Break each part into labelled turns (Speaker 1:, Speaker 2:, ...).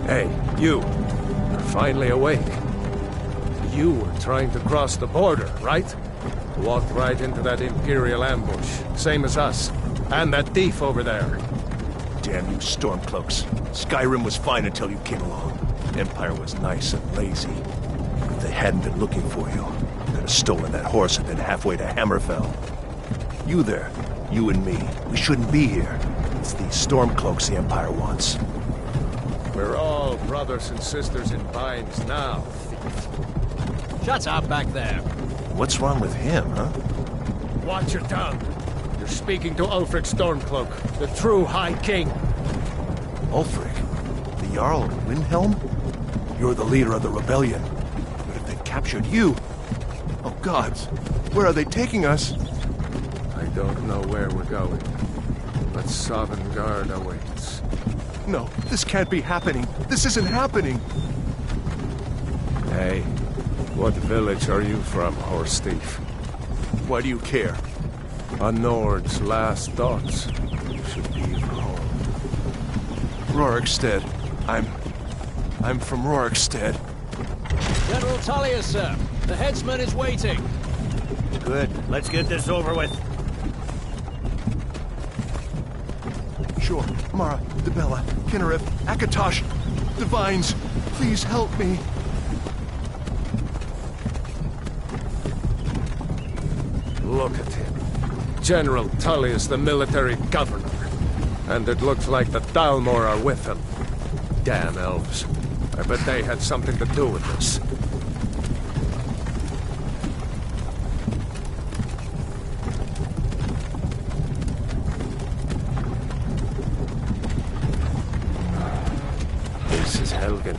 Speaker 1: Hey, you. You're finally awake. You were trying to cross the border, right? Walked right into that Imperial ambush, same as us. And that thief over there.
Speaker 2: Damn you Stormcloaks. Skyrim was fine until you came along. Empire was nice and lazy. If they hadn't been looking for you, could have stolen that horse and been halfway to Hammerfell. You there, you and me, we shouldn't be here. It's these Stormcloaks the Empire wants.
Speaker 1: We're all brothers and sisters in binds now, thief.
Speaker 3: Shut up back there.
Speaker 2: What's wrong with him, huh?
Speaker 1: Watch your tongue. You're speaking to Ulfric Stormcloak, the true High King.
Speaker 2: Ulfric? The Jarl of Windhelm? You're the leader of the rebellion. But if they've captured you... Oh gods, where are they taking us?
Speaker 1: I don't know where we're going, but Sovngarde awaits.
Speaker 2: No, this can't be happening. This isn't happening.
Speaker 1: Hey, what village are you from, horse thief?
Speaker 2: Why do you care?
Speaker 1: A Nord's last thoughts should be of home.
Speaker 2: Rorikstead. I'm from Rorikstead.
Speaker 3: General Tullius, sir. The headsman is waiting.
Speaker 4: Good. Let's get this over with.
Speaker 2: Sure. Mara, Dibella, Kinnereth, Akatosh, Divines, please help me.
Speaker 1: Look at him. General Tullius, the military governor. And it looks like the Dalmor are with him. Damn elves. I bet they had something to do with this. This is Helgen.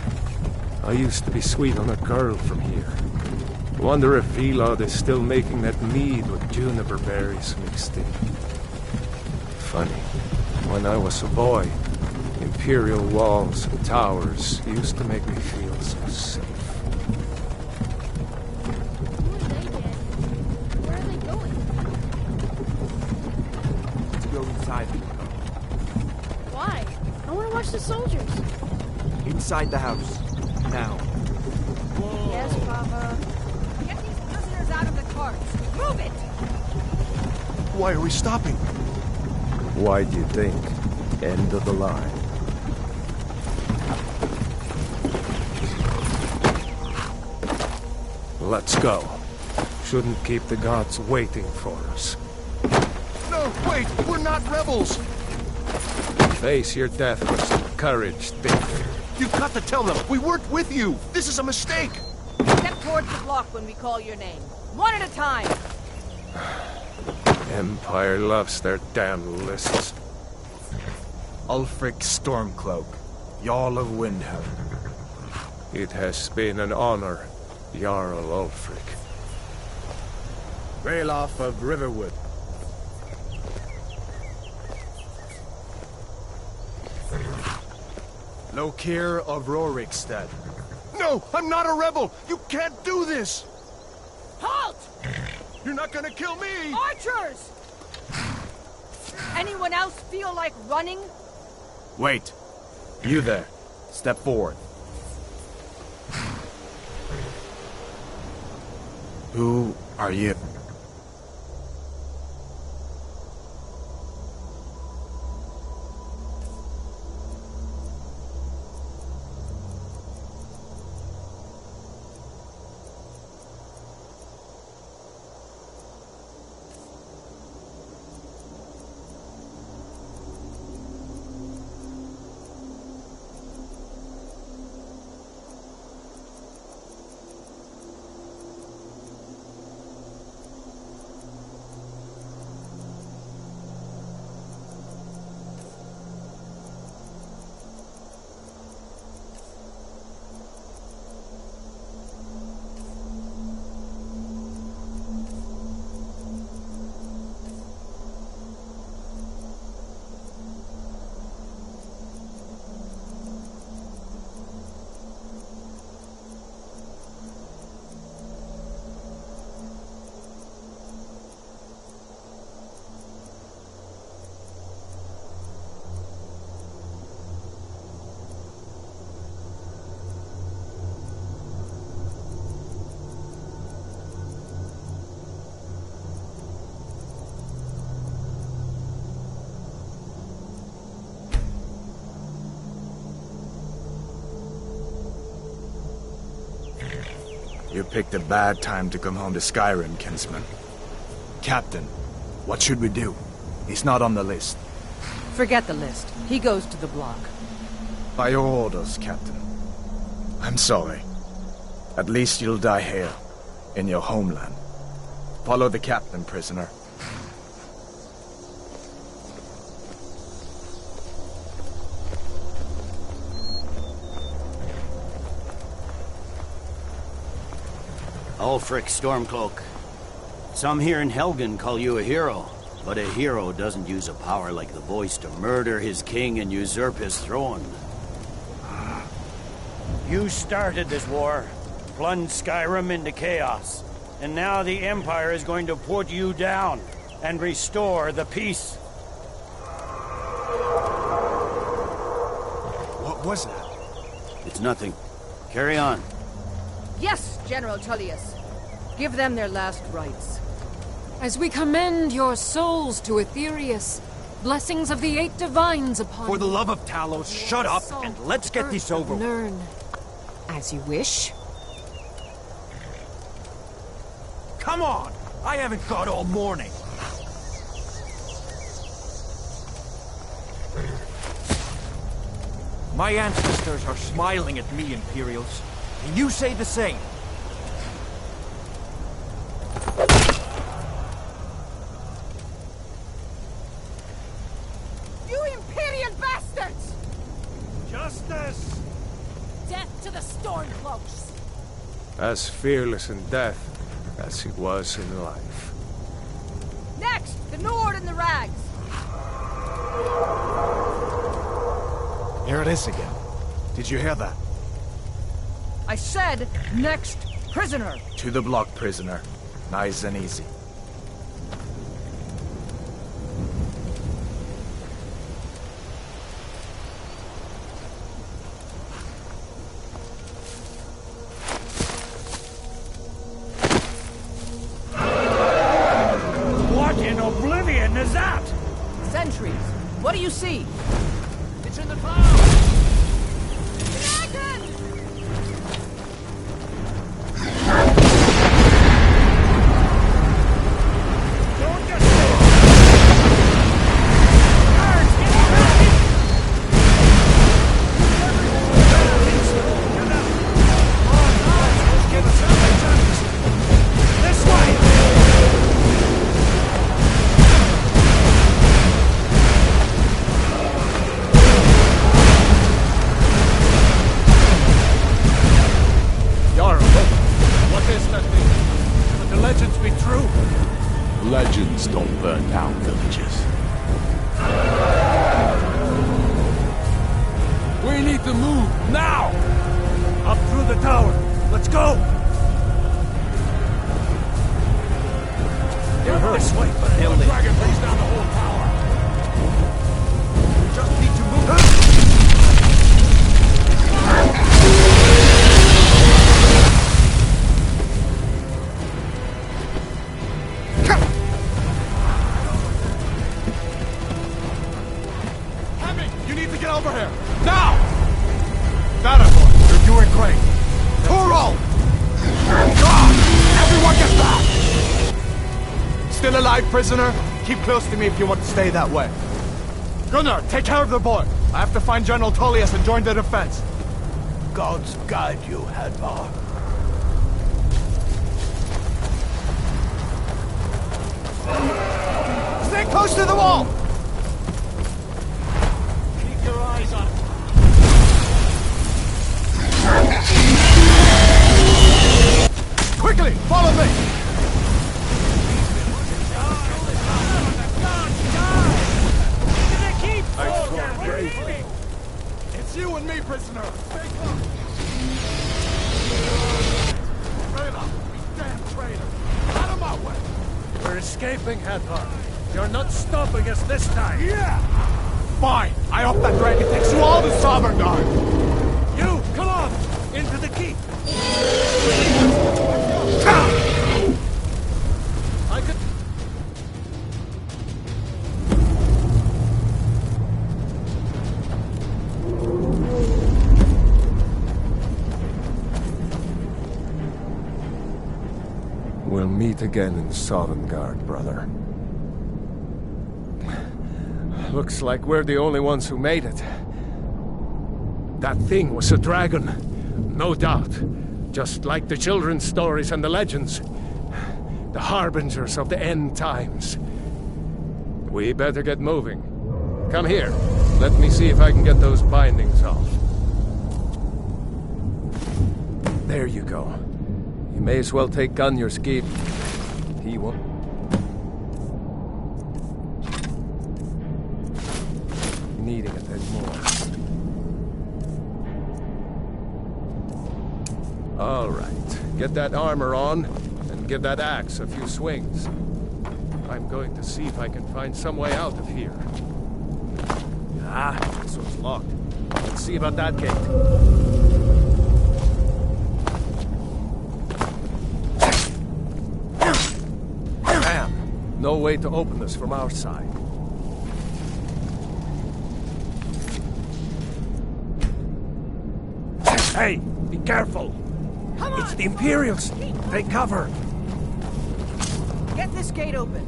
Speaker 1: I used to be sweet on a girl from here. Wonder if Vilod is still making that mead with juniper berries mixed in. Funny. When I was a boy, Imperial walls and towers used to make me feel so safe.
Speaker 5: Where are they going?
Speaker 6: To go inside.
Speaker 5: Why? I want to watch the soldiers.
Speaker 6: Inside the house. Now.
Speaker 5: Yes, Papa.
Speaker 7: Get these prisoners out of the carts. Move it!
Speaker 2: Why are we stopping?
Speaker 1: Why do you think? End of the line. Let's go. Shouldn't keep the gods waiting for us.
Speaker 2: No, wait! We're not rebels!
Speaker 1: Face your death with some courage, thief.
Speaker 2: You've got to tell them! We weren't with you! This is a mistake!
Speaker 7: Step towards the block when we call your name. One at a time.
Speaker 1: Empire loves their damn lists.
Speaker 6: Ulfric Stormcloak, Jarl of Windhelm.
Speaker 1: It has been an honor, Jarl Ulfric.
Speaker 6: Ralof of Riverwood. Lokir of Rorikstead.
Speaker 2: No! I'm not a rebel! You can't do this!
Speaker 7: Halt!
Speaker 2: You're not gonna kill me!
Speaker 7: Archers! Anyone else feel like running?
Speaker 6: Wait. You there. Step forward. Who are you? picked a bad time to come home to Skyrim, kinsman. Captain, what should we do? He's not on the list.
Speaker 7: Forget the list. He goes to the block.
Speaker 6: By your orders, Captain. I'm sorry. At least you'll die here, in your homeland. Follow the captain, prisoner.
Speaker 4: Ulfric Stormcloak. Some here in Helgen call you a hero, but a hero doesn't use a power like the voice to murder his king and usurp his throne. You started this war, plunged Skyrim into chaos, and now the Empire is going to put you down and restore the peace.
Speaker 6: What was that?
Speaker 4: It's nothing. Carry on.
Speaker 7: Yes, General Tullius. Give them their last rites.
Speaker 8: As we commend your souls to Aetherius, blessings of the eight divines upon
Speaker 9: For the
Speaker 8: you.
Speaker 9: love of Talos, shut up
Speaker 8: Salt,
Speaker 9: and let's get this
Speaker 8: earth,
Speaker 9: over
Speaker 8: and
Speaker 9: with.
Speaker 8: Nirn. As you wish.
Speaker 9: Come on! I haven't got all morning. My ancestors are smiling at me, Imperials. And you say the same.
Speaker 7: You Imperial bastards!
Speaker 9: Justice!
Speaker 5: Death to the Stormcloaks!
Speaker 1: As fearless in death as he was in life.
Speaker 7: Next, the Nord and the Rags.
Speaker 6: Here it is again. Did you hear that?
Speaker 7: I said, next, prisoner.
Speaker 6: To the block, prisoner. Nice and easy.
Speaker 4: What in oblivion is that?
Speaker 7: Sentries. What do you see?
Speaker 3: It's in the clouds!
Speaker 7: Dragon!
Speaker 4: Don't just Guards, get ready!
Speaker 9: Give us a chance.
Speaker 4: This way!
Speaker 1: Jarl, what is that thing? Could the legends be true?
Speaker 10: Legends don't burn down villages.
Speaker 1: We need to move, now!
Speaker 9: Up through the tower. Let's go! This way, but
Speaker 1: The dragon brings down the whole tower.
Speaker 9: we just need to move.
Speaker 6: Hemi, you need to get over here! Now! That boy, you're doing great. Turo! God! Everyone get back! Still alive, prisoner? Keep close to me if you want to stay that way. Gunnar, take care of the boy. I have to find General Tullius and join the defense.
Speaker 2: Gods guide you, Hadvar.
Speaker 6: Stay close to the wall!
Speaker 9: Keep your eyes on it.
Speaker 6: Quickly, follow me! It's you and me, prisoner! Stay close! Traitor! You damn traitor! Out of my way!
Speaker 1: We're escaping, Hadvar. You're not stopping us this time.
Speaker 6: Yeah! Fine! I hope that dragon takes you all to Sovngarde!
Speaker 9: You, come on! Into the keep!
Speaker 1: I could... meet again in Sovngarde, brother. Looks like we're the only ones who made it. That thing was a dragon, no doubt. Just like the children's stories and the legends. The harbingers of the end times. We better get moving. Come here. Let me see if I can get those bindings off. There you go. You may as well take Gunjar's key. He won't. Needing it anymore. All right. Get that armor on, and give that axe a few swings. I'm going to see if I can find some way out of here. Ah, this one's locked. Let's see about that gate. Damn! No way to open this from our side. Hey! Be careful! It's the Imperials! Take cover!
Speaker 7: Get this gate open.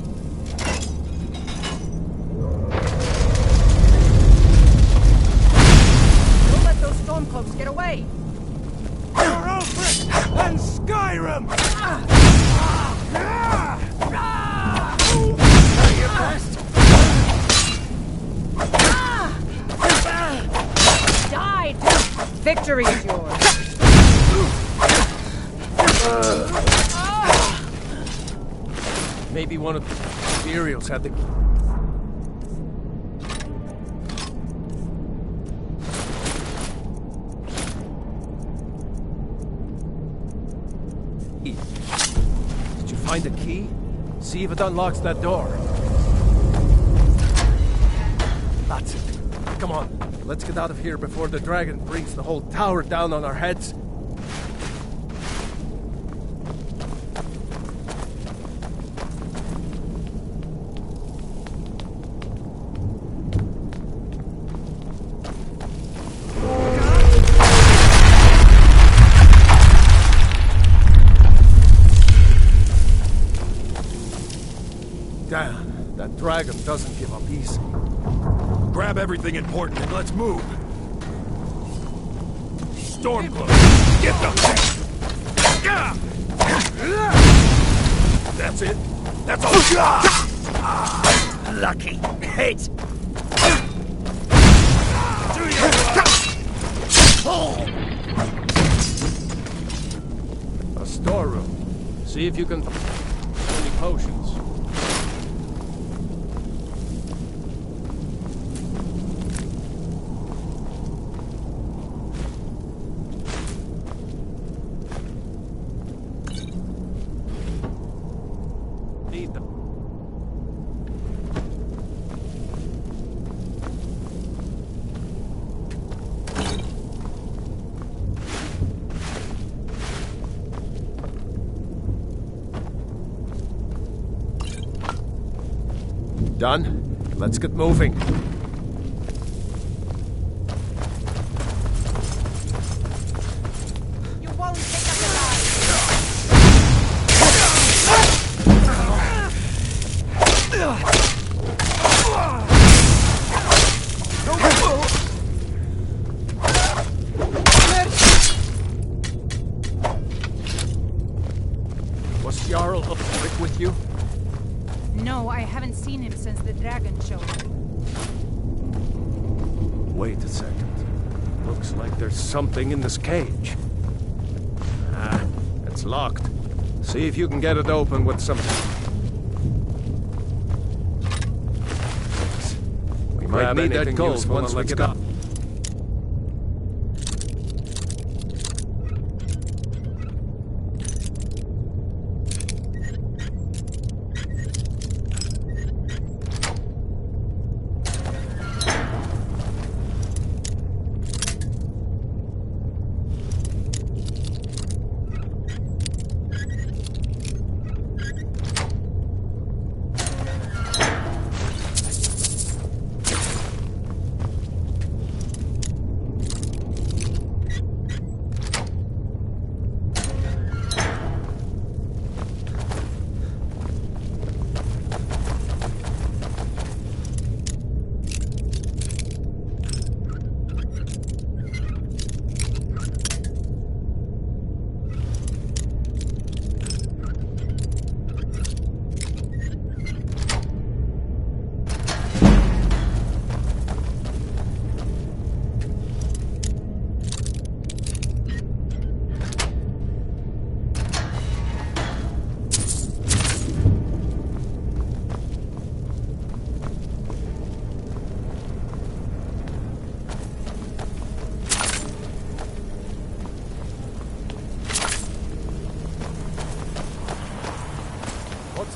Speaker 7: Don't let those stormcloaks get away!
Speaker 2: You're Ulfric and Skyrim!
Speaker 7: Died! Victory is yours!
Speaker 1: Maybe one of the Imperials had the... Did you find a key? See if it unlocks that door. That's it. Come on, let's get out of here before the dragon brings the whole tower down on our heads. Damn, that dragon doesn't give up easy.
Speaker 2: Grab everything important and let's move. Stormcloak, get them! That's it. That's all. Lucky hit.
Speaker 1: A storeroom. See if you can find any potions. Need them. Done? Let's get moving.
Speaker 7: You won't take us alive!
Speaker 1: Was Jarl Ulfric with you?
Speaker 5: No, I haven't seen him since the dragon showed up.
Speaker 1: Wait a second. Looks like there's something in this cage. Ah, it's locked. See if you can get it open with some... We might need that gold once we get up.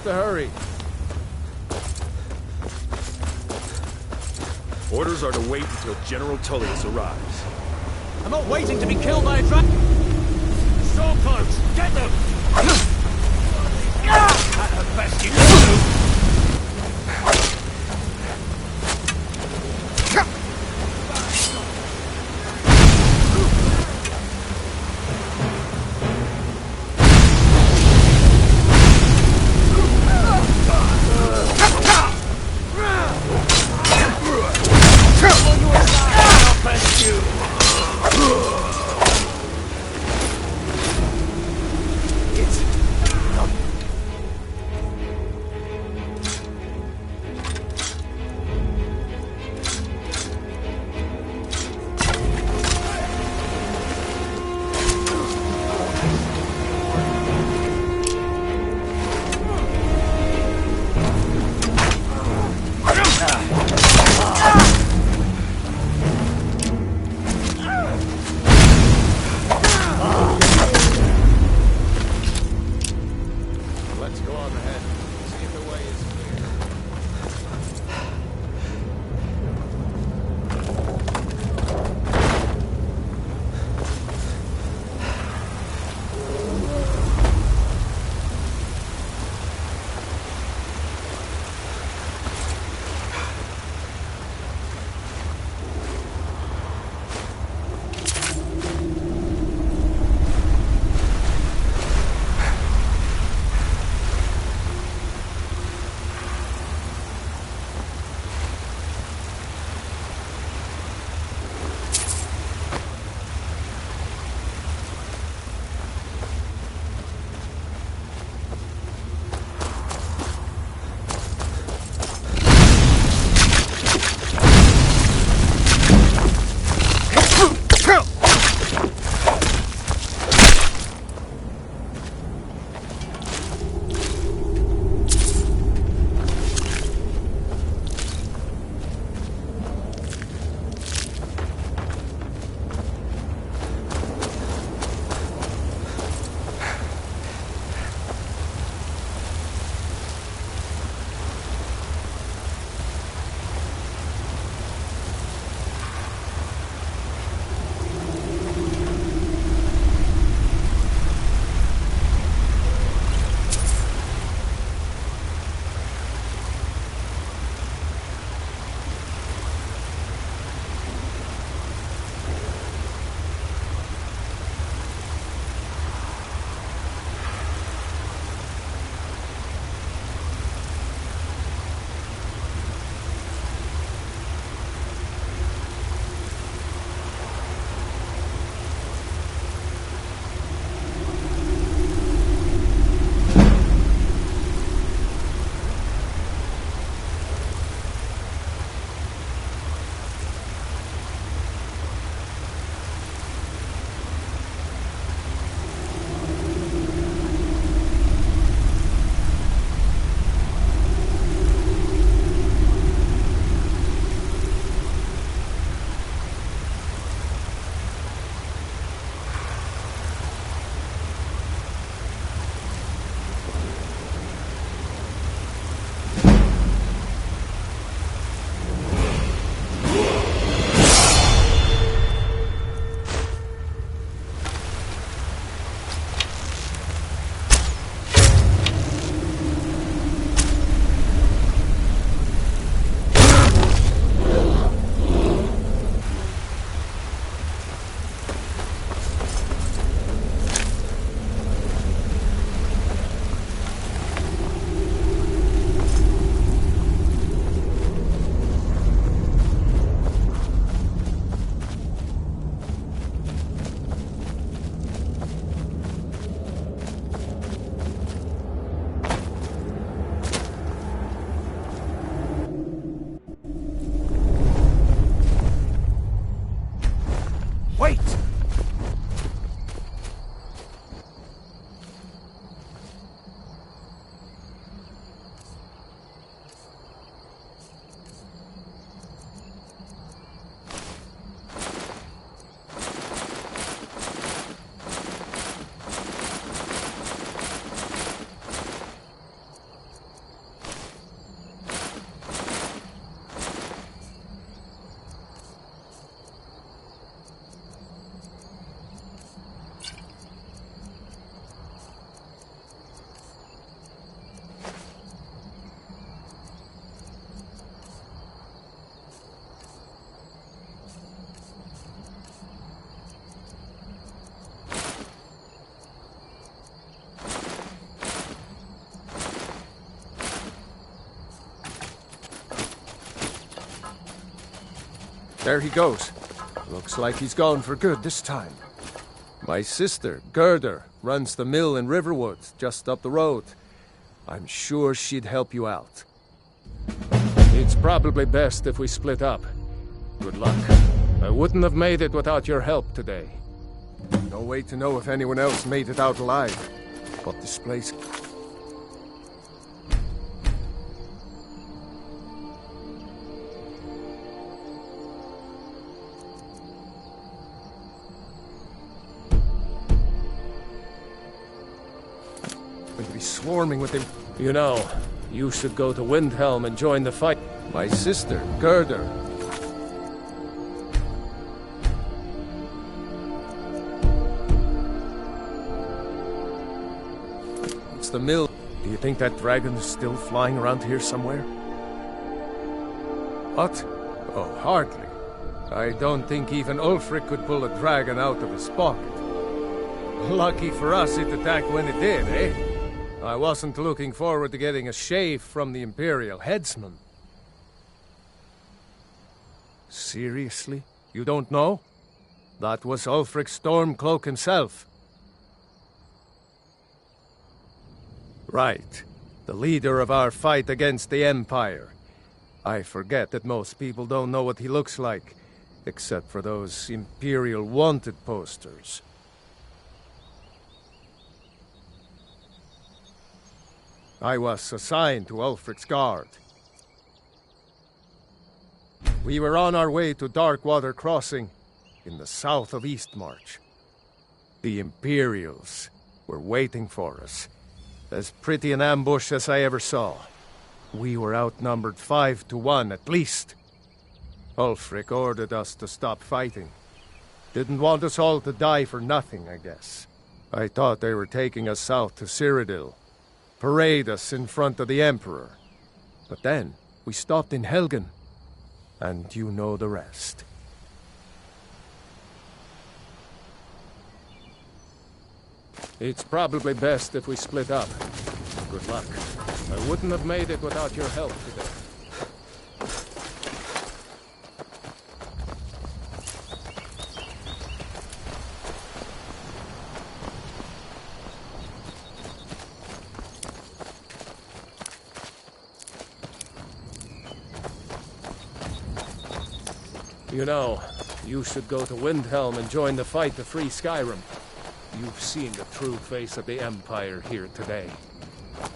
Speaker 1: to hurry.
Speaker 2: Orders are to wait until General Tullius arrives.
Speaker 3: I'm not waiting to be killed by a dragon. Stormcloaks, get them! At the best you can do.
Speaker 1: There he goes. Looks like he's gone for good this time. My sister, Gerda, runs the mill in Riverwood, just up the road. I'm sure she'd help you out. It's probably best if we split up. Good luck. I wouldn't have made it without your help today. No way to know if anyone else made it out alive. But this place... going to be swarming with him. You know, you should go to Windhelm and join the fight. My sister, Gerda. It's the mill. Do you think that dragon is still flying around here somewhere? What? Oh, hardly. I don't think even Ulfric could pull a dragon out of his pocket. Lucky for us it attacked when it did, eh? I wasn't looking forward to getting a shave from the Imperial headsman. Seriously? You don't know? That was Ulfric Stormcloak himself. Right. The leader of our fight against the Empire. I forget that most people don't know what he looks like, except for those Imperial wanted posters. I was assigned to Ulfric's guard. We were on our way to Darkwater Crossing in the south of Eastmarch. The Imperials were waiting for us. As pretty an ambush as I ever saw. We were outnumbered 5 to 1 at least. Ulfric ordered us to stop fighting. Didn't want us all to die for nothing, I guess. I thought they were taking us south to Cyrodiil. Parade us in front of the Emperor. But then, we stopped in Helgen. And you know the rest. It's probably best if we split up. Good luck. I wouldn't have made it without your help today. You know, you should go to Windhelm and join the fight to free Skyrim. You've seen the true face of the Empire here today.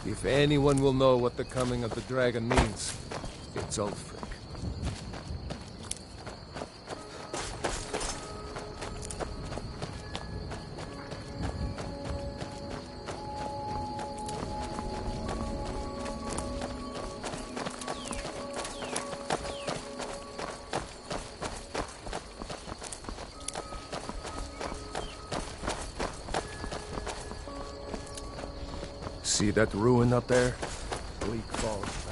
Speaker 1: If anyone will know what the coming of the dragon means, it's Ulfric. See that ruin up there? Bleak Falls.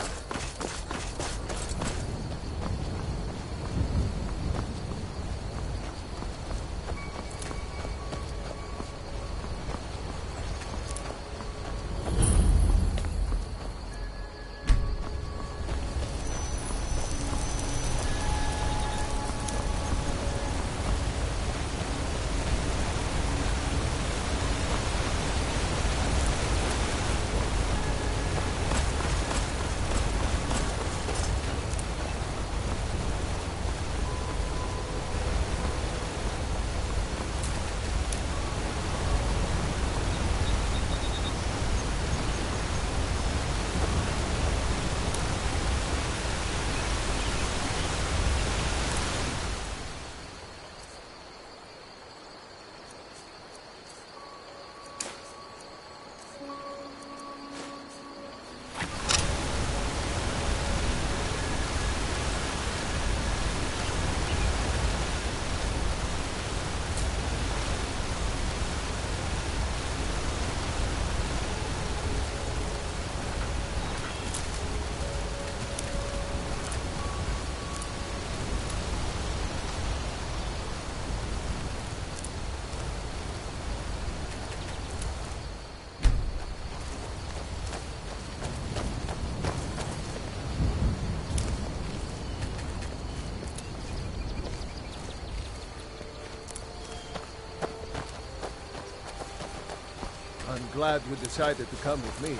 Speaker 1: glad you decided to come with me.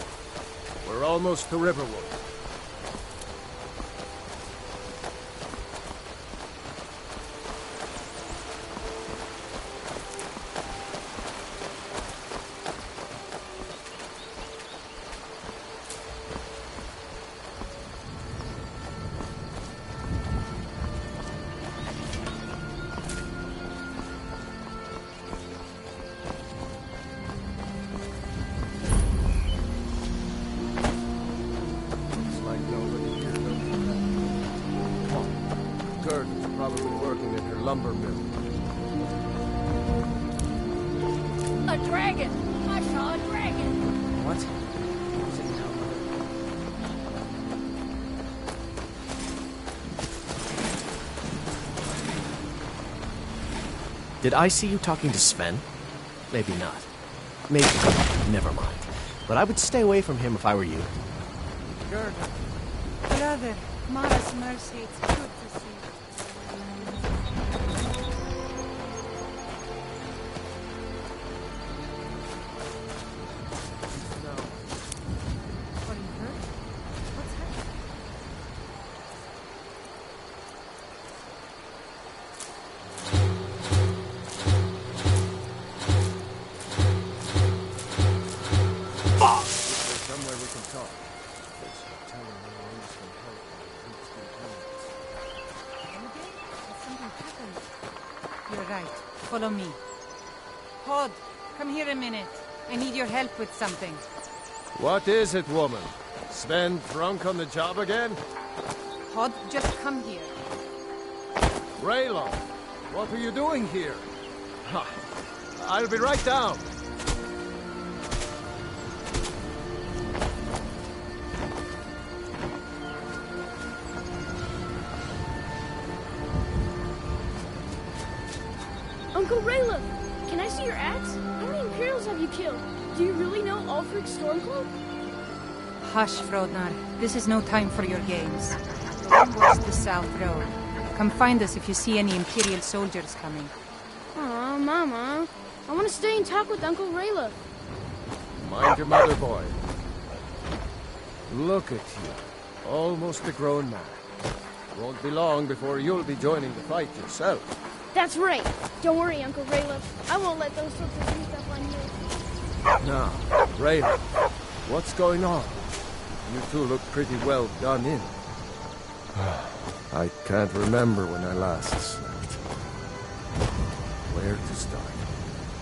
Speaker 1: We're almost to Riverwood. Probably working at her lumber mill.
Speaker 5: A dragon! I saw a dragon!
Speaker 9: What? Did I see you talking to Sven? Maybe not. Maybe. Never mind. But I would stay away from him if I were you.
Speaker 11: Brother, Mara's mercy, it's good to see you. Follow me. Hod, come here a minute. I need your help with something.
Speaker 1: What is it, woman? Sven drunk on the job again?
Speaker 11: Hod, just come here.
Speaker 1: Raylo, what are you doing here? Ha, I'll be right down.
Speaker 5: Uncle Rayla, can I see your axe? How many Imperials have you killed? Do you really know Ulfric's Stormcloak?
Speaker 11: Hush, Frodnar. This is no time for your games. Towards the South Road. Come find us if you see any Imperial soldiers coming.
Speaker 5: Aw, Mama. I want to stay and talk with Uncle Rayla.
Speaker 1: Mind your mother, boy. Look at you. Almost a grown man. Won't be long before you'll be joining the fight yourself.
Speaker 5: That's right. Don't worry, Uncle Rayla. I won't let those sorts of things up on you.
Speaker 1: Now, Rayla, what's going on? You two look pretty well done in. I can't remember when I last slept. Where to start?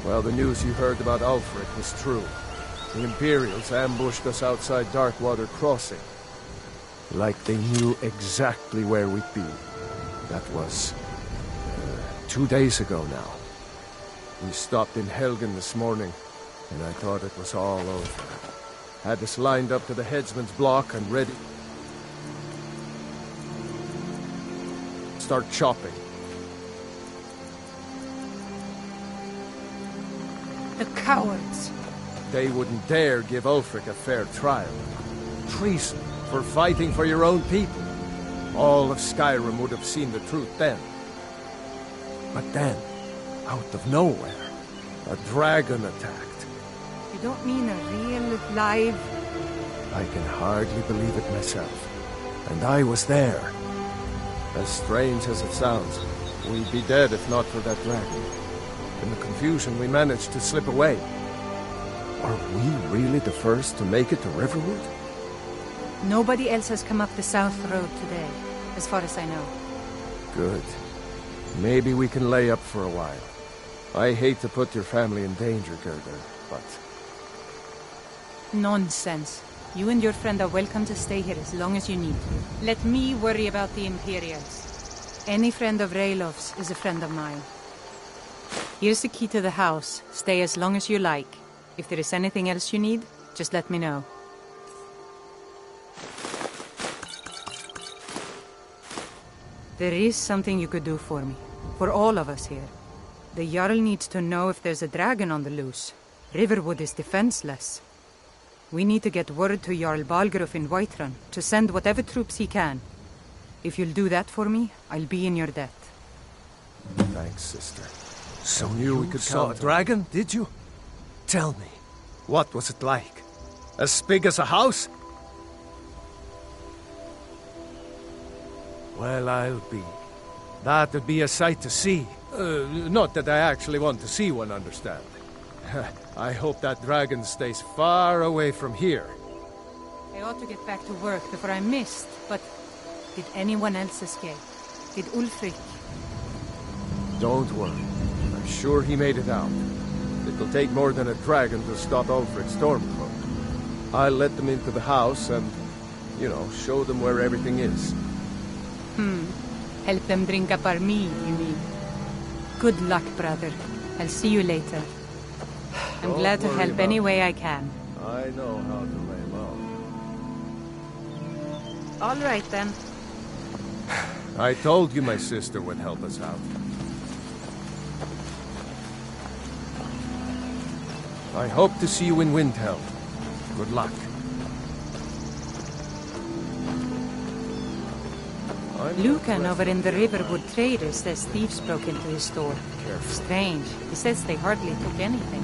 Speaker 1: Well, the news you heard about Ulfric was true. The Imperials ambushed us outside Darkwater Crossing. Like they knew exactly where we'd be. That was 2 days ago now. We stopped in Helgen this morning, and I thought it was all over. Had us lined up to the headsman's block and ready. Start chopping.
Speaker 11: The cowards.
Speaker 1: They wouldn't dare give Ulfric a fair trial. Treason for fighting for your own people. All of Skyrim would have seen the truth then. But then, out of nowhere, a dragon attacked.
Speaker 11: You don't mean a real, live...
Speaker 1: I can hardly believe it myself. And I was there. As strange as it sounds, we'd be dead if not for that dragon. In the confusion, we managed to slip away. Are we really the first to make it to Riverwood?
Speaker 11: Nobody else has come up the South Road today, as far as I know.
Speaker 1: Good. Maybe we can lay up for a while. I hate to put your family in danger, Gerda, but...
Speaker 11: Nonsense. You and your friend are welcome to stay here as long as you need to. Let me worry about the Imperials. Any friend of Raylov's is a friend of mine. Here's the key to the house. Stay as long as you like. If there is anything else you need, just let me know. There is something you could do for me. For all of us here. The Jarl needs to know if there's a dragon on the loose. Riverwood is defenseless. We need to get word to Jarl Balgruuf in Whiterun to send whatever troops he can. If you'll do that for me, I'll be in your debt.
Speaker 1: Thanks, sister. So you we could saw a dragon, did you? Tell me, What was it like? As big as a house? Well, I'll be. That'd be a sight to see. Not that I actually want to see one, understand. I hope that dragon stays far away from here.
Speaker 11: I ought to get back to work before I missed, but did anyone else escape? Did Ulfric?
Speaker 1: Don't worry. I'm sure he made it out. It'll take more than a dragon to stop Ulfric's Stormcloak. I'll let them into the house and, show them where everything is.
Speaker 11: Help them drink up our mead, you mean? Good luck, brother. I'll see you later. I'm glad to help any way I can.
Speaker 1: I know how to lay low.
Speaker 11: All right, then.
Speaker 1: I told you my sister would help us out. I hope to see you in Windhelm. Good luck.
Speaker 11: Lucan over in the Riverwood Trader says thieves broke into his store. Strange. He says they hardly took anything.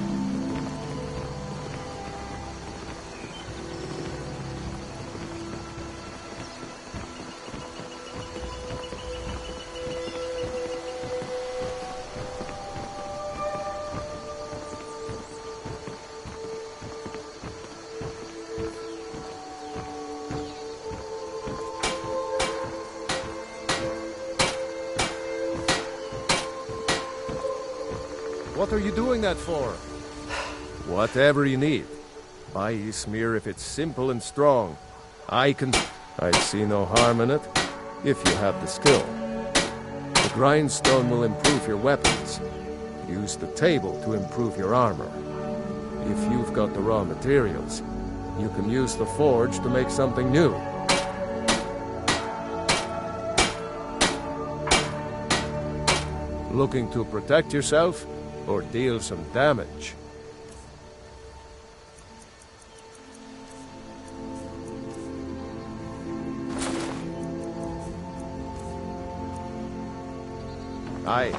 Speaker 1: What are you doing that for? Whatever you need. Buy Ysmir if it's simple and strong. I see no harm in it, if you have the skill. The grindstone will improve your weapons. Use the table to improve your armor. If you've got the raw materials, you can use the forge to make something new. Looking to protect yourself? Or deal some damage. Aye.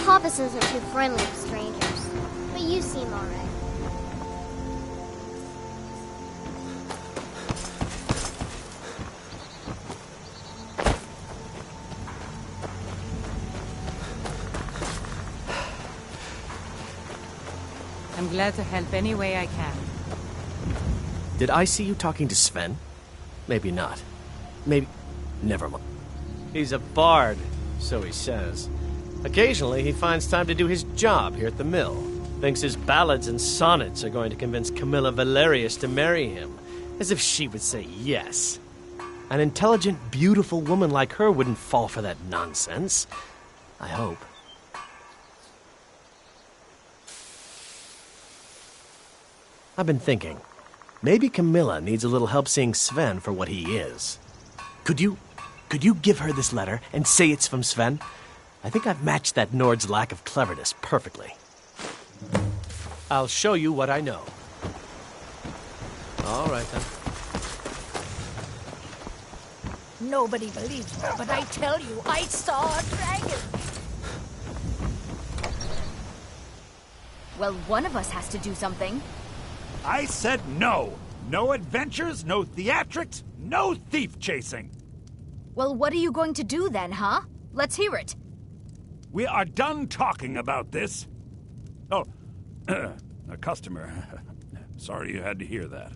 Speaker 12: Papa isn't too friendly with strangers, but you seem alright.
Speaker 11: I'm glad to help any way I can.
Speaker 9: Did I see you talking to Sven? Maybe not. Maybe... Never mind.
Speaker 3: He's a bard, so he says. Occasionally, he finds time to do his job here at the mill. Thinks his ballads and sonnets are going to convince Camilla Valerius to marry him. As if she would say yes. An intelligent, beautiful woman like her wouldn't fall for that nonsense. I hope. I've been thinking. Maybe Camilla needs a little help seeing Sven for what he is. Could you give her this letter and say it's from Sven? I think I've matched that Nord's lack of cleverness perfectly. I'll show you what I know. All right, then.
Speaker 13: Nobody believes me, but I tell you, I saw a dragon.
Speaker 14: Well, one of us has to do something.
Speaker 15: I said no. No adventures, no theatrics, no thief chasing.
Speaker 14: Well, what are you going to do then, huh? Let's hear it.
Speaker 15: We are done talking about this. Oh, a customer. Sorry you had to hear that.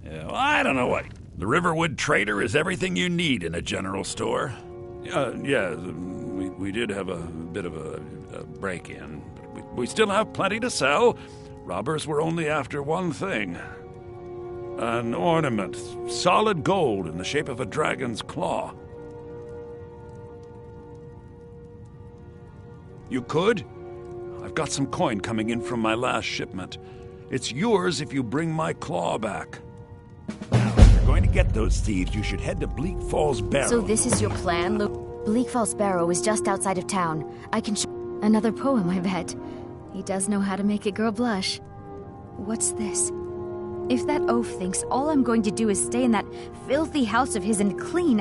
Speaker 15: Yeah, well, I don't know what. The Riverwood Trader is everything you need in a general store. Yeah, we did have a bit of a break-in. But we still have plenty to sell. Robbers were only after one thing. An ornament, solid gold in the shape of a dragon's claw. You could? I've got some coin coming in from my last shipment. It's yours if you bring my claw back. Now, if you're going to get those thieves, you should head to Bleak Falls Barrow.
Speaker 14: So this is your plan, Luke? Bleak Falls Barrow is just outside of town. I can show another poem, I bet. He does know how to make a girl blush. What's this? If that oaf thinks all I'm going to do is stay in that filthy house of his and clean,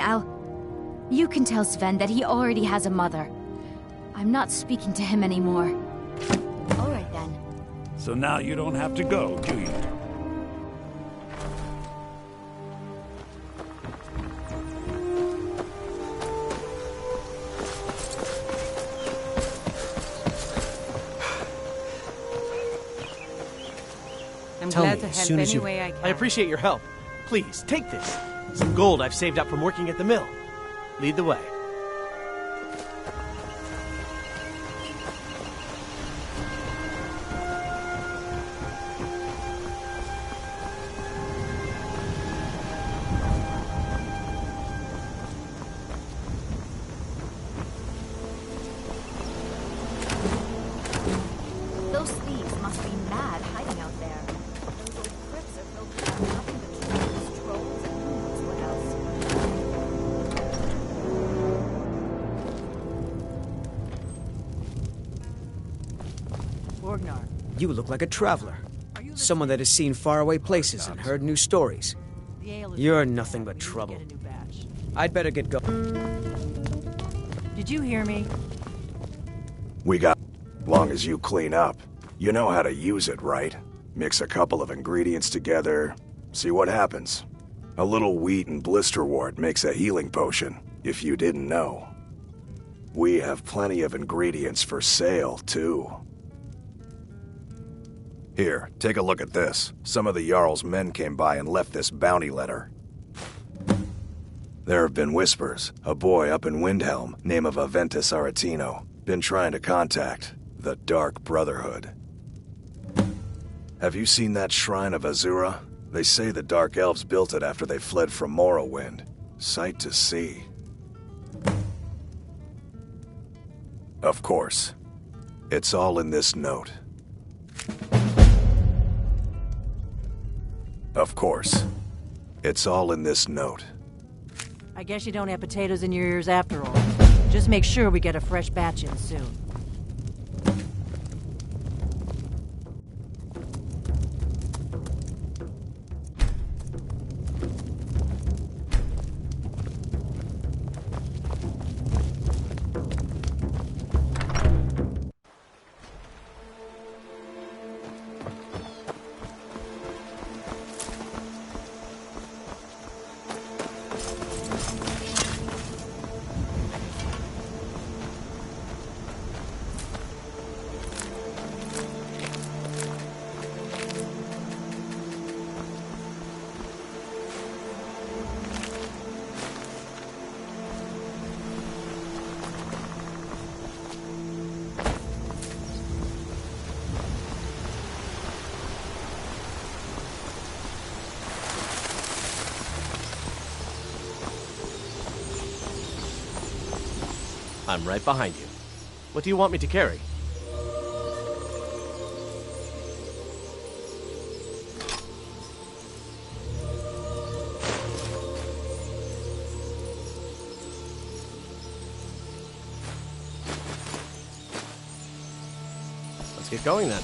Speaker 14: You can tell Sven that he already has a mother. I'm not speaking to him anymore. All right, then.
Speaker 15: So now you don't have to go, do you?
Speaker 11: I'm
Speaker 3: Tell
Speaker 11: glad
Speaker 3: me
Speaker 11: to
Speaker 3: as
Speaker 11: help
Speaker 3: soon as
Speaker 11: any
Speaker 3: you...
Speaker 11: way I can.
Speaker 3: I appreciate your help. Please, take this. Some gold I've saved up from working at the mill. Lead the way.
Speaker 14: Those thieves must be mad hiding out there. Those old crypts are filled with nothing but trolls, trolls, and who knows what else.
Speaker 16: Borgnar, you look like a traveler. Someone that has seen faraway places and heard new stories. You're nothing but trouble. I'd better get going.
Speaker 11: Did you hear me?
Speaker 17: We got... Long as you clean up. You know how to use it, right? Mix a couple of ingredients together, see what happens. A little wheat and blisterwort makes a healing potion, if you didn't know. We have plenty of ingredients for sale, too. Here, take a look at this. Some of the Jarl's men came by and left this bounty letter. There have been whispers. A boy up in Windhelm, name of Aventus Aretino, been trying to contact the Dark Brotherhood. Have you seen that shrine of Azura? They say the Dark Elves built it after they fled from Morrowind. Sight to see. Of course. It's all in this note. Of course. It's all in this note.
Speaker 13: I guess you don't have potatoes in your ears after all. Just make sure we get a fresh batch in soon.
Speaker 3: I'm right behind you. What do you want me to carry? Let's get going then.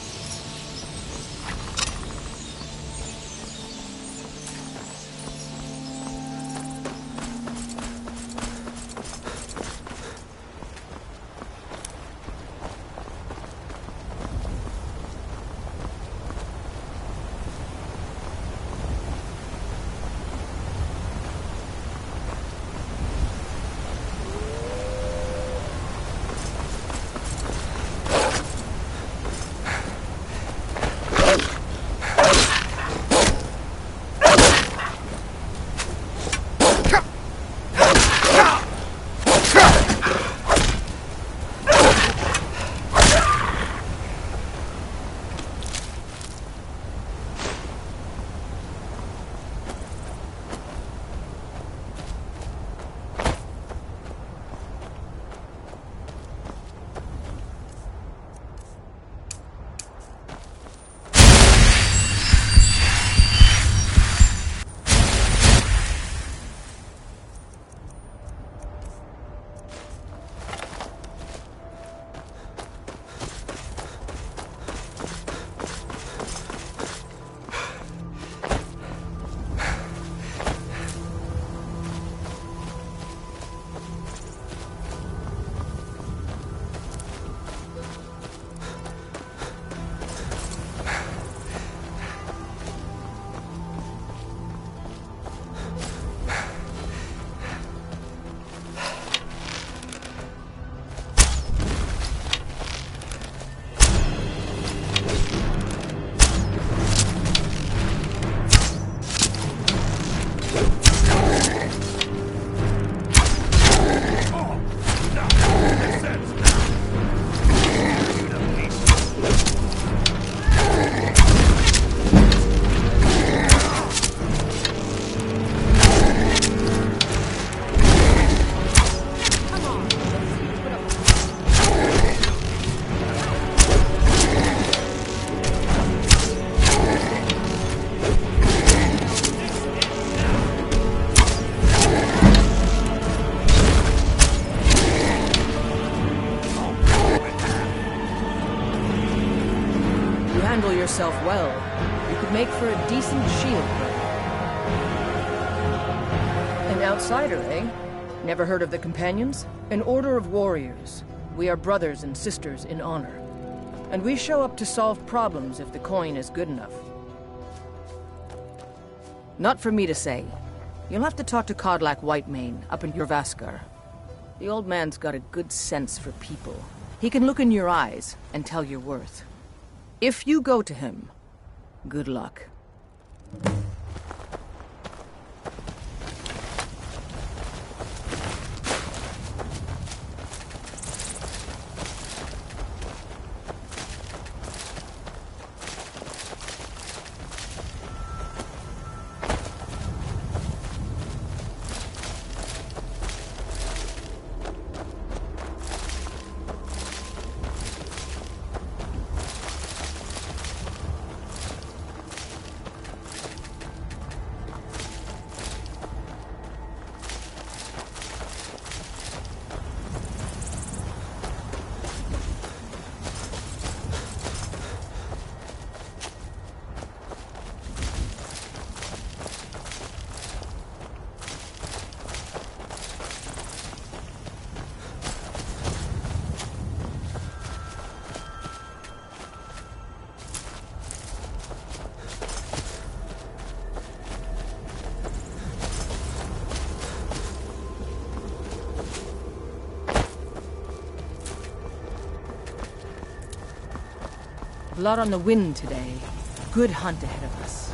Speaker 7: handle yourself well, you could make for a decent shield breaker. An outsider, eh? Never heard of the Companions? An order of warriors. We are brothers and sisters in honor. And we show up to solve problems if the coin is good enough. Not for me to say. You'll have to talk to Kodlak Whitemane up in Jorvaskar. The old man's got a good sense for people. He can look in your eyes and tell your worth. If you go to him, good luck. Blood on the wind today. Good hunt ahead of us.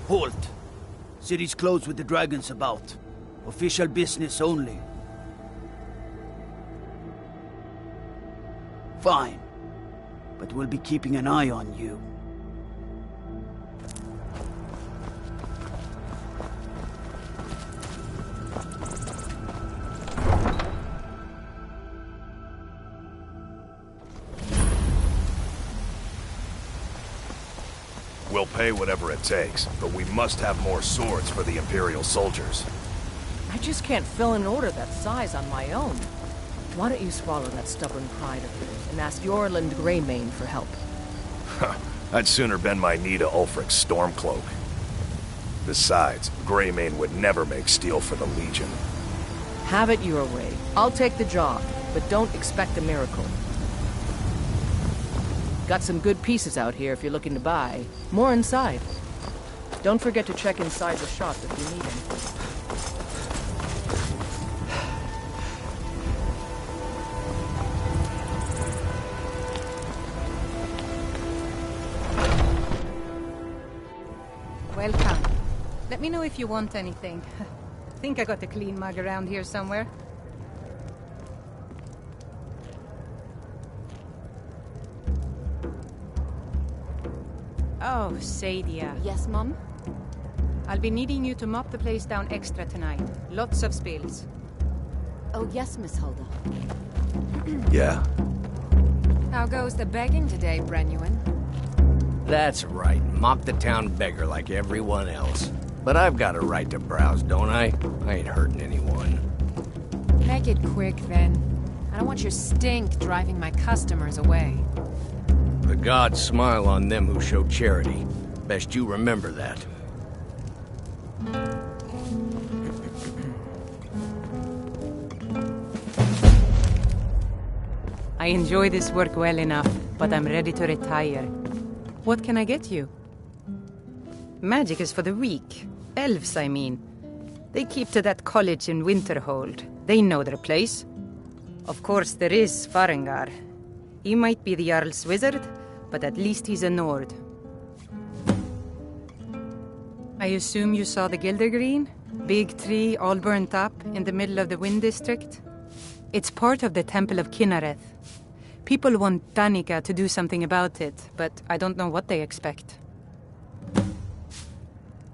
Speaker 18: Halt! City's closed with the dragons about. Official business only. Fine. But we'll be keeping an eye on you.
Speaker 17: We'll pay whatever it takes, but we must have more swords for the Imperial soldiers.
Speaker 7: I just can't fill an order that size on my own. Why don't you swallow that stubborn pride of yours and ask Yorland Greymane for help?
Speaker 17: I'd sooner bend my knee to Ulfric's Stormcloak. Besides, Greymane would never make steel for the Legion.
Speaker 7: Have it your way. I'll take the job, but don't expect a miracle. Got some good pieces out here if you're looking to buy. More inside. Don't forget to check inside the shop if you need anything.
Speaker 11: Welcome. Let me know if you want anything. Think I got a clean mug around here somewhere. Oh, Sadia.
Speaker 8: Yes, Mom?
Speaker 11: I'll be needing you to mop the place down extra tonight. Lots of spills.
Speaker 8: Oh, yes, Miss Hulda.
Speaker 17: Yeah?
Speaker 8: How goes the begging today, Brenuin?
Speaker 9: That's right. Mop the town beggar like everyone else. But I've got a right to browse, don't I? I ain't hurting anyone.
Speaker 8: Make it quick, then. I don't want your stink driving my customers away.
Speaker 9: The gods smile on them who show charity. Best you remember that.
Speaker 11: I enjoy this work well enough, but I'm ready to retire. What can I get you? Magic is for the weak. Elves, I mean. They keep to that college in Winterhold. They know their place. Of course, there is Farengar. He might be the Jarl's wizard, but at least he's a Nord. I assume you saw the Gildergreen? Big tree, all burnt up, in the middle of the Wind District? It's part of the Temple of Kinnareth. People want Danica to do something about it, but I don't know what they expect.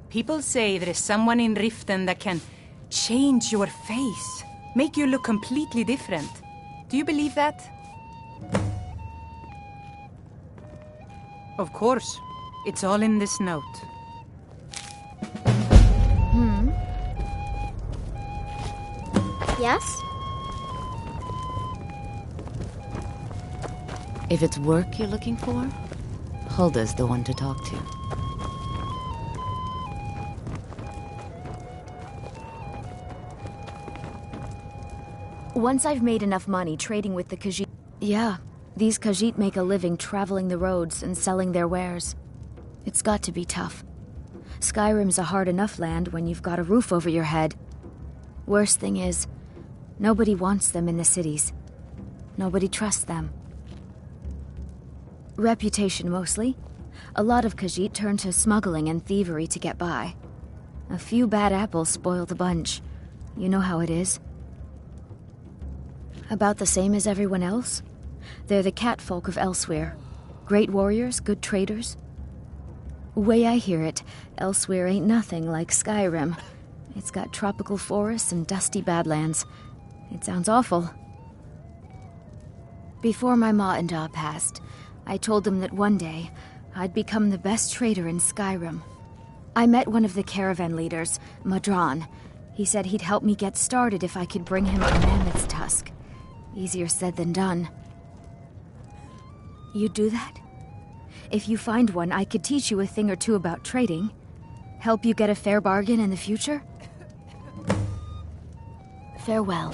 Speaker 11: People say there is someone in Riften that can change your face, make you look completely different. Do you believe that? Of course. It's all in this note.
Speaker 12: Yes?
Speaker 19: If it's work you're looking for, Hulda's the one to talk to.
Speaker 14: Once I've made enough money trading with the Khajiit... Yeah, these Khajiit make a living traveling the roads and selling their wares. It's got to be tough. Skyrim's a hard enough land when you've got a roof over your head. Worst thing is, nobody wants them in the cities. Nobody trusts them. Reputation, mostly. A lot of Khajiit turn to smuggling and thievery to get by. A few bad apples spoil the bunch. You know how it is. About the same as everyone else. They're the catfolk of Elsewhere. Great warriors, good traders. Way I hear it, Elsewhere ain't nothing like Skyrim. It's got tropical forests and dusty badlands. It sounds awful. Before my ma and da passed, I told them that one day, I'd become the best trader in Skyrim. I met one of the caravan leaders, Madran. He said he'd help me get started if I could bring him a mammoth's tusk. Easier said than done. You'd do that? If you find one, I could teach you a thing or two about trading. Help you get a fair bargain in the future? Farewell.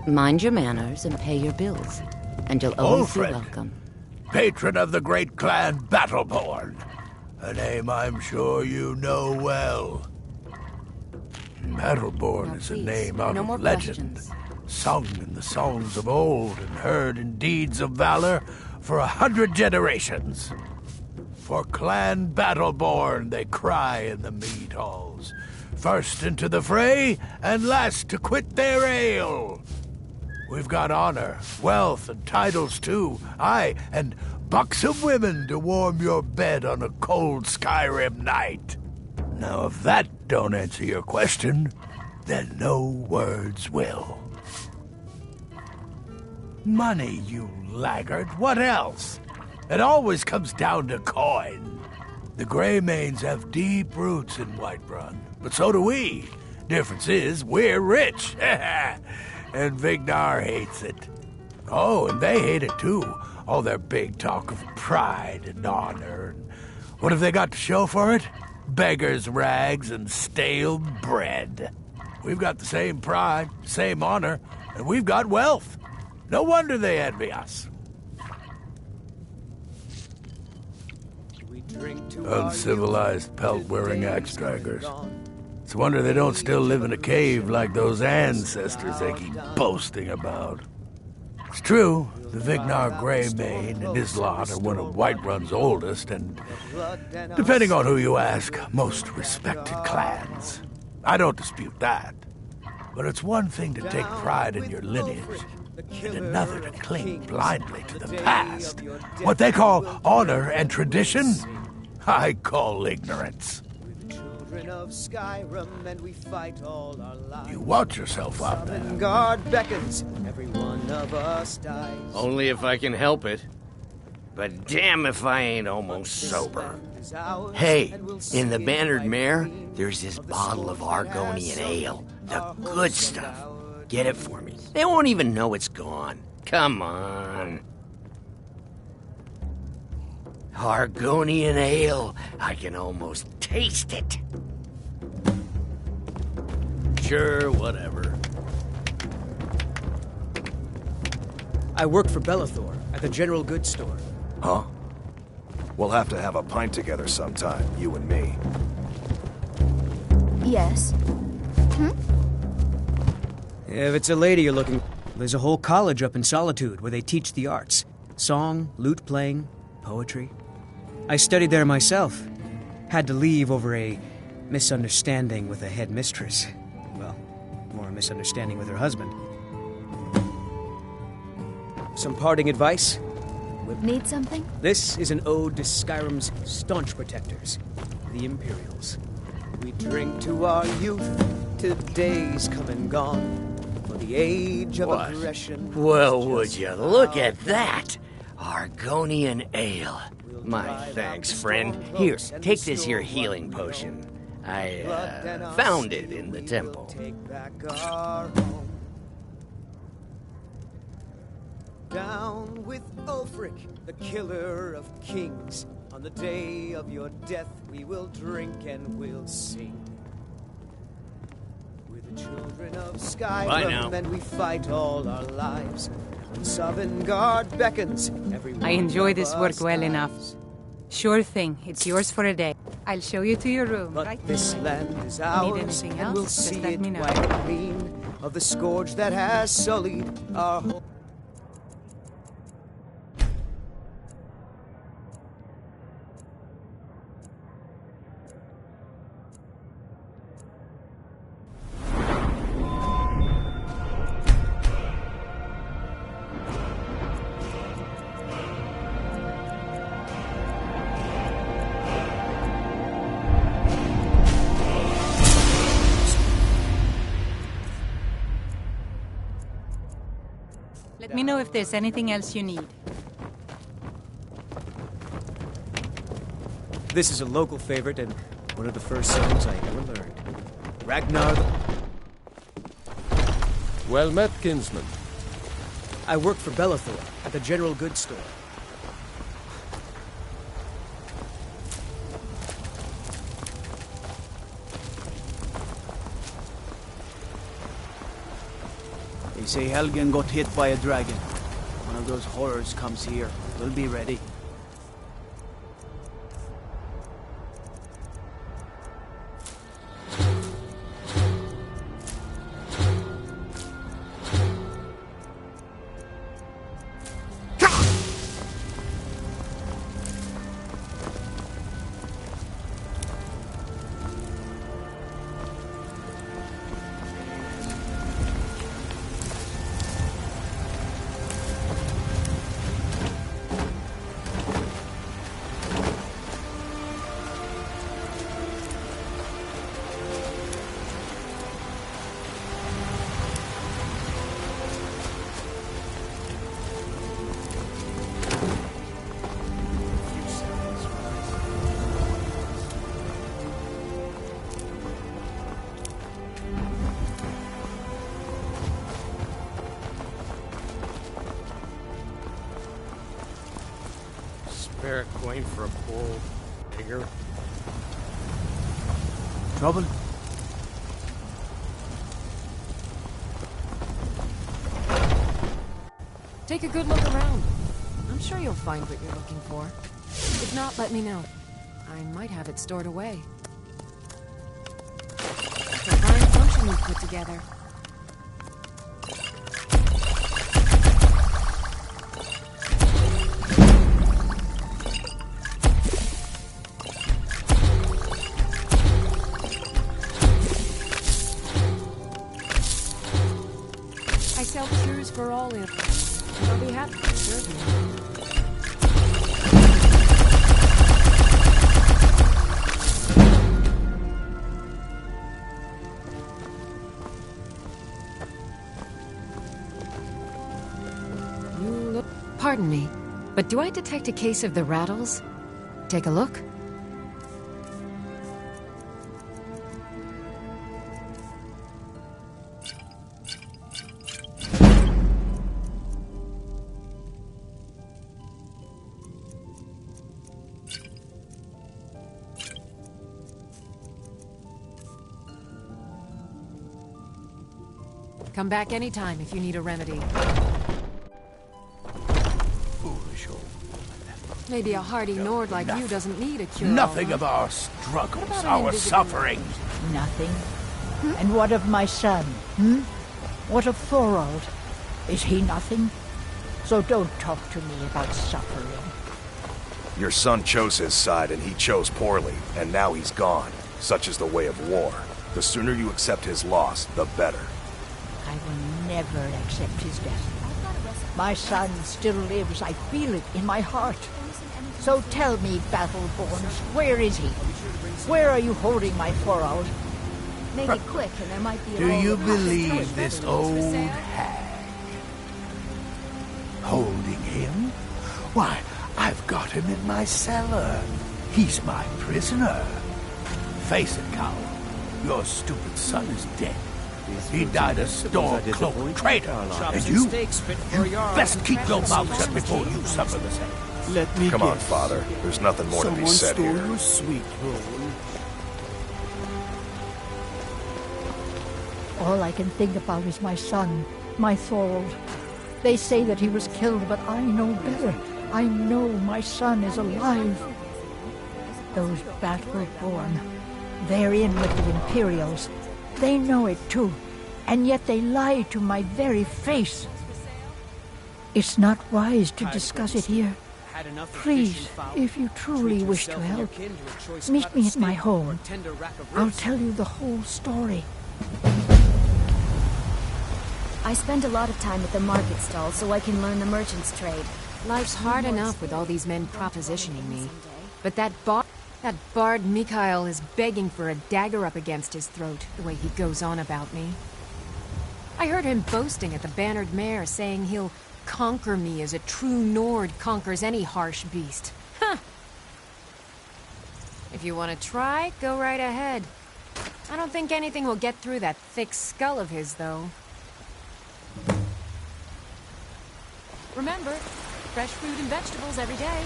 Speaker 19: Mind your manners and pay your bills, and you'll always be
Speaker 20: Ulfric,
Speaker 19: welcome.
Speaker 20: patron of the great clan Battleborn. A name I'm sure you know well. Battleborn is a name out of legend, sung in the songs of old and heard in deeds of valor for 100 generations. For Clan Battleborn they cry in the mead halls, first into the fray and last to quit their ale. We've got honor, wealth, and titles too, aye, and buxom women to warm your bed on a cold Skyrim night. Now, if that don't answer your question, then no words will. Money, you laggard, what else? It always comes down to coin. The Greymanes have deep roots in Whiterun, but so do we. Difference is, we're rich. And Vignar hates it. Oh, and they hate it too. All their big talk of pride and honor. And what have they got to show for it? Beggars' rags and stale bread. We've got the same pride, same honor, and we've got wealth. No wonder they envy us. Uncivilized pelt-wearing axe-draggers. It's a wonder they don't still live in a cave like those ancestors they keep boasting about. It's true, the Vignar Greymane and his lot are one of Whiterun's oldest and, depending on who you ask, most respected clans. I don't dispute that. But it's one thing to take pride in your lineage, and another to cling blindly to the past. What they call honor and tradition, I call ignorance.
Speaker 21: Of Skyrim, and we fight all our lives.
Speaker 20: You watch yourself out there.
Speaker 21: Guard beckons, every one of us dies.
Speaker 3: Only if I can help it. But damn if I ain't almost sober.
Speaker 22: Hey, in the Bannered Mare, there's this bottle of Argonian ale. The good stuff. Get it for me. They won't even know it's gone. Come on. Argonian ale. I can almost taste it.
Speaker 3: Sure, whatever.
Speaker 16: I work for Belethor. at the general goods store.
Speaker 17: Huh? We'll have to have a pint together sometime, you and me.
Speaker 14: Yes.
Speaker 16: If it's a lady you're looking... There's a whole college up in Solitude where they teach the arts. Song, lute playing, poetry. I studied there myself. Had to leave over a misunderstanding with a headmistress. Well, more a misunderstanding with her husband. Some parting advice?
Speaker 14: Need something?
Speaker 16: This is an ode to Skyrim's staunch protectors, the Imperials. We drink to our youth, to days come and gone, for the age of aggression.
Speaker 22: Well, would you look at that? Argonian ale. My thanks, friend. Here, take this here healing potion. I found it in the temple.
Speaker 21: Down with Ulfric, the killer of kings. On the day of your death, we will drink and we'll sing. We're the children of Skyrim, and we fight all our lives. When Sovngarde beckons, everyone
Speaker 11: I enjoy this work well
Speaker 21: dies.
Speaker 11: enough. Sure thing, it's yours for a day. I'll show you to your room.
Speaker 21: But
Speaker 11: right
Speaker 21: this
Speaker 11: now.
Speaker 21: land is
Speaker 11: Need
Speaker 21: ours,
Speaker 11: anything
Speaker 21: and
Speaker 11: else?
Speaker 21: we'll
Speaker 11: Just
Speaker 21: see
Speaker 11: let
Speaker 21: it
Speaker 11: me know.
Speaker 21: white clean of the scourge that has sullied our whole.
Speaker 11: Let me know if there's anything else you need.
Speaker 16: This is a local favorite and one of the first songs I ever learned. Ragnar the...
Speaker 1: Well met, kinsman.
Speaker 16: I work for Bellathor at the general goods store.
Speaker 18: They say Helgen got hit by a dragon. One of those horrors comes here. We'll be ready.
Speaker 3: Spare a coin for a poor digger.
Speaker 18: Trouble?
Speaker 8: Take a good look around. I'm sure you'll find what you're looking for. If not, let me know. I might have it stored away. It's a fine potion we've put together. I sell cures for all ills. I'll be happy to serve you. You look... Pardon me, but do I detect a case of the rattles? Take a look. Come back anytime if you need a remedy.
Speaker 20: Food
Speaker 8: Maybe a hardy Nord like you doesn't need a cure.
Speaker 20: Nothing of our struggles, our suffering.
Speaker 4: Nothing. And what of my son? What of Thorold? Is he nothing? So don't talk to me about suffering.
Speaker 17: Your son chose his side and he chose poorly, and now he's gone. Such is the way of war. The sooner you accept his loss, the better.
Speaker 4: I will never accept his death. My son still lives. I feel it in my heart. So tell me, Battleborns, where is he? Where are you holding my Thorold?
Speaker 14: Make it quick, and there might be a
Speaker 20: Do you believe this old hag? Holding him? Why, I've got him in my cellar. He's my prisoner. Face it, Cowl. Your stupid son is dead. He died a storm-cloaked traitor. And you best keep your mouth shut before you suffer the same.
Speaker 21: Let me
Speaker 17: Come on, Father. There's nothing more to be said here.
Speaker 21: Someone stole your sweet roll.
Speaker 4: All I can think about is my son, my Thorold. They say that he was killed, but I know better. I know my son is alive. Those Battleborn, they're in with the Imperials. They know it too, and yet they lie to my very face. It's not wise to discuss it here. Please, if you truly wish to help, meet me at my home. I'll tell you the whole story.
Speaker 14: I spend a lot of time at the market stall so I can learn the merchant's trade.
Speaker 8: Life's hard enough with all these men propositioning me. But that bard Mikhail is begging for a dagger up against his throat, the way he goes on about me. I heard him boasting at the Bannered Mare, saying he'll conquer me as a true Nord conquers any harsh beast. Huh! If you want to try, go right ahead. I don't think anything will get through that thick skull of his, though. Remember, fresh fruit and vegetables every day.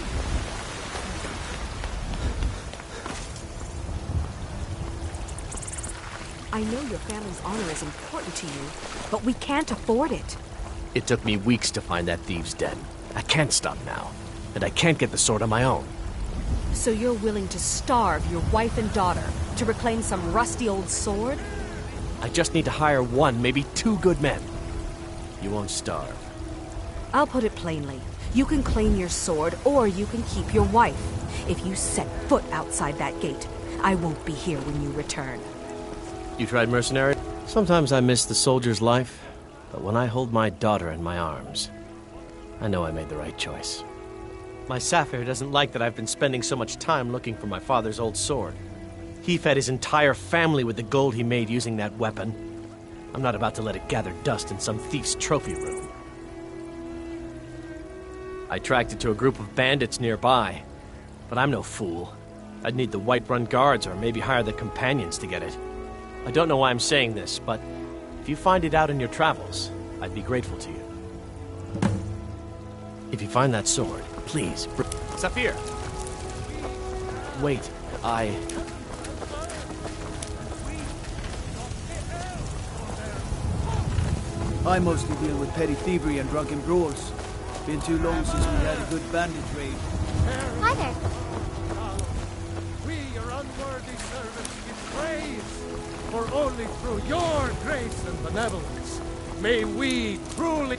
Speaker 10: I know your family's honor is important to you, but we can't afford it.
Speaker 9: It took me weeks to find that thieves' den. I can't stop now, and I can't get the sword on my own.
Speaker 10: So you're willing to starve your wife and daughter to reclaim some rusty old sword?
Speaker 9: I just need to hire one, maybe two good men. You won't starve.
Speaker 10: I'll put it plainly. You can claim your sword, or you can keep your wife. If you set foot outside that gate, I won't be here when you return.
Speaker 9: You tried mercenary? Sometimes I miss the soldier's life, but when I hold my daughter in my arms, I know I made the right choice. My Sapphire doesn't like that I've been spending so much time looking for my father's old sword. He fed his entire family with the gold he made using that weapon. I'm not about to let it gather dust in some thief's trophy room. I tracked it to a group of bandits nearby, but I'm no fool. I'd need the Whiterun guards or maybe hire the companions to get it. I don't know why I'm saying this, but if you find it out in your travels, I'd be grateful to you. If you find that sword, please... Saphir! Wait, I
Speaker 18: mostly deal with petty thievery and drunken brawls. Been too long since we had a good bandit raid.
Speaker 12: Hi there.
Speaker 6: We, your unworthy servants, give praise, for only through your grace and benevolence may we truly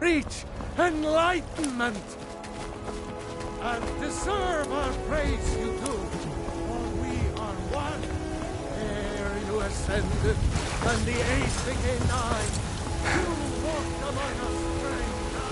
Speaker 6: reach enlightenment and deserve our praise you do, for we are one. Ere you ascended, and the age became nine, you walked among us, stranger.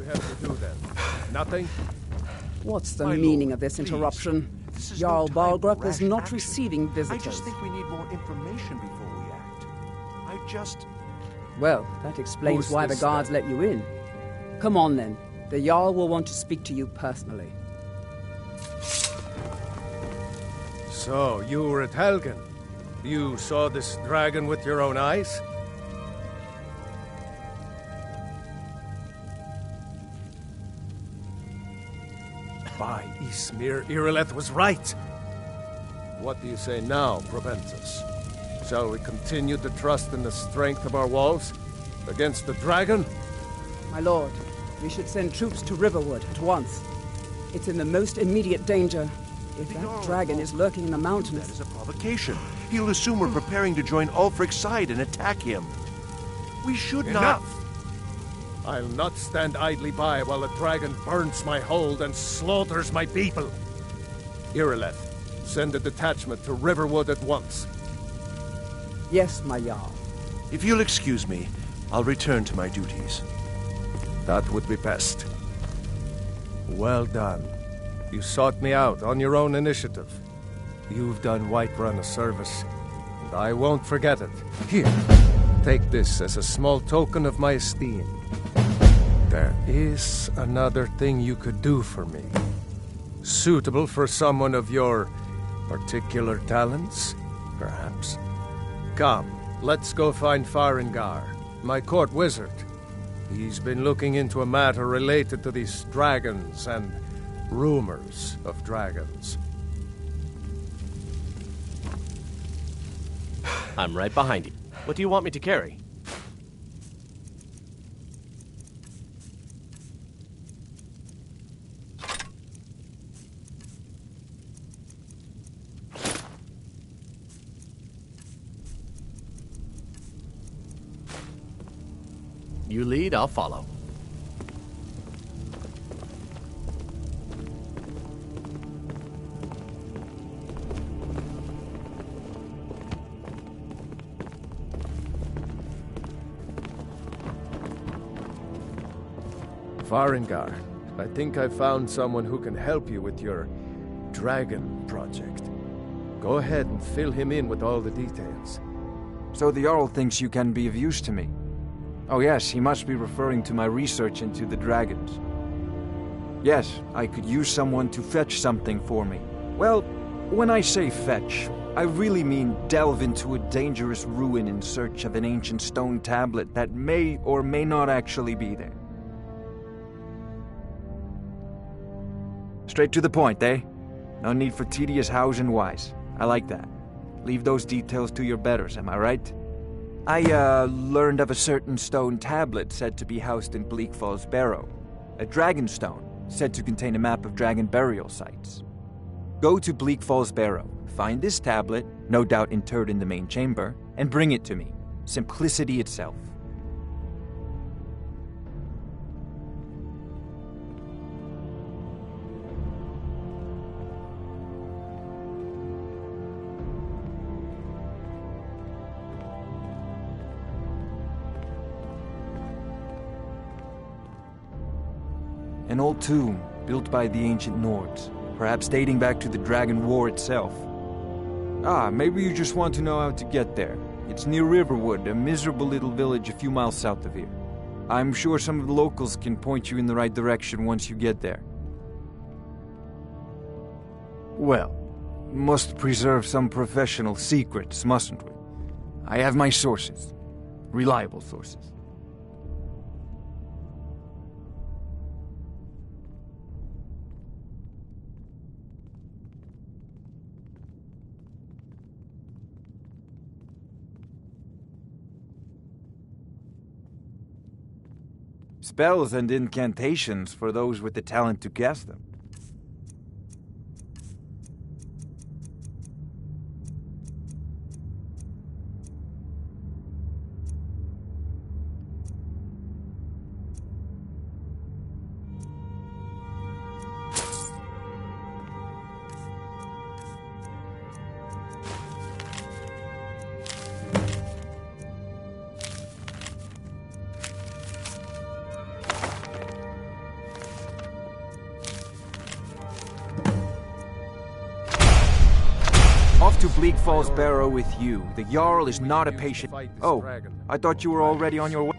Speaker 1: have to do then? Nothing?
Speaker 2: What's the
Speaker 5: My
Speaker 2: meaning
Speaker 5: lord,
Speaker 2: of this
Speaker 5: please.
Speaker 2: interruption?
Speaker 5: This is
Speaker 2: Jarl
Speaker 5: no time for
Speaker 2: Balgruuf is
Speaker 5: rash
Speaker 2: not
Speaker 5: action.
Speaker 2: receiving visitors.
Speaker 5: I just think we need more information before we act.
Speaker 2: Well, that explains
Speaker 1: Who's
Speaker 2: why the
Speaker 1: this
Speaker 2: guards let you in. Come on then. The Jarl will want to speak to you personally.
Speaker 1: So, you were at Helgen. You saw this dragon with your own eyes? By Ysmir, Irileth was right. What do you say now, Proventus? Shall we continue to trust in the strength of our walls against the dragon?
Speaker 2: My lord, we should send troops to Riverwood at once. It's in the most immediate danger. If that dragon is lurking in the mountains...
Speaker 5: That is a provocation. He'll assume we're preparing to join Ulfric's side and attack him. We should not...
Speaker 1: Enough! I'll not stand idly by while the dragon burns my hold and slaughters my people. Irileth, send a detachment to Riverwood at once.
Speaker 2: Yes, my Jarl.
Speaker 5: If you'll excuse me, I'll return to my duties.
Speaker 1: That would be best. Well done. You sought me out on your own initiative. You've done Whiterun a service, and I won't forget it. Here, take this as a small token of my esteem. There is another thing you could do for me. Suitable for someone of your particular talents, perhaps. Come, let's go find Farengar, my court wizard. He's been looking into a matter related to these dragons and rumors of dragons.
Speaker 3: I'm right behind you. What do you want me to carry? You lead, I'll follow.
Speaker 1: Farengar, I think I found someone who can help you with your dragon project. Go ahead and fill him in with all the details.
Speaker 23: So the Jarl thinks you can be of use to me. Oh yes, he must be referring to my research into the dragons. Yes, I could use someone to fetch something for me. Well, when I say fetch, I really mean delve into a dangerous ruin in search of an ancient stone tablet that may or may not actually be there. Straight to the point, eh? No need for tedious hows and whys. I like that. Leave those details to your betters, am I right? I, learned of a certain stone tablet said to be housed in Bleak Falls Barrow. A dragon stone, said to contain a map of dragon burial sites. Go to Bleak Falls Barrow, find this tablet, no doubt interred in the main chamber, and bring it to me. Simplicity itself. An old tomb, built by the ancient Nords, perhaps dating back to the Dragon War itself. Ah, maybe you just want to know how to get there. It's near Riverwood, a miserable little village a few miles south of here. I'm sure some of the locals can point you in the right direction once you get there. Well, must preserve some professional secrets, mustn't we? I have my sources. Reliable sources. Spells and incantations for those with the talent to cast them. to Bleak Falls Barrow with you. The Jarl is not a patient... Oh, I thought you were already on your way.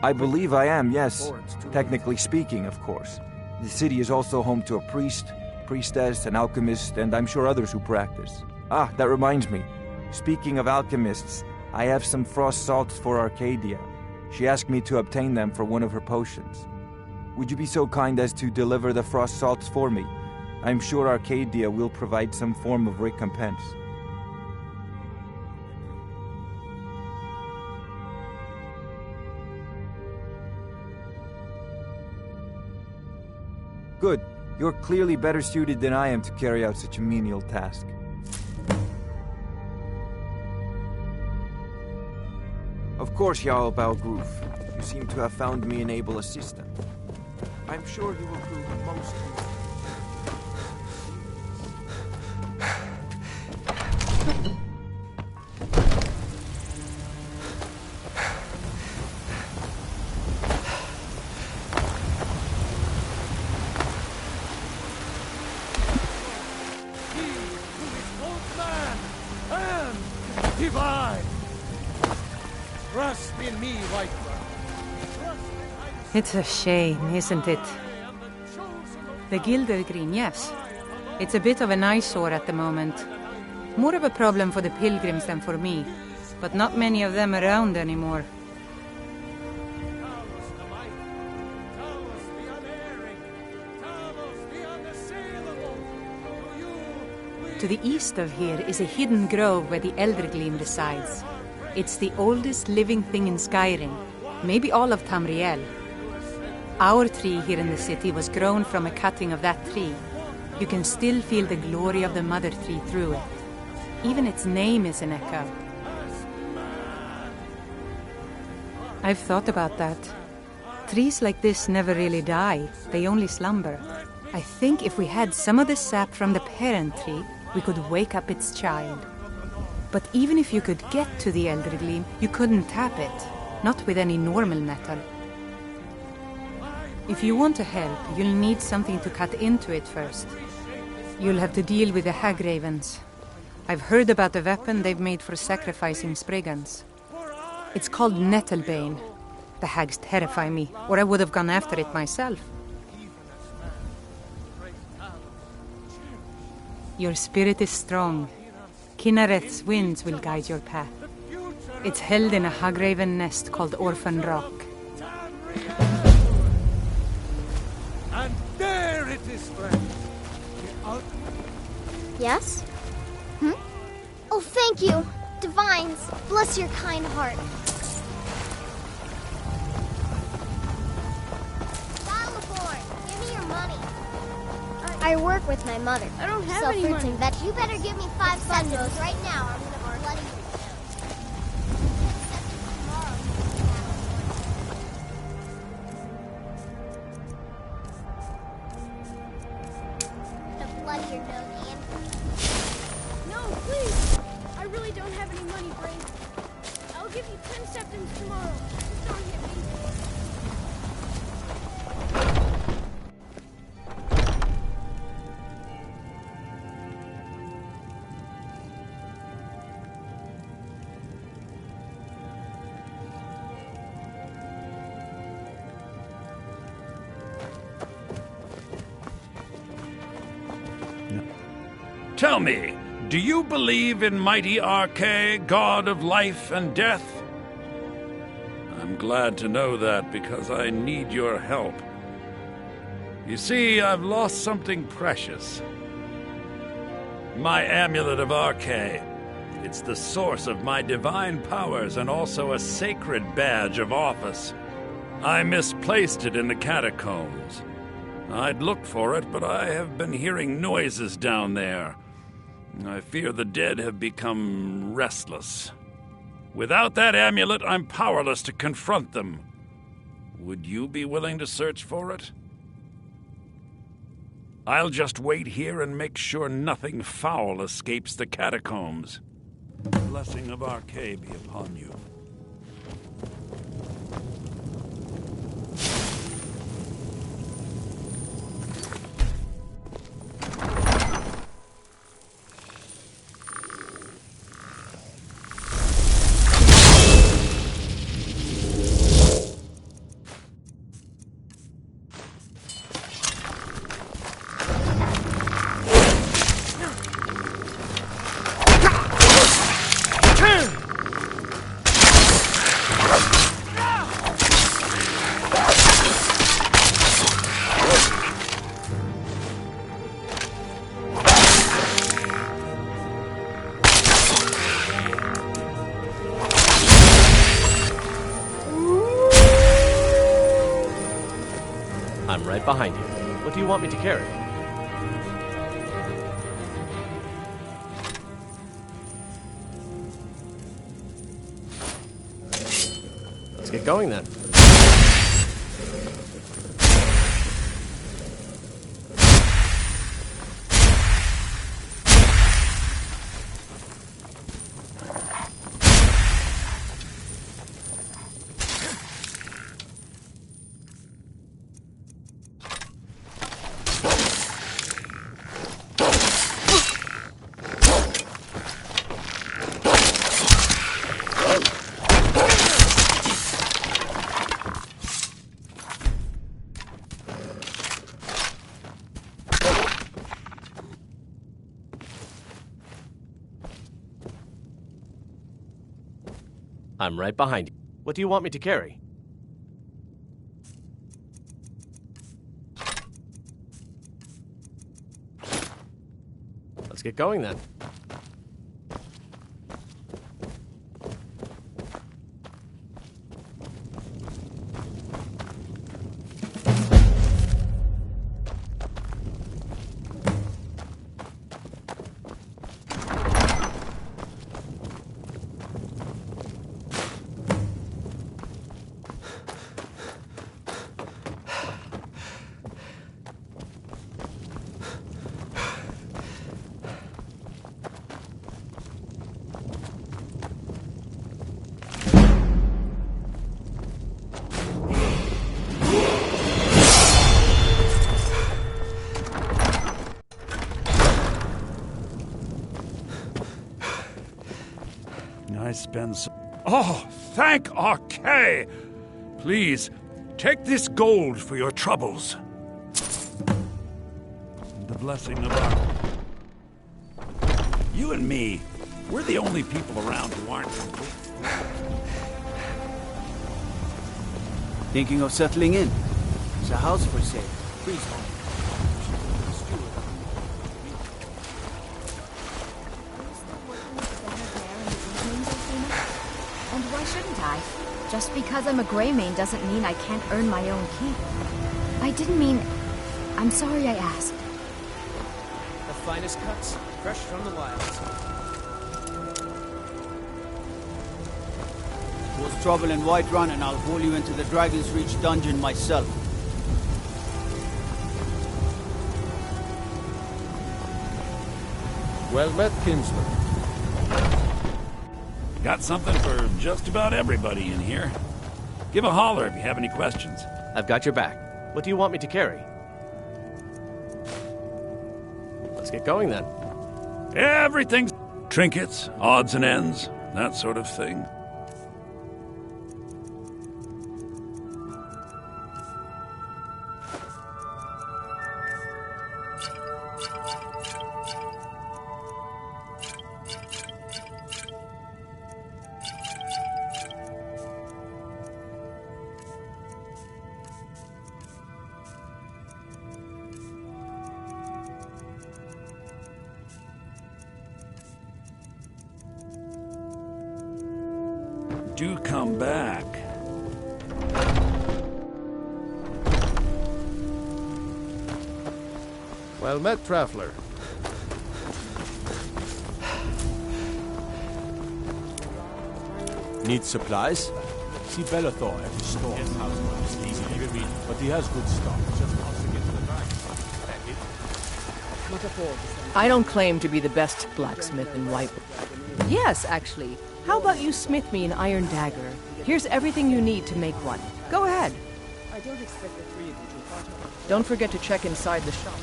Speaker 23: I believe I am, yes. Technically speaking, of course. The city is also home to a priest, priestess, an alchemist, and I'm sure others who practice. Ah, that reminds me. Speaking of alchemists, I have some frost salts for Arcadia. She asked me to obtain them for one of her potions. Would you be so kind as to deliver the frost salts for me? I'm sure Arcadia will provide some form of recompense. Good. You're clearly better suited than I am to carry out such a menial task. Of course, Jarl Balgruf. You seem to have found me an able assistant. I'm sure he will prove most useful.
Speaker 11: It's a shame, isn't it? The Gilded Green, yes. It's a bit of an eyesore at the moment. More of a problem for the pilgrims than for me, but not many of them around anymore. To the east of here is a hidden grove where the Eldergleam resides. It's the oldest living thing in Skyrim, maybe all of Tamriel. Our tree here in the city was grown from a cutting of that tree. You can still feel the glory of the mother tree through it. Even its name is an echo. I've thought about that. Trees like this never really die, they only slumber. I think if we had some of the sap from the parent tree, we could wake up its child. But even if you could get to the Eldergleam, you couldn't tap it, not with any normal metal. If you want to help, you'll need something to cut into it first. You'll have to deal with the Hagravens. I've heard about the weapon they've made for sacrificing Spriggans. It's called Nettlebane. The hags terrify me, or I would have gone after it myself. Your spirit is strong. Kinareth's winds will guide your path. It's held in a Hagraven nest called Orphan Rock.
Speaker 6: And there it is, friend.
Speaker 12: Yes? Oh, thank you, Divines. Bless your kind heart. Battleborn, give me your money. I work with my mother. I don't have any fruits and veggies. You better give me 5 centos right now. I'm gonna bloody you. Bloody your nose, Ian.
Speaker 7: No, please! I really don't have any money, Brain. I'll give you 10 septims tomorrow. Just don't hit me.
Speaker 13: Tell me, do you believe in mighty Arche, god of life and death? I'm glad to know that because I need your help. You see, I've lost something precious. My amulet of Arche. It's the source of my divine powers and also a sacred badge of office. I misplaced it in the catacombs. I'd looked for it, but I have been hearing noises down there. I fear the dead have become restless. Without that amulet, I'm powerless to confront them. Would you be willing to search for it? I'll just wait here and make sure nothing foul escapes the catacombs. The blessing of Arche be upon you.
Speaker 3: I'm right behind you. What do you want me to carry? Let's get going then. I'm right behind you. What do you want me to carry? Let's get going then.
Speaker 13: I spend so... Oh, thank Archay! Please, take this gold for your troubles. The blessing of our... You and me, we're the only people around who aren't complete.
Speaker 18: Thinking of settling in? There's a house for sale. Please don't.
Speaker 14: And why shouldn't I? Just because I'm a Greymane doesn't mean I can't earn my own keep. I didn't mean... I'm sorry I asked.
Speaker 21: The finest cuts, fresh from the wilds.
Speaker 18: Cause trouble in Whiterun and I'll haul you into the Dragon's Reach dungeon myself.
Speaker 1: Well met, kinsman.
Speaker 13: Got something for just about everybody in here. Give a holler if you have any questions.
Speaker 3: I've got your back. What do you want me to carry? Let's get going then.
Speaker 13: Everything's trinkets, odds and ends, that sort of thing. Do come back.
Speaker 1: Well met, traveler.
Speaker 15: Need supplies? See Bellathor at his store. Easy to even meet, but he has good stuff. Just wants to get to the dragon.
Speaker 19: I don't claim to be the best blacksmith in Whitewood. Yes, actually. How about you smith me an iron dagger? Here's everything you need to make one. Go ahead.
Speaker 2: I don't expect the three of you to part of
Speaker 19: Don't forget to check inside the shop.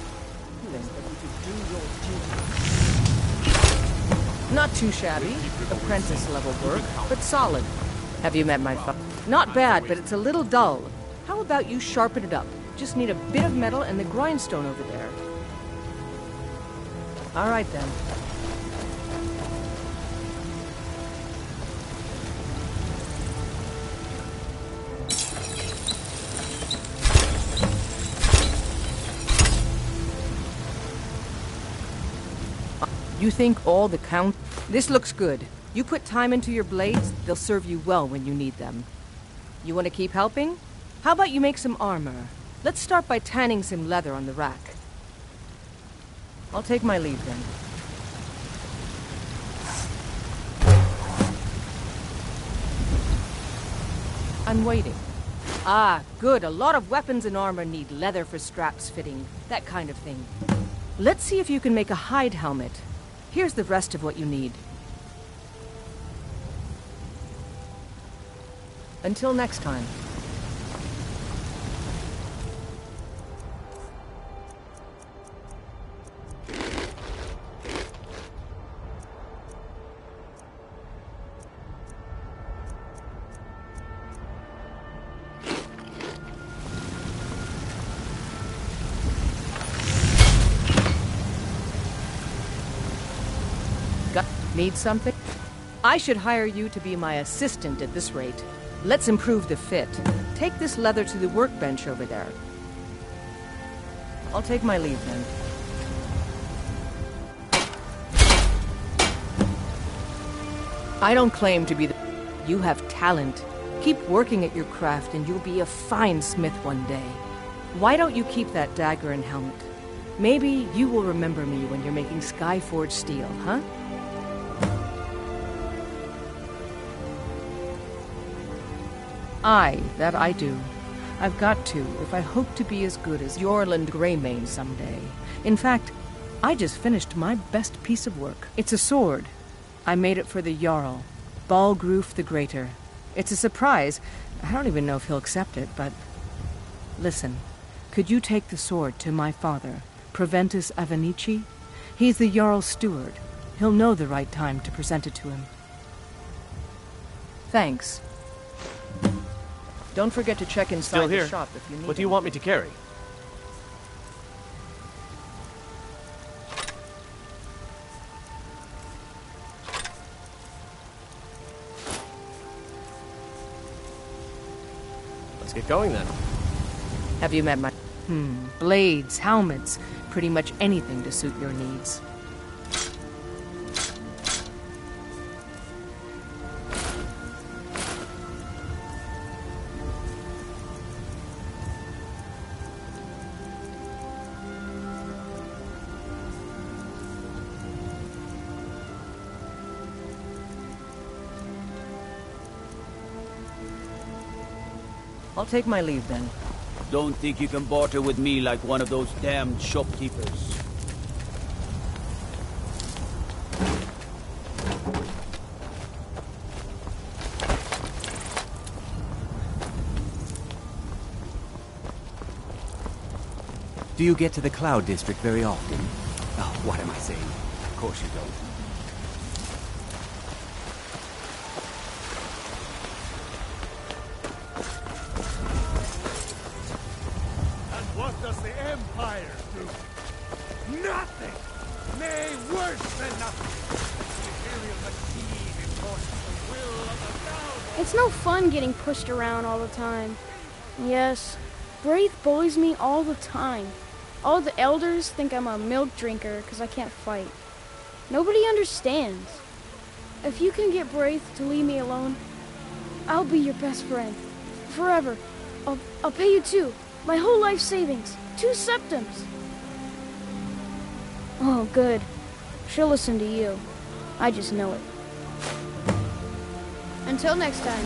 Speaker 19: Not too shabby. Apprentice level work, but solid. Have you met my father? Not bad, but it's a little dull. How about you sharpen it up? Just need a bit of metal and the grindstone over there. All right then. You think all the count... This looks good. You put time into your blades, they'll serve you well when you need them. You want to keep helping? How about you make some armor? Let's start by tanning some leather on the rack. I'll take my leave then. I'm waiting. Ah, good. A lot of weapons and armor need leather for straps fitting, that kind of thing. Let's see if you can make a hide helmet. Here's the rest of what you need. Until next time. Need something? I should hire you to be my assistant at this rate. Let's improve the fit. Take this leather to the workbench over there. I'll take my leave then. I don't claim to be the... You have talent. Keep working at your craft and you'll be a fine smith one day. Why don't you keep that dagger and helmet? Maybe you will remember me when you're making Skyforged steel, huh? Aye, that I do. I've got to, if I hope to be as good as Yorland Greymane someday. In fact, I just finished my best piece of work. It's a sword. I made it for the Jarl, Balgruf the Greater. It's a surprise. I don't even know if he'll accept it, but... Listen, could you take the sword to my father, Proventus Avenici? He's the Jarl's steward. He'll know the right time to present it to him. Thanks. Don't forget to check inside
Speaker 3: Still here.
Speaker 19: the shop if you need
Speaker 3: What do you want me to carry? Let's get going then.
Speaker 19: Have you met my... blades, helmets, pretty much anything to suit your needs. I'll take my leave then.
Speaker 18: Don't think you can barter with me like one of those damned shopkeepers.
Speaker 16: Do you get to the Cloud District very often? Oh, what am I saying? Of course you don't.
Speaker 6: What does the Empire do? Nothing! Nay, worse than nothing! The Imperial machine enforces the will of the crowd!
Speaker 7: It's no fun getting pushed around all the time. Yes, Braith bullies me all the time. All the elders think I'm a milk drinker because I can't fight. Nobody understands. If you can get Braith to leave me alone, I'll be your best friend. Forever. I'll pay you too. My whole life savings. 2 septims. Oh, good. She'll listen to you. I just know it. Until next time.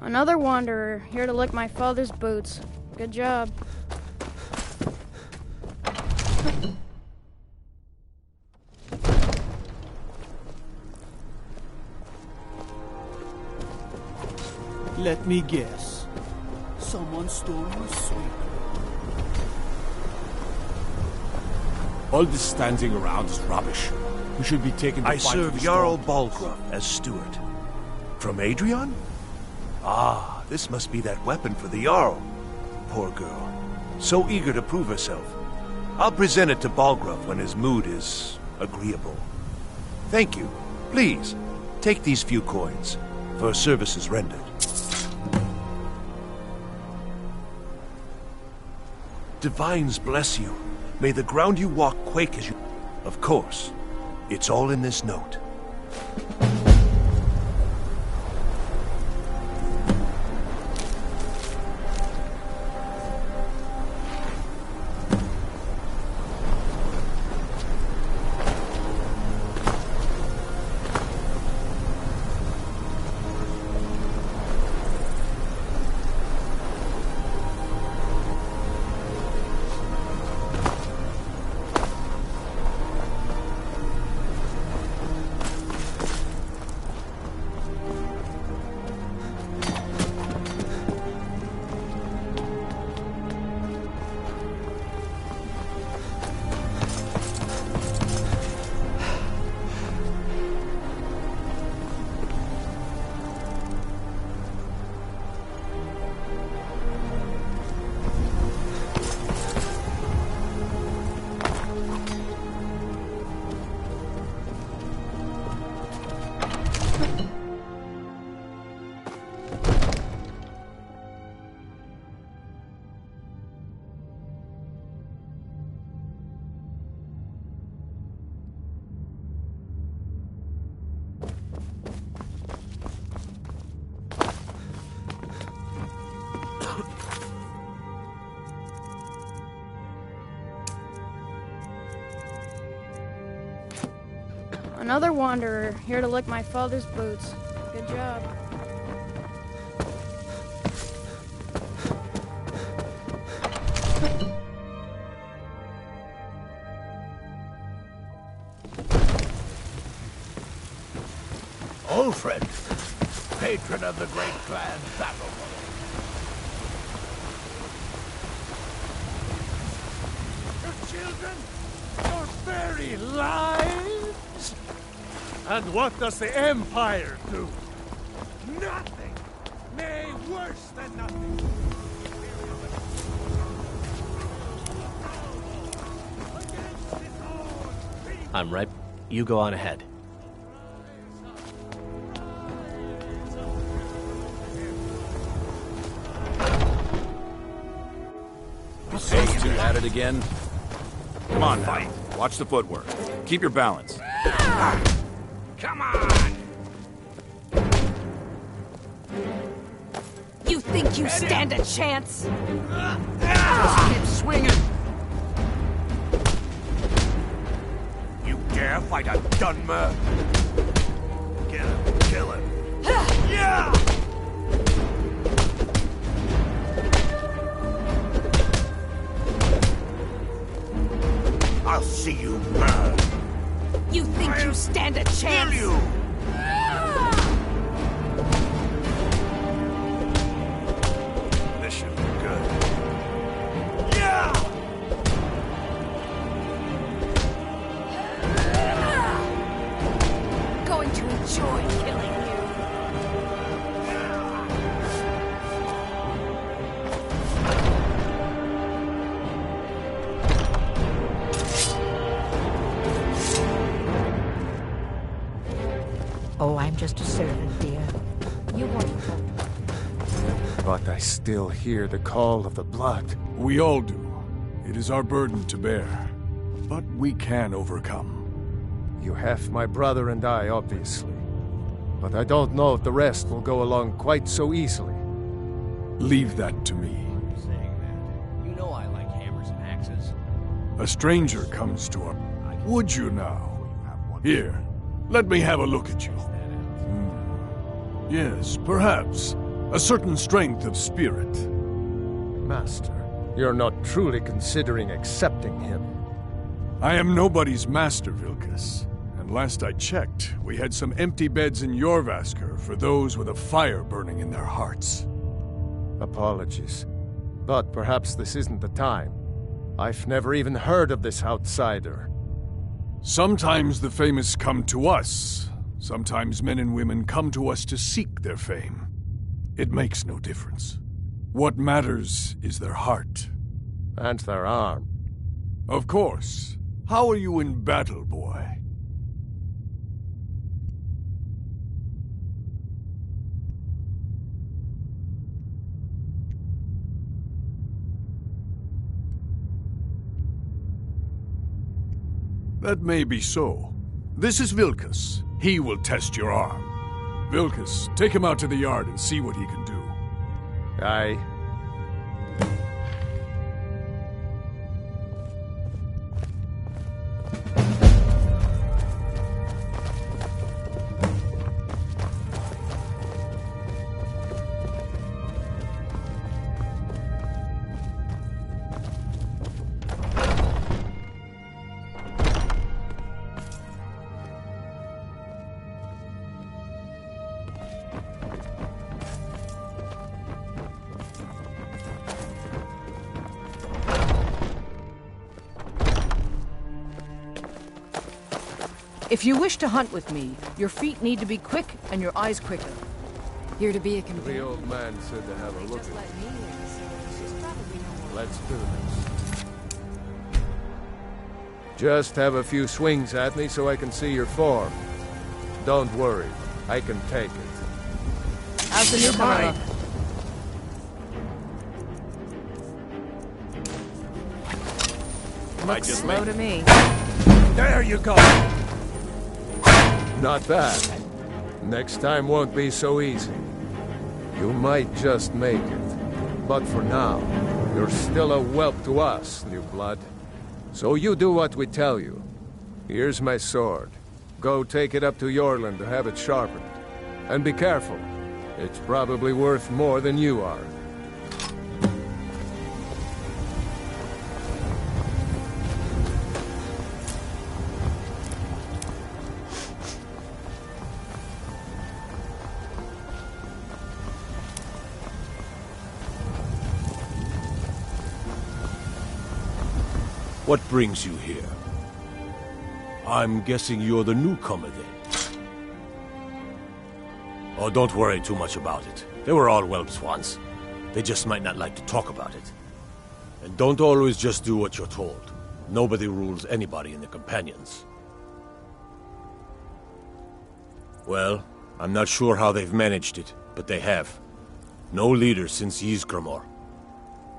Speaker 7: Another wanderer, here to lick my father's boots. Good job.
Speaker 18: Let me guess. Someone stole your sweet.
Speaker 15: All this standing around is rubbish. We should be taken to
Speaker 5: I
Speaker 15: fight
Speaker 5: serve
Speaker 15: for the
Speaker 5: Jarl
Speaker 15: storm.
Speaker 5: Balgruuf as steward. From Adrian? Ah, this must be that weapon for the Jarl. Poor girl. So eager to prove herself. I'll present it to Balgruuf when his mood is agreeable. Thank you. Please, take these few coins for services rendered. Divines bless you. May the ground you walk quake as you... Of course. It's all in this note.
Speaker 7: Another wanderer, here to lick my father's boots. Good job.
Speaker 13: Ulfred, patron of the great clan Battle.
Speaker 6: Your children, your very lives? And what does the Empire do? Nothing! Nay, worse than nothing!
Speaker 9: I'm right. You go on ahead.
Speaker 17: Those two at it again? Come on, fight. Watch the footwork. Keep your balance.
Speaker 13: Come on!
Speaker 10: You think you stand a chance?
Speaker 13: Just keep swinging!
Speaker 5: You dare fight a Dunmer? Get him, kill him. Yeah! I'll see you burn.
Speaker 10: You think you stand a chance?
Speaker 5: Kill you! This should be good. Yeah!
Speaker 10: Going to enjoy killing you.
Speaker 4: Oh, I'm just a servant, dear. You won't.
Speaker 1: But I still hear the call of the blood.
Speaker 6: We all do. It is our burden to bear. But we can overcome.
Speaker 1: You have my brother and I, obviously. But I don't know if the rest will go along quite so easily.
Speaker 6: Leave that to me.
Speaker 3: Saying that. You know I like hammers and axes.
Speaker 6: A stranger comes to our... Would you now? Here, let me have a look at you. Yes, perhaps. A certain strength of spirit.
Speaker 1: Master, you're not truly considering accepting him.
Speaker 6: I am nobody's master, Vilkas. And last I checked, we had some empty beds in Jorvaskr for those with a fire burning in their hearts.
Speaker 1: Apologies. But perhaps this isn't the time. I've never even heard of this outsider.
Speaker 6: Sometimes the famous come to us. Sometimes men and women come to us to seek their fame. It makes no difference. What matters is their heart.
Speaker 1: And their arm.
Speaker 6: Of course. How are you in battle, boy? That may be so. This is Vilkas. He will test your arm. Vilkas, take him out to the yard and see what he can do.
Speaker 1: Aye.
Speaker 19: If you wish to hunt with me, your feet need to be quick and your eyes quicker.
Speaker 2: Here to be a
Speaker 1: The
Speaker 2: companion.
Speaker 1: old man said to have a look at it. Let's do this. Just have a few swings at me so I can see your form. Don't worry, I can take it.
Speaker 19: How's the newcomer? Looks slow to me.
Speaker 1: There you go! Not bad. Next time won't be so easy. You might just make it. But for now, you're still a whelp to us, new blood. So you do what we tell you. Here's my sword. Go take it up to Yorland to have it sharpened. And be careful. It's probably worth more than you are.
Speaker 5: What brings you here? I'm guessing you're the newcomer then. Oh, don't worry too much about it. They were all whelps once. They just might not like to talk about it. And don't always just do what you're told. Nobody rules anybody in the companions. Well, I'm not sure how they've managed it, but they have. No leader since Ysgramor.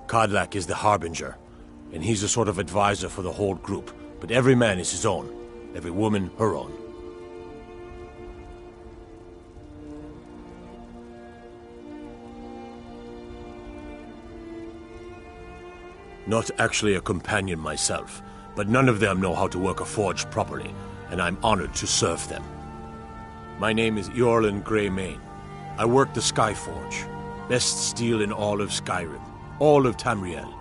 Speaker 5: Kodlak is the Harbinger, and he's a sort of advisor for the whole group, but every man is his own. Every woman, her own. Not actually a companion myself, but none of them know how to work a forge properly, and I'm honored to serve them. My name is Eorlin Greymane. I work the Skyforge. Best steel in all of Skyrim. All of Tamriel.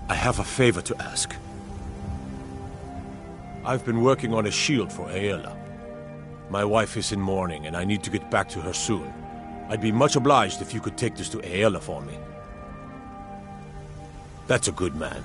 Speaker 5: I have a favor to ask. I've been working on a shield for Aela. My wife is in mourning, and I need to get back to her soon. I'd be much obliged if you could take this to Aela for me. That's a good man.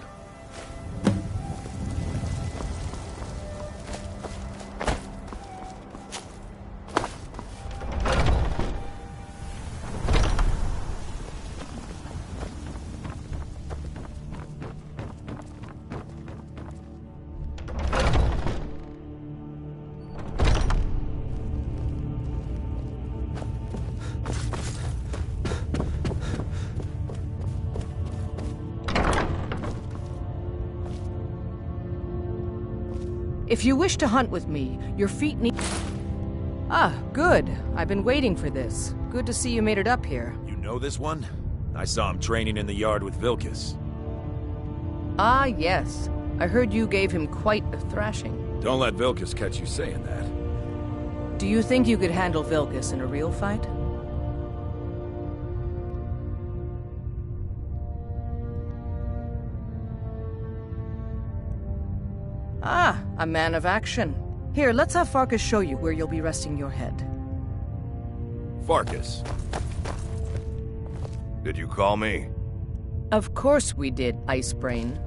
Speaker 19: If you wish to hunt with me, your feet need... Ah, good. I've been waiting for this. Good to see you made it up here.
Speaker 17: You know this one? I saw him training in the yard with Vilkas.
Speaker 19: Ah, yes. I heard you gave him quite a thrashing.
Speaker 17: Don't let Vilkas catch you saying that.
Speaker 19: Do you think you could handle Vilkas in a real fight? Ah, a man of action. Here, let's have Farkas show you where you'll be resting your head.
Speaker 5: Farkas. Did you call me?
Speaker 19: Of course we did, Ice Brain.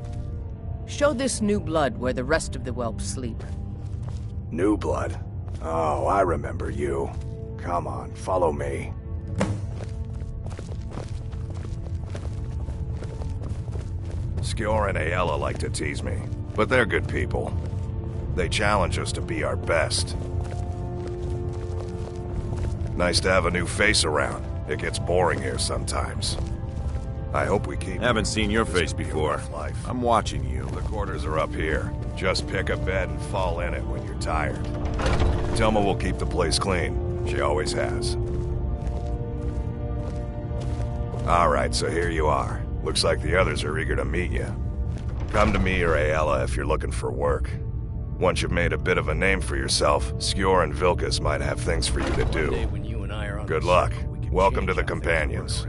Speaker 19: Show this new blood where the rest of the whelps sleep.
Speaker 8: New blood? Oh, I remember you. Come on, follow me.
Speaker 5: Skjor and Aella like to tease me, but they're good people. They challenge us to be our best. Nice to have a new face around. It gets boring here sometimes. I hope we keep...
Speaker 17: Haven't seen your face before. I'm watching you.
Speaker 5: The quarters are up here. Just pick a bed and fall in it when you're tired. Telma will keep the place clean. She always has. Alright, so here you are. Looks like the others are eager to meet you. Come to me or Aella if you're looking for work. Once you've made a bit of a name for yourself, Skjor and Vilkas might have things for you to do. Good luck. Welcome to the Companions.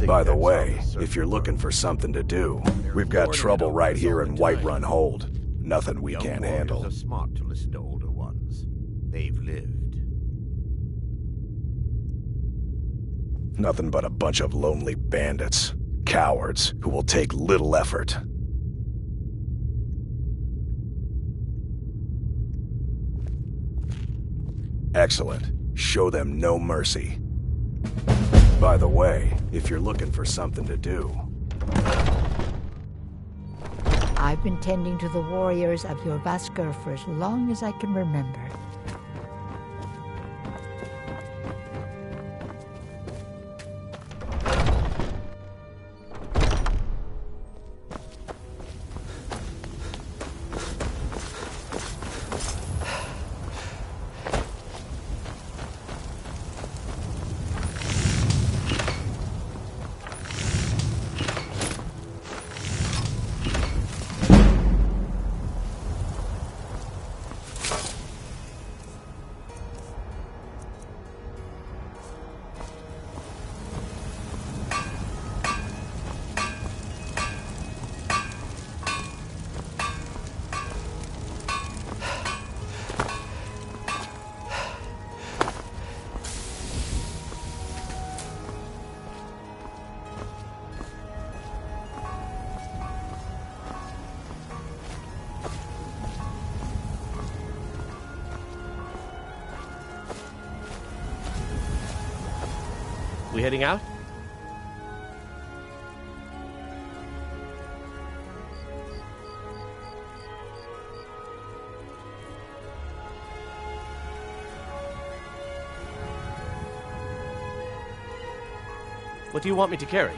Speaker 8: By the way, if you're looking for something to do, we've got trouble right here in Whiterun Hold. Nothing we can't handle.
Speaker 20: Are smart to listen to older ones. They've lived.
Speaker 8: Nothing but a bunch of lonely bandits. Cowards who will take little effort. Excellent. Show them no mercy. By the way, if you're looking for something to do...
Speaker 4: I've been tending to the warriors of your Vaskr for as long as I can remember.
Speaker 3: We heading out? What do you want me to carry?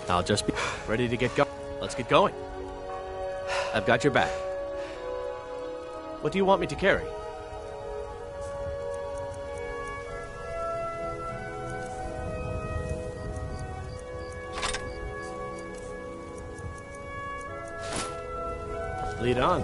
Speaker 3: I'll just be ready to get going. Let's get going. I've got your back. What do you want me to carry? Lead on.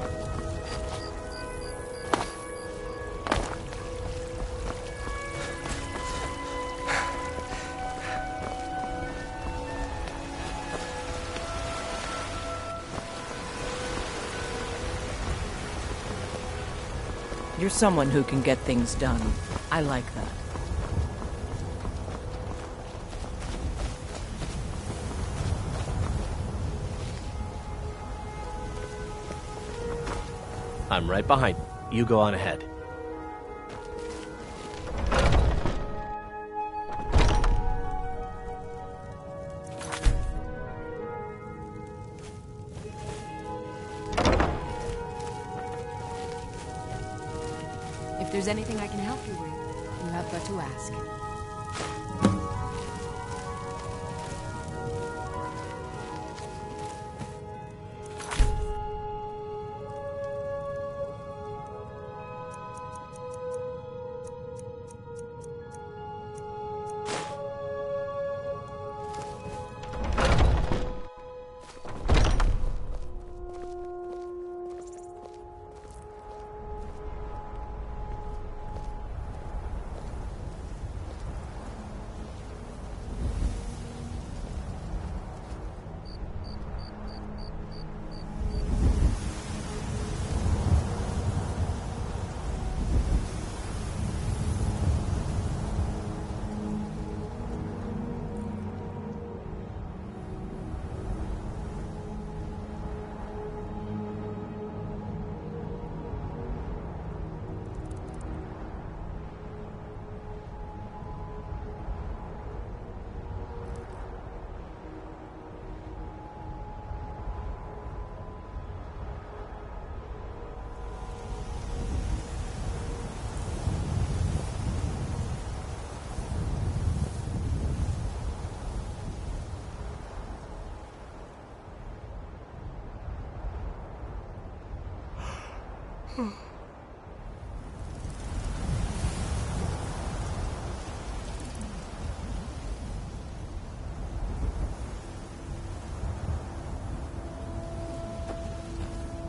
Speaker 19: You're someone who can get things done. I like that.
Speaker 3: I'm right behind you. You go on ahead.
Speaker 11: If there's anything I can help you with, you have but to ask.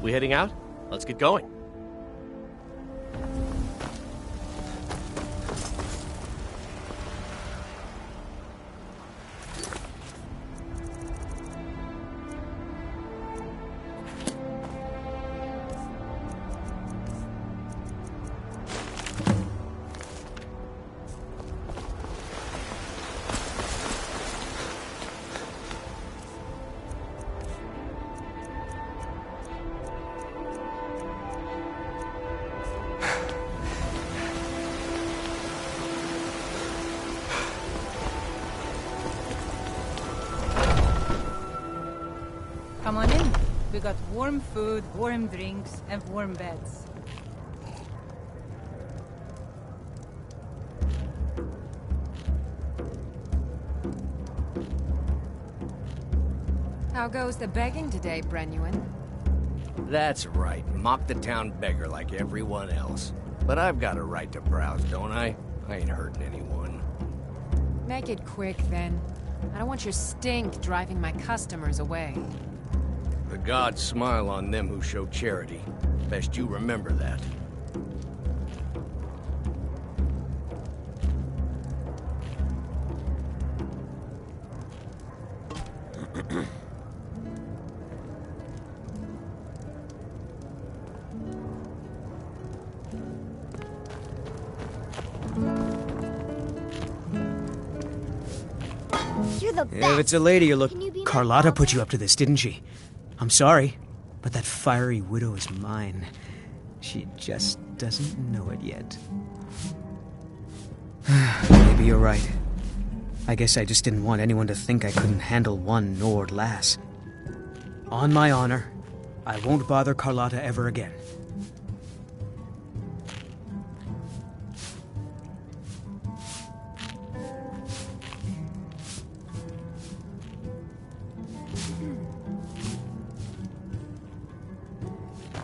Speaker 3: We heading out? Let's get going.
Speaker 22: Come on in. We got warm food, warm drinks, and warm beds.
Speaker 11: How goes the begging today, Brenuin?
Speaker 9: That's right. Mock the town beggar like everyone else. But I've got a right to browse, don't I? I ain't hurting anyone.
Speaker 11: Make it quick, then. I don't want your stink driving my customers away.
Speaker 9: The gods smile on them who show charity. Best you remember that.
Speaker 12: You're the best.
Speaker 18: If it's a lady you're
Speaker 12: Can you be my
Speaker 18: Carlotta put you up to this, didn't she? I'm sorry, but that fiery widow is mine. She just doesn't know it yet. Maybe you're right. I guess I just didn't want anyone to think I couldn't handle one Nord lass. On my honor, I won't bother Carlotta ever again.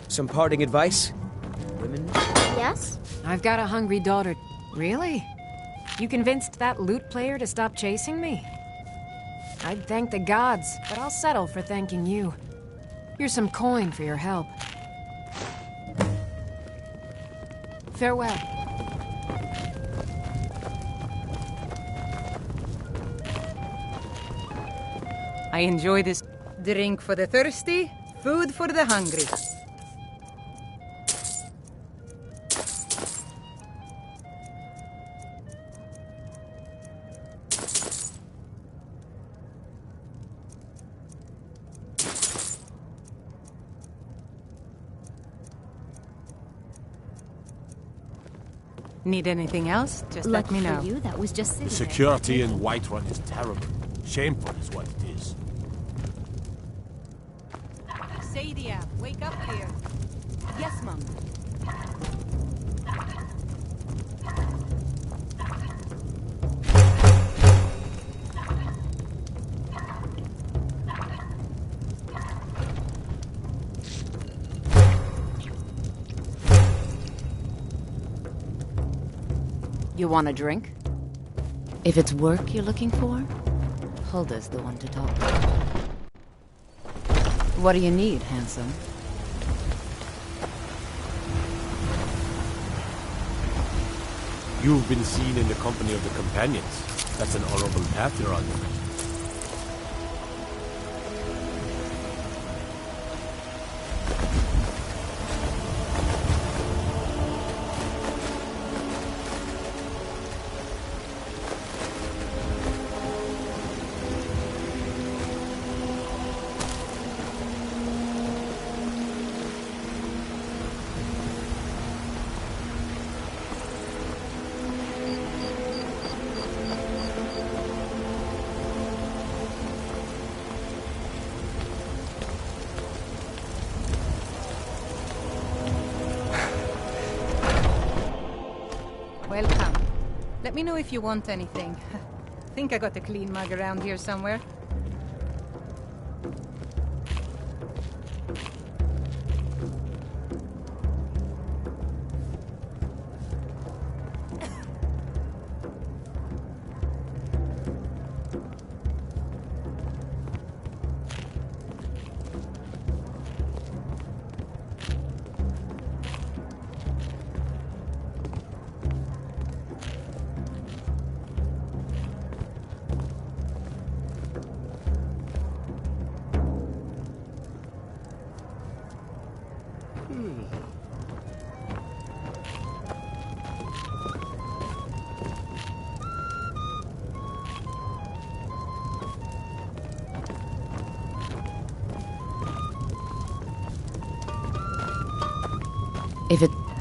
Speaker 18: Some parting advice? Women?
Speaker 12: Yes?
Speaker 11: I've got a hungry daughter. Really? You convinced that lute player to stop chasing me? I'd thank the gods, but I'll settle for thanking you. Here's some coin for your help. Farewell.
Speaker 22: I enjoy this. Drink for the thirsty, food for the hungry. Need anything else? Just let me know.
Speaker 14: For you, that was just
Speaker 15: The
Speaker 14: sitting
Speaker 15: security in Whiterun is terrible. Shameful is what it is.
Speaker 22: Sadia, wake up, dear. Yes, Mum.
Speaker 10: You want a drink? If it's work you're looking for, Hulda's the one to talk to. What do you need, handsome?
Speaker 15: You've been seen in the company of the companions. That's an honorable path you're on.
Speaker 22: Welcome. Let me know if you want anything. Think I got a clean mug around here somewhere.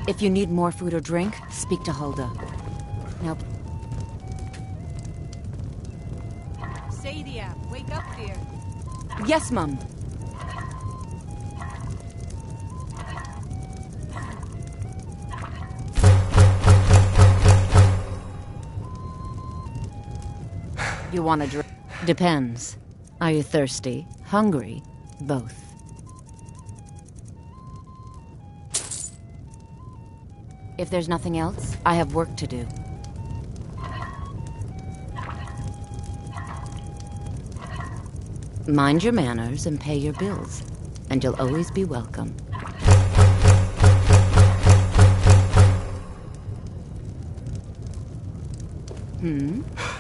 Speaker 10: If you need more food or drink, speak to Hulda. Now...
Speaker 22: Sadia, wake up, dear.
Speaker 10: Yes, Mum. You want a drink? Depends. Are you thirsty? Hungry? Both. If there's nothing else, I have work to do. Mind your manners and pay your bills, and you'll always be welcome.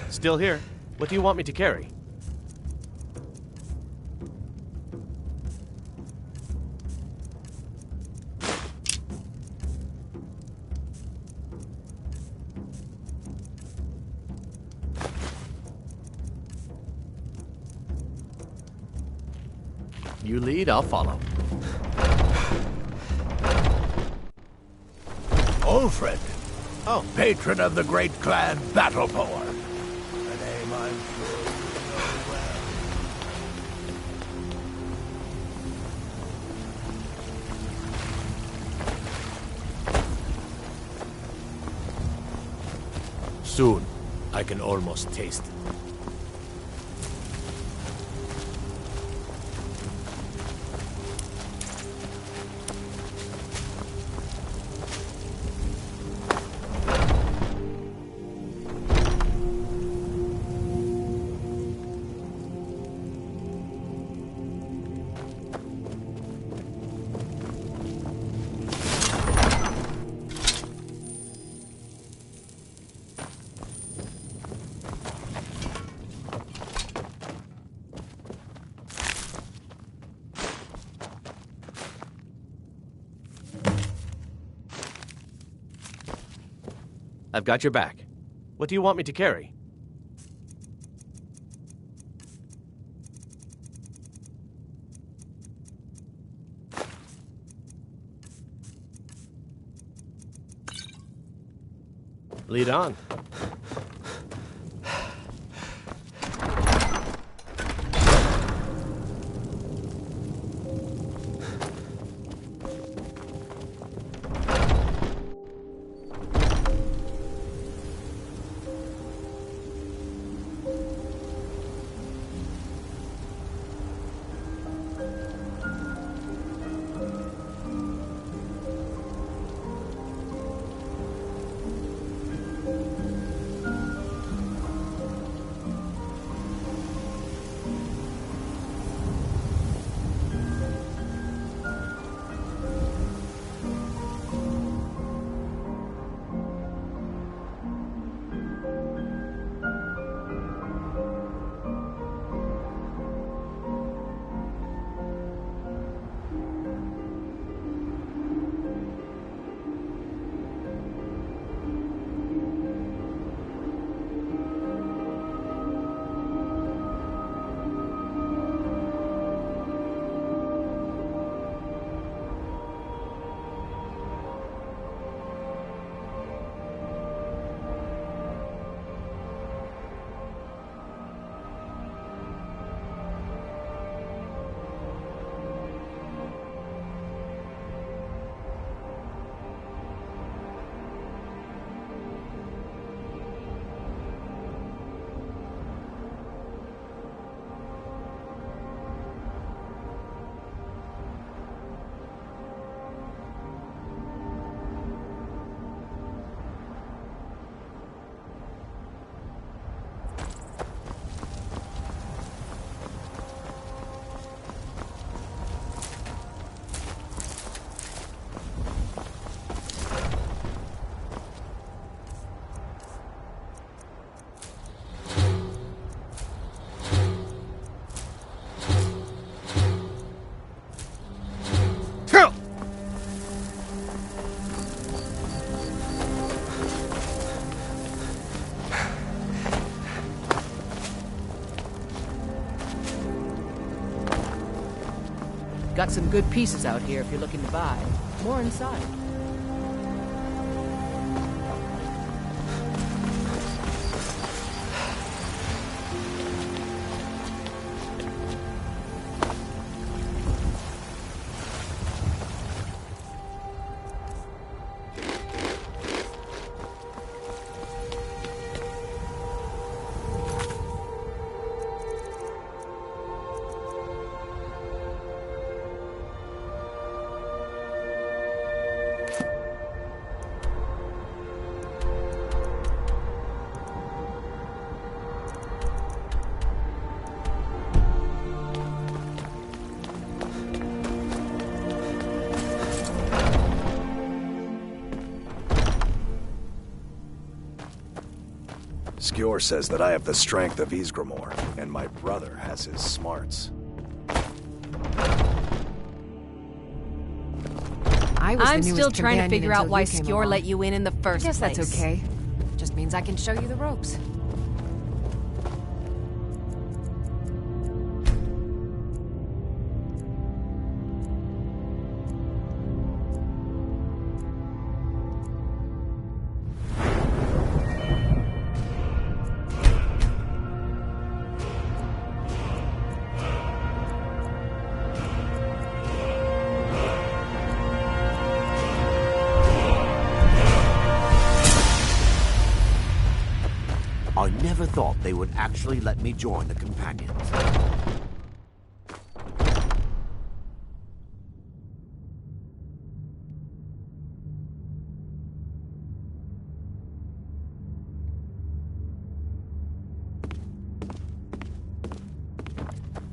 Speaker 3: Still here. What do you want me to carry? You lead, I'll follow.
Speaker 5: Ulfred.
Speaker 3: Oh.
Speaker 5: Patron of the great clan Battlepore. A name I'm sure you know well.
Speaker 15: Soon, I can almost taste it.
Speaker 3: I've got your back. What do you want me to carry? Lead on.
Speaker 19: Got some good pieces out here if you're looking to buy. More inside.
Speaker 8: Skjor says that I have the strength of Ysgramor, and my brother has his smarts.
Speaker 11: I'm
Speaker 10: still trying to figure out why Skjor let you in the first
Speaker 11: place.
Speaker 10: place.
Speaker 11: That's okay. Just means I can show you the ropes.
Speaker 20: I never thought they would actually let me join the Companions.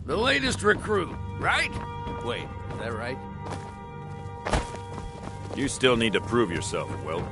Speaker 13: The latest recruit, right?
Speaker 17: Wait, is that right? You still need to prove yourself, Will.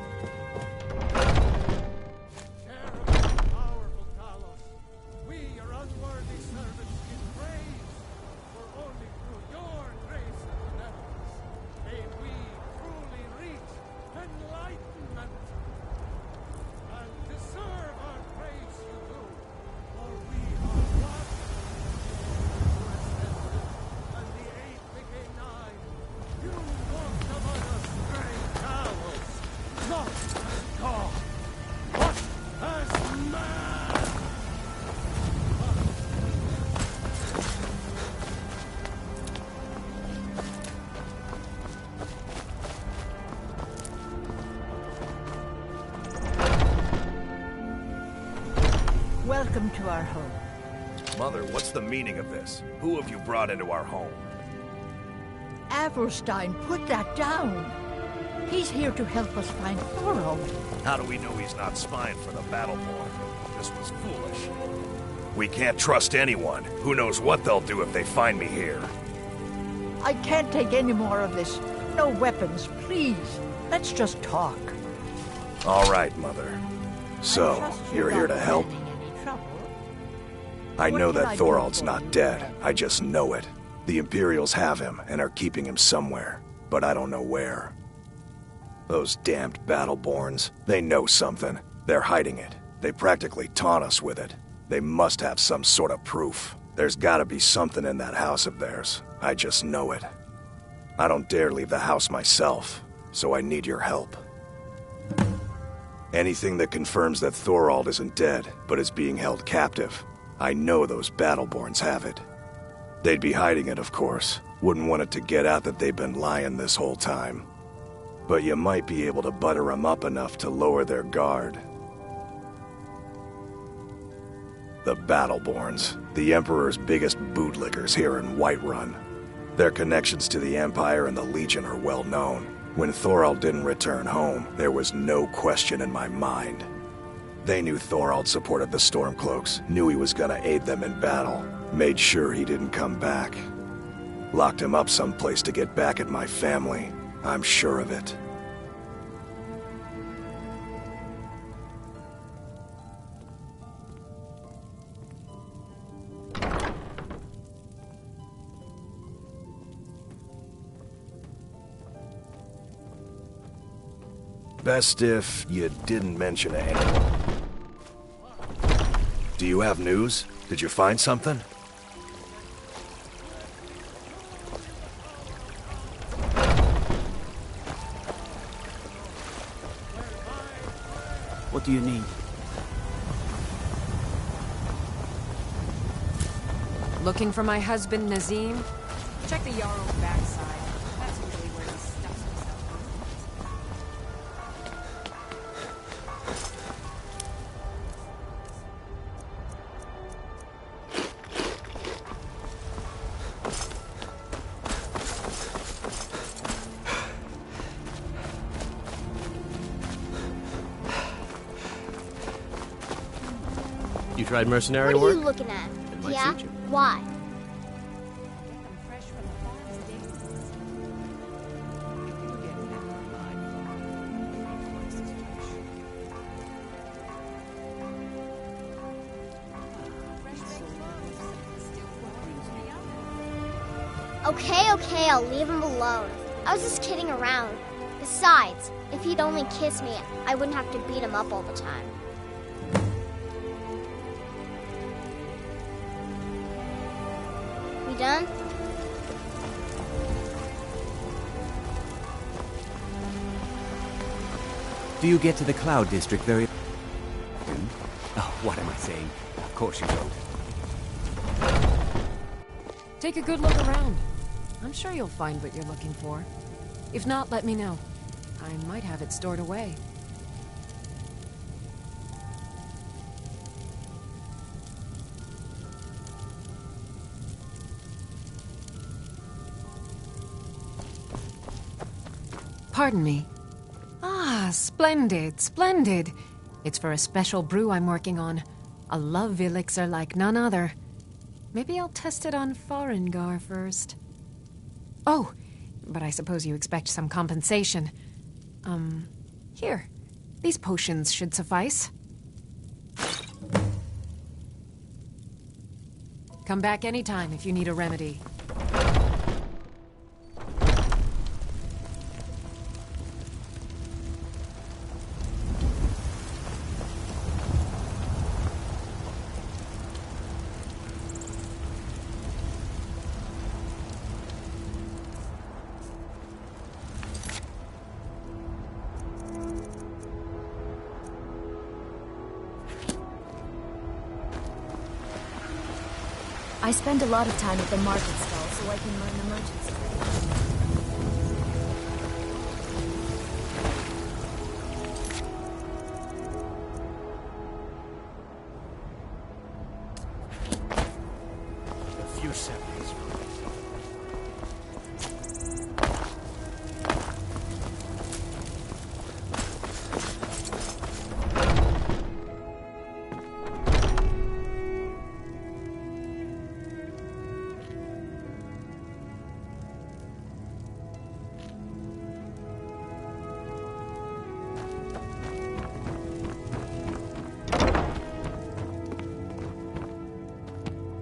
Speaker 4: Welcome to our home.
Speaker 8: Mother, what's the meaning of this? Who have you brought into our home?
Speaker 4: Avrstein, put that down. He's here to help us find Thorald.
Speaker 8: How do we know he's not spying for the Battleborn? This was foolish. We can't trust anyone. Who knows what they'll do if they find me here?
Speaker 4: I can't take any more of this. No weapons, please. Let's just talk.
Speaker 8: All right, Mother. So, you're here to help? I know that Thorald's not dead. I just know it. The Imperials have him and are keeping him somewhere, but I don't know where. Those damned Battleborns, they know something. They're hiding it. They practically taunt us with it. They must have some sort of proof. There's gotta be something in that house of theirs. I just know it. I don't dare leave the house myself, so I need your help. Anything that confirms that Thorald isn't dead, but is being held captive. I know those Battleborns have it. They'd be hiding it, of course. Wouldn't want it to get out that they've been lying this whole time. But you might be able to butter them up enough to lower their guard. The Battleborns, the Emperor's biggest bootlickers here in Whiterun. Their connections to the Empire and the Legion are well known. When Thorald didn't return home, there was no question in my mind. They knew Thorald supported the Stormcloaks, knew he was gonna aid them in battle, made sure he didn't come back. Locked him up someplace to get back at my family. I'm sure of it. Best if you didn't mention it to anyone. Do you have news? Did you find something?
Speaker 16: What do you need?
Speaker 11: Looking for my husband, Nazim? Check the Jarl's backside. That's usually where he stuffs himself.
Speaker 3: You tried mercenary
Speaker 12: What are
Speaker 3: work?
Speaker 12: you looking at?
Speaker 3: It might
Speaker 12: Yeah?
Speaker 3: suit you.
Speaker 12: Why? Okay, I'll leave him alone. I was just kidding around. Besides, if he'd only kiss me, I wouldn't have to beat him up all the time. We done?
Speaker 21: Do you get to the Cloud District very often? Oh, what am I saying? Of course you don't.
Speaker 11: Take a good look around. I'm sure you'll find what you're looking for. If not, let me know. I might have it stored away. Pardon me. Ah, splendid, splendid. It's for a special brew I'm working on. A love elixir like none other. Maybe I'll test it on Farengar first. Oh, but I suppose you expect some compensation. Here. These potions should suffice. Come back anytime if you need a remedy.
Speaker 14: I spend a lot of time at the market stall so I can learn the merchant's trade.
Speaker 1: A few seconds.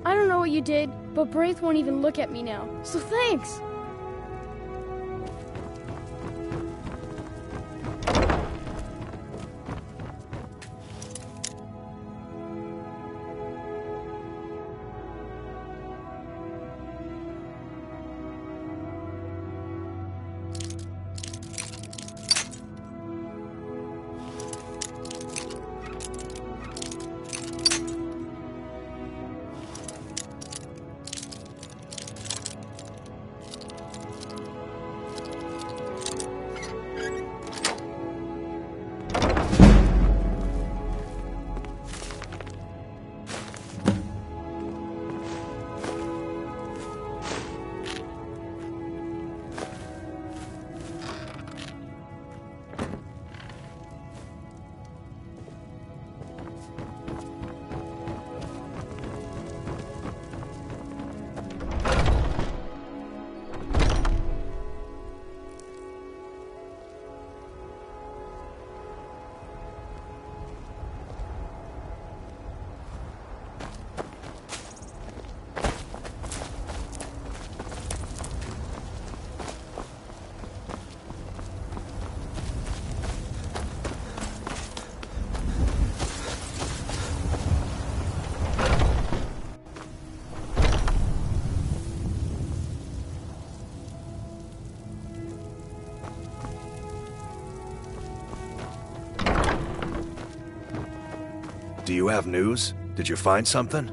Speaker 7: I don't know what you did, but Braith won't even look at me now, so thanks!
Speaker 8: Do you have news? Did you find something?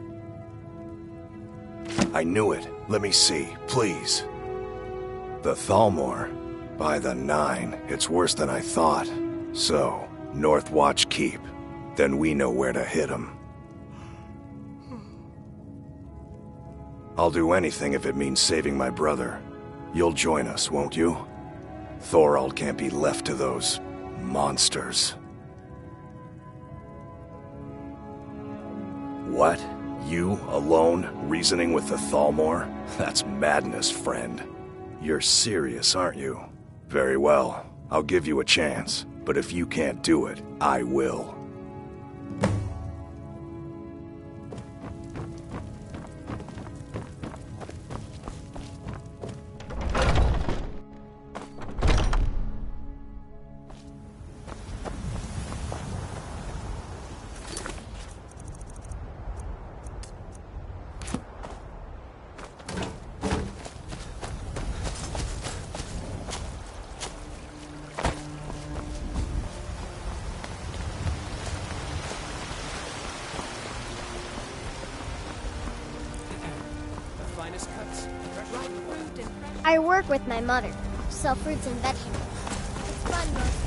Speaker 8: I knew it. Let me see, please. The Thalmor. By the 9, it's worse than I thought. So, North Watch Keep. Then we know where to hit him. I'll do anything if it means saving my brother. You'll join us, won't you? Thorald can't be left to those monsters. What? You, alone, reasoning with the Thalmor? That's madness, friend. You're serious, aren't you? Very well. I'll give you a chance. But if you can't do it, I will.
Speaker 12: I work with my mother. Sell fruits and vegetables. It's fun mostly.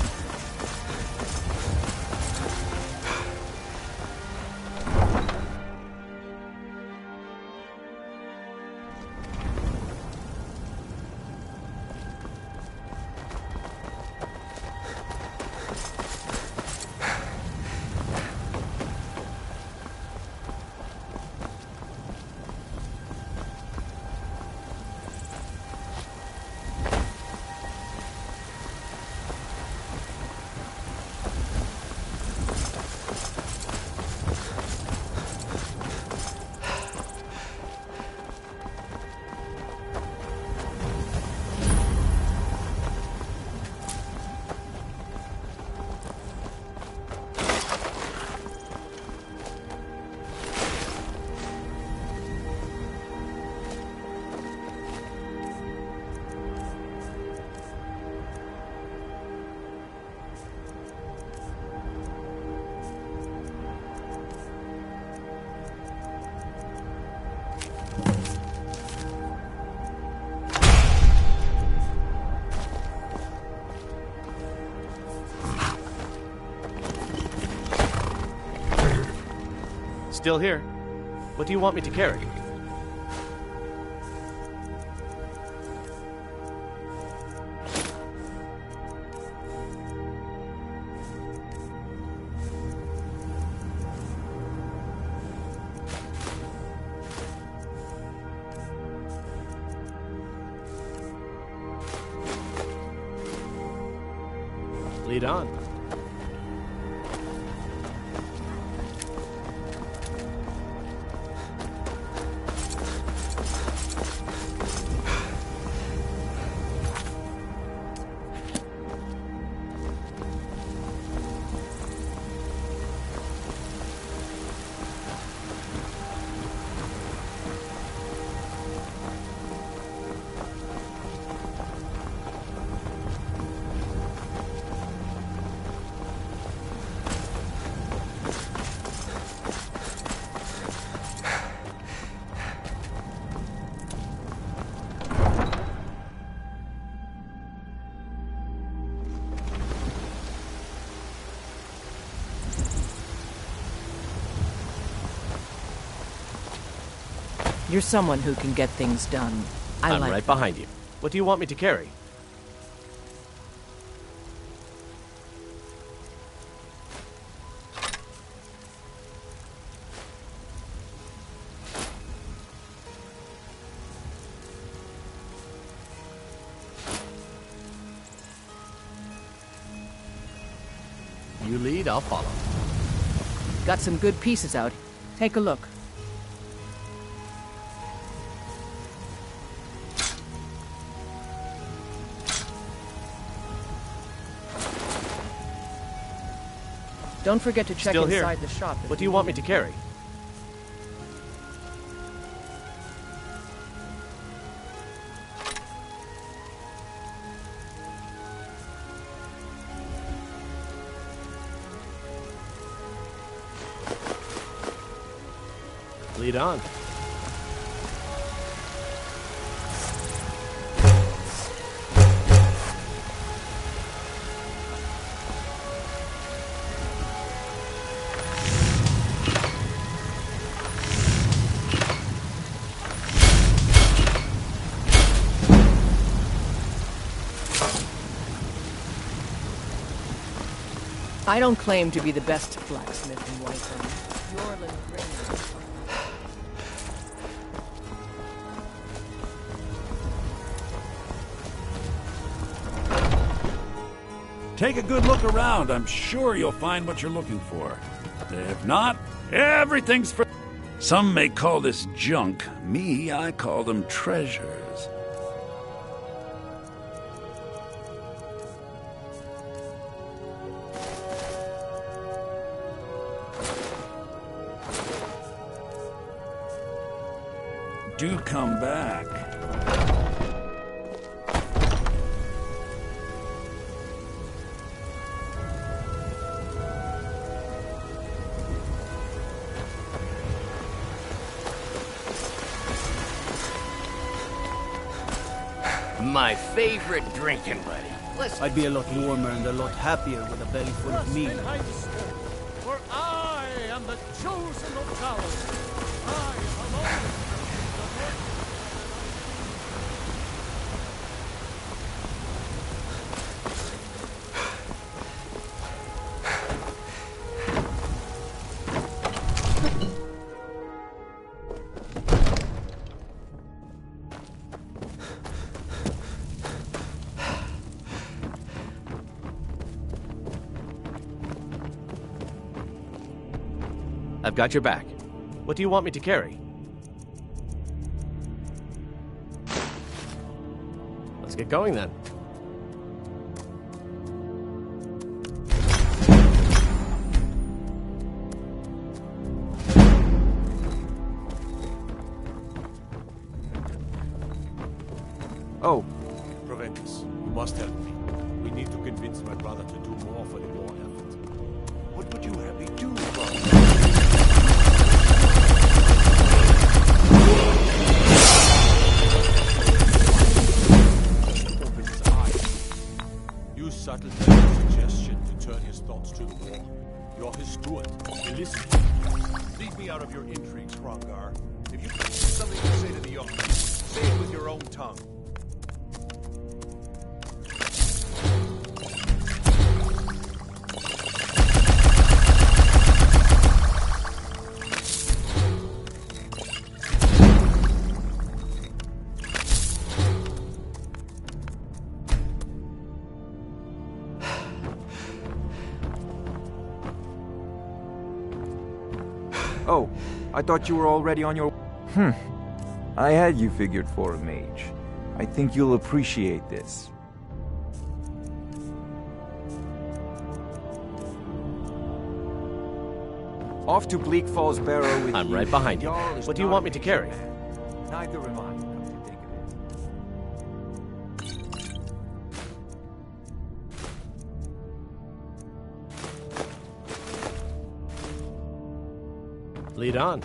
Speaker 3: Still here. What do you want me to carry? Lead on.
Speaker 19: You're someone who can get things done.
Speaker 3: I'm
Speaker 19: like
Speaker 3: right behind you. What do you want me to carry? You lead, I'll follow.
Speaker 19: Got some good pieces out. Take a look. Don't forget to check
Speaker 3: Still here.
Speaker 19: inside the shop.
Speaker 3: What do you want me to carry? Lead on.
Speaker 19: I don't claim to be the best blacksmith in Whiterun. Your little ring.
Speaker 13: Take a good look around. I'm sure you'll find what you're looking for. If not, everything's for... Some may call this junk. Me, I call them treasures. Do come back.
Speaker 6: My favorite drinking buddy. Listen.
Speaker 16: I'd be a lot warmer and a lot happier with a belly full of meat.
Speaker 23: For I am the chosen of Talos. I alone.
Speaker 3: I've got your back. What do you want me to carry? Let's get going then.
Speaker 15: Oh, Proventus, you must help me. We need to convince my brother to do more for the war effort.
Speaker 5: What would you have me do, brother?
Speaker 15: Open his eyes. Use subtle suggestion to turn his thoughts to the war. You're his steward. Listen. Leave me out of your intrigues, Hrongar. If you have something to say to the young, say it with your own tongue.
Speaker 24: Oh, I thought you were already on your... I had you figured for a mage. I think you'll appreciate this. Off to Bleak Falls Barrow with
Speaker 3: I'm
Speaker 24: you.
Speaker 3: right behind you. What do you want me to carry?
Speaker 24: Neither am I. Come to think of it.
Speaker 3: Lead on.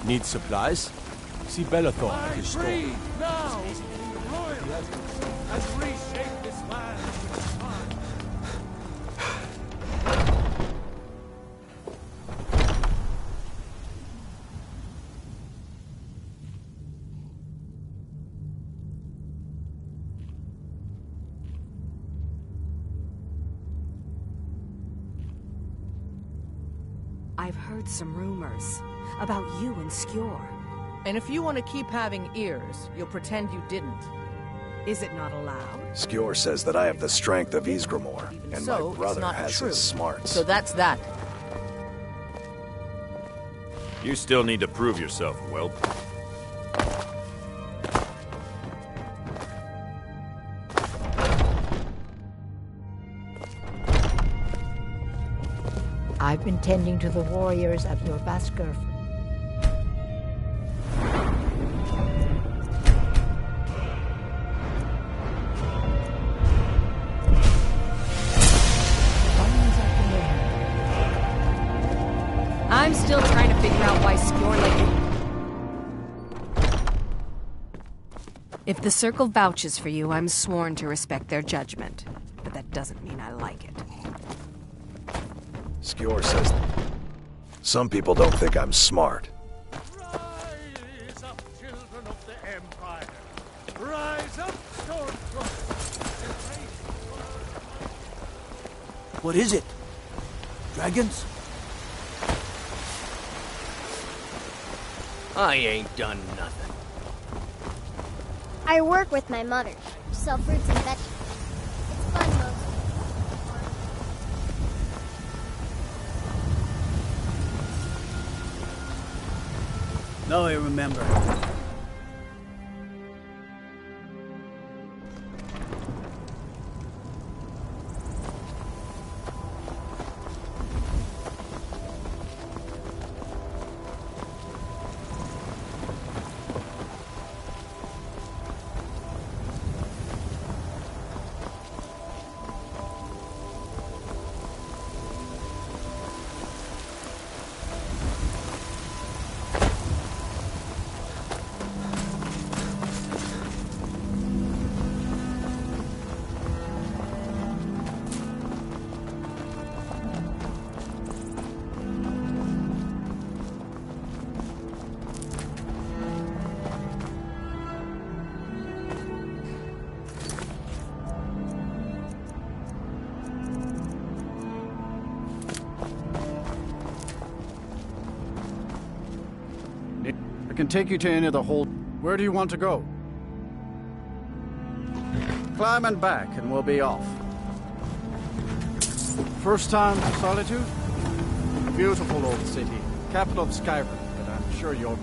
Speaker 15: Need supplies? See Bellathor at his store.
Speaker 23: Breathe now! The royal has reshaped this land with its mind.
Speaker 10: I've heard some rumors about you and Skjor.
Speaker 19: And if you want to keep having ears, you'll pretend you didn't. Is it not allowed?
Speaker 8: Skjor says that I have the strength of Ysgramor, and
Speaker 19: So,
Speaker 8: my
Speaker 19: it's
Speaker 8: brother
Speaker 19: not
Speaker 8: has
Speaker 19: true.
Speaker 8: his smarts.
Speaker 19: So that's that.
Speaker 17: You still need to prove yourself, whelp.
Speaker 4: I've been tending to the warriors at your Vasker.
Speaker 10: I'm still trying to figure out why Skjor let you... If the Circle vouches for you, I'm sworn to respect their judgment. But that doesn't mean I like it.
Speaker 8: Skjor says some people don't think I'm smart.
Speaker 23: Rise up, children of the Empire. Rise up, Stormtroopers.
Speaker 16: What is it? Dragons?
Speaker 6: I ain't done nothing.
Speaker 12: I work with my mother. Sell fruits and vegetables. It's fun mostly.
Speaker 16: Now I remember.
Speaker 2: I can take you to any of the hold. Where do you want to go? Climb and back, and we'll be off. First time to Solitude? Beautiful old city. Capital of Skyrim, but I'm sure you'll...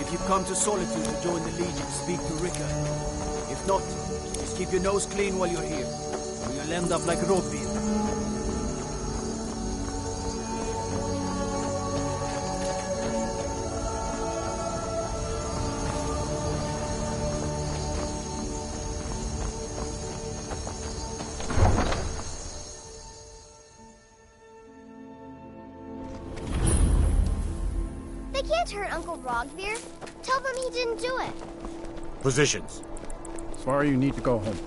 Speaker 16: If you come to Solitude to join the Legion, speak to Ricker. If not, just keep your nose clean while you're here, or you'll end up like Rodbeard.
Speaker 12: They can't hurt Uncle Rogveer. Tell them he didn't do it.
Speaker 2: Positions. Sorry, you need to go home.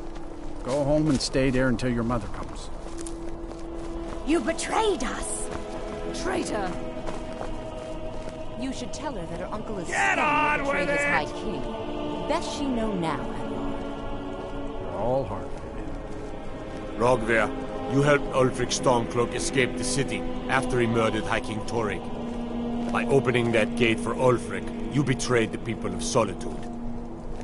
Speaker 2: Go home and stay there until your mother comes.
Speaker 10: You betrayed us! Traitor! You should tell her that her uncle is
Speaker 13: Get
Speaker 10: Sven
Speaker 13: on
Speaker 10: who betrayed
Speaker 13: with
Speaker 10: his
Speaker 13: it!
Speaker 10: High King. Best she know now, Advar.
Speaker 2: You're all hard.
Speaker 15: Rogveir, you helped Ulfric Stormcloak escape the city after he murdered High King Torrig. By opening that gate for Ulfric, you betrayed the people of Solitude.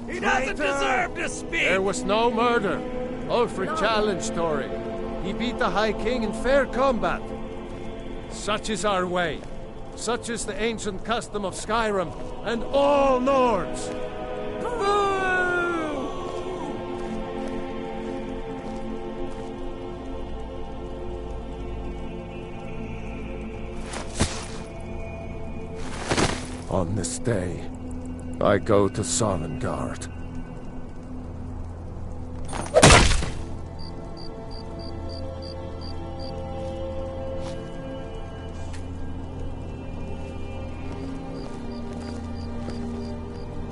Speaker 13: He doesn't deserve to speak!
Speaker 1: There was no murder. Ulfric challenged Torrig. He beat the High King in fair combat. Such is our way. Such is the ancient custom of Skyrim and all Nords. On this day, I go to Sovngarde.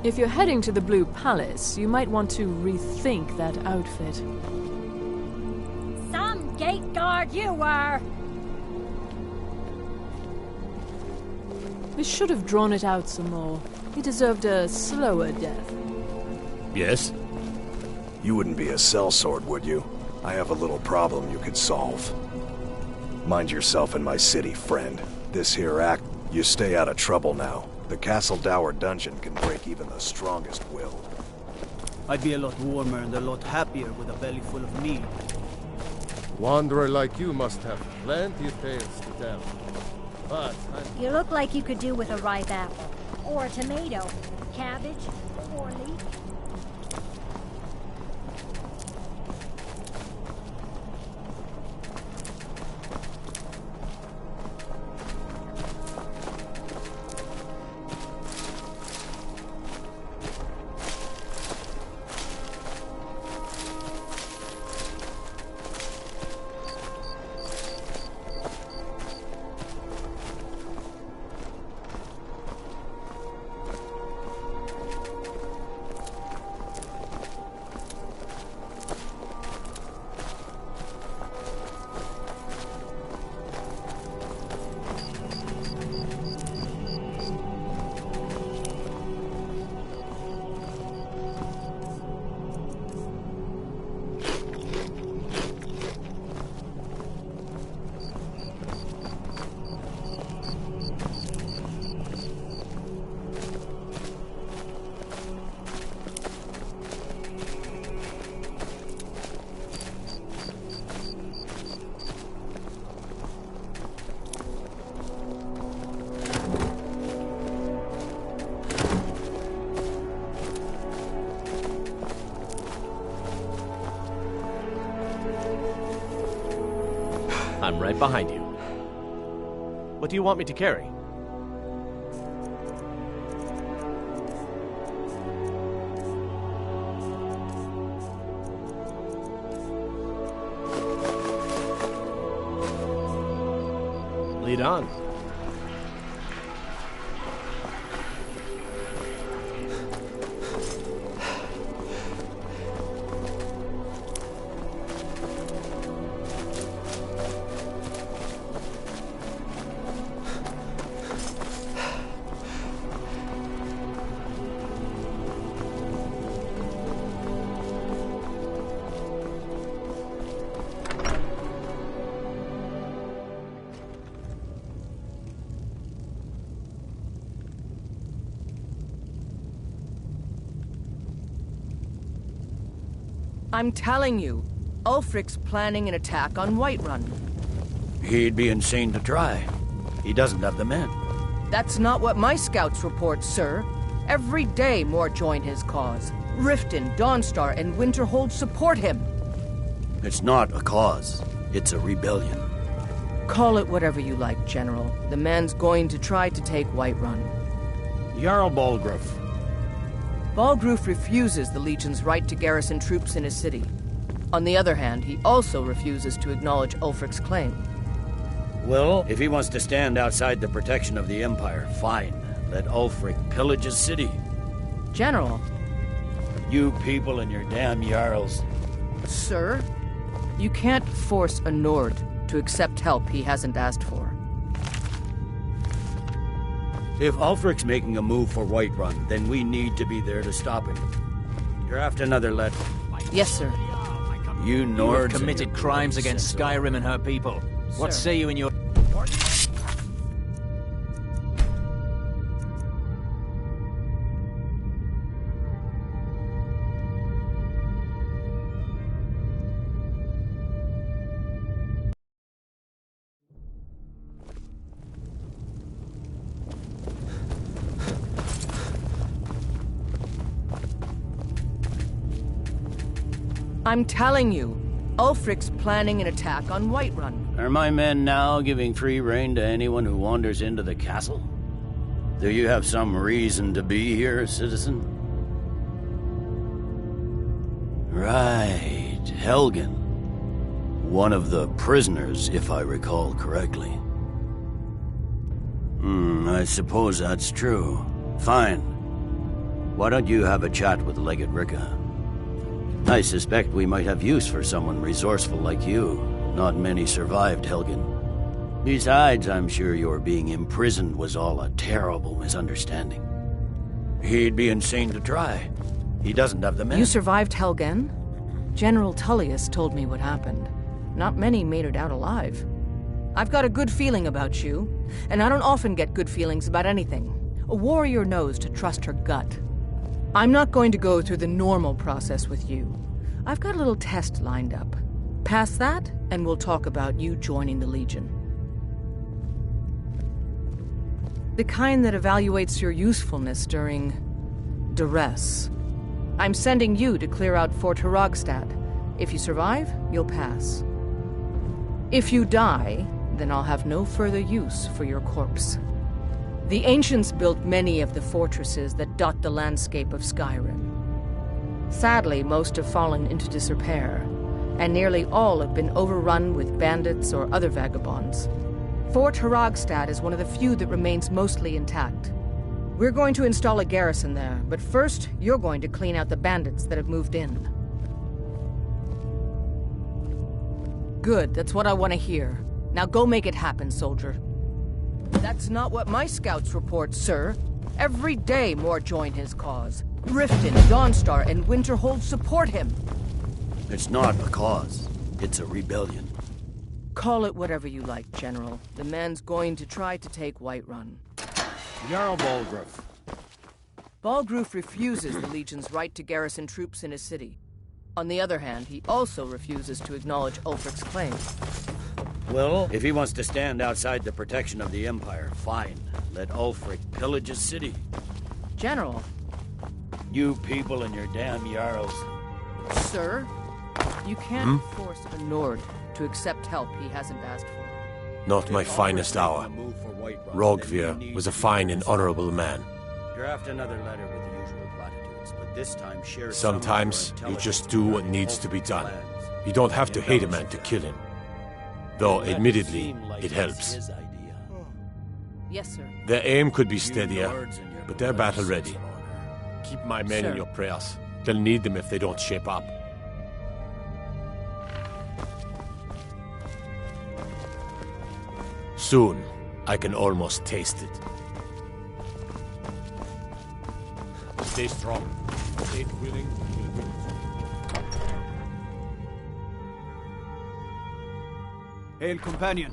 Speaker 9: If you're heading to the Blue Palace, you might want to rethink that outfit.
Speaker 18: Some gate guard you were!
Speaker 9: We should have drawn it out some more. He deserved a slower death.
Speaker 8: Yes? You wouldn't be a sellsword, would you? I have a little problem you could solve. Mind yourself in my city, friend. This here act, you stay out of trouble now. The Castle Dower dungeon can break even the strongest will.
Speaker 16: I'd be a lot warmer and a lot happier with a belly full of meat.
Speaker 1: Wanderer like you must have plenty of tales to tell. But
Speaker 4: You look like you could do with a ripe apple. Or a tomato. Cabbage. Or leek.
Speaker 3: I'm right behind you. What do you want me to carry? Lead on.
Speaker 19: I'm telling you, Ulfric's planning an attack on Whiterun.
Speaker 6: He'd be insane to try. He doesn't have the men.
Speaker 19: That's not what my scouts report, sir. Every day more join his cause. Riften, Dawnstar, and Winterhold support him.
Speaker 6: It's not a cause. It's a rebellion.
Speaker 19: Call it whatever you like, General. The man's going to try to take Whiterun.
Speaker 6: Jarl Balgruuf.
Speaker 19: Balgruuf refuses the Legion's right to garrison troops in his city. On the other hand, he also refuses to acknowledge Ulfric's claim.
Speaker 6: Well, if he wants to stand outside the protection of the Empire, fine. Let Ulfric pillage his city.
Speaker 19: General.
Speaker 6: You people and your damn Jarls.
Speaker 19: Sir, you can't force a Nord to accept help he hasn't asked for.
Speaker 6: If Ulfric's making a move for Whiterun, then we need to be there to stop him. Draft another letter.
Speaker 19: Yes, sir.
Speaker 6: You Nords
Speaker 18: have committed crimes against Skyrim and her people. What say you in your...
Speaker 19: I'm telling you, Ulfric's planning an attack on Whiterun.
Speaker 6: Are my men now giving free rein to anyone who wanders into the castle? Do you have some reason to be here, citizen? Right, Helgen. One of the prisoners, if I recall correctly. I suppose that's true. Fine. Why don't you have a chat with Legate Ricka? I suspect we might have use for someone resourceful like you. Not many survived, Helgen. Besides, I'm sure your being imprisoned was all a terrible misunderstanding. He'd be insane to try. He doesn't have the men.
Speaker 19: You survived Helgen? General Tullius told me what happened. Not many made it out alive. I've got a good feeling about you, and I don't often get good feelings about anything. A warrior knows to trust her gut. I'm not going to go through the normal process with you. I've got a little test lined up. Pass that, and we'll talk about you joining the Legion. The kind that evaluates your usefulness during duress. I'm sending you to clear out Fort Hrogstad. If you survive, you'll pass. If you die, then I'll have no further use for your corpse. The ancients built many of the fortresses that dot the landscape of Skyrim. Sadly, most have fallen into disrepair, and nearly all have been overrun with bandits or other vagabonds. Fort Hrogstad is one of the few that remains mostly intact. We're going to install a garrison there, but first, you're going to clean out the bandits that have moved in. Good, that's what I want to hear. Now go make it happen, soldier. That's not what my scouts report, sir. Every day more join his cause. Riften, Dawnstar, and Winterhold support him.
Speaker 6: It's not a cause. It's a rebellion.
Speaker 19: Call it whatever you like, General. The man's going to try to take Whiterun.
Speaker 18: Jarl Balgruuf.
Speaker 19: Balgruuf refuses the Legion's right to garrison troops in his city. On the other hand, he also refuses to acknowledge Ulfric's claim.
Speaker 6: Well, if he wants to stand outside the protection of the Empire, fine. Let Ulfric pillage his city.
Speaker 19: General.
Speaker 6: You people and your damn Jarls.
Speaker 19: Sir, you can't force a Nord to accept help he hasn't asked for.
Speaker 5: Not my finest hour. Rogvir was a fine and honorable man.
Speaker 6: Draft another letter with the usual platitudes, but this time share.
Speaker 5: Sometimes you just do what needs to be done. You don't have to hate a man to kill him. Though, admittedly, it helps.
Speaker 19: Yes, sir.
Speaker 5: Their aim could be steadier, but they're battle-ready. Keep my men in your prayers. They'll need them if they don't shape up. Soon, I can almost taste it.
Speaker 15: Stay strong. Stay willing.
Speaker 16: Hail, companion.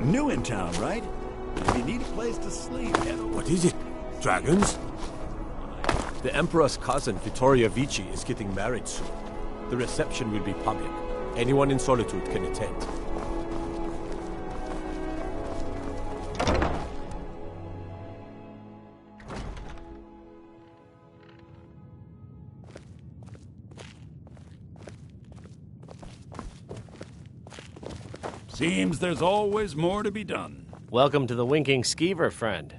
Speaker 11: New in town, right? If you need a place to sleep,
Speaker 15: What is it? Dragons? The Emperor's cousin, Vittoria Vici, is getting married soon. The reception will be public. Anyone in Solitude can attend.
Speaker 13: Seems there's always more to be done.
Speaker 3: Welcome to the Winking Skeever, friend.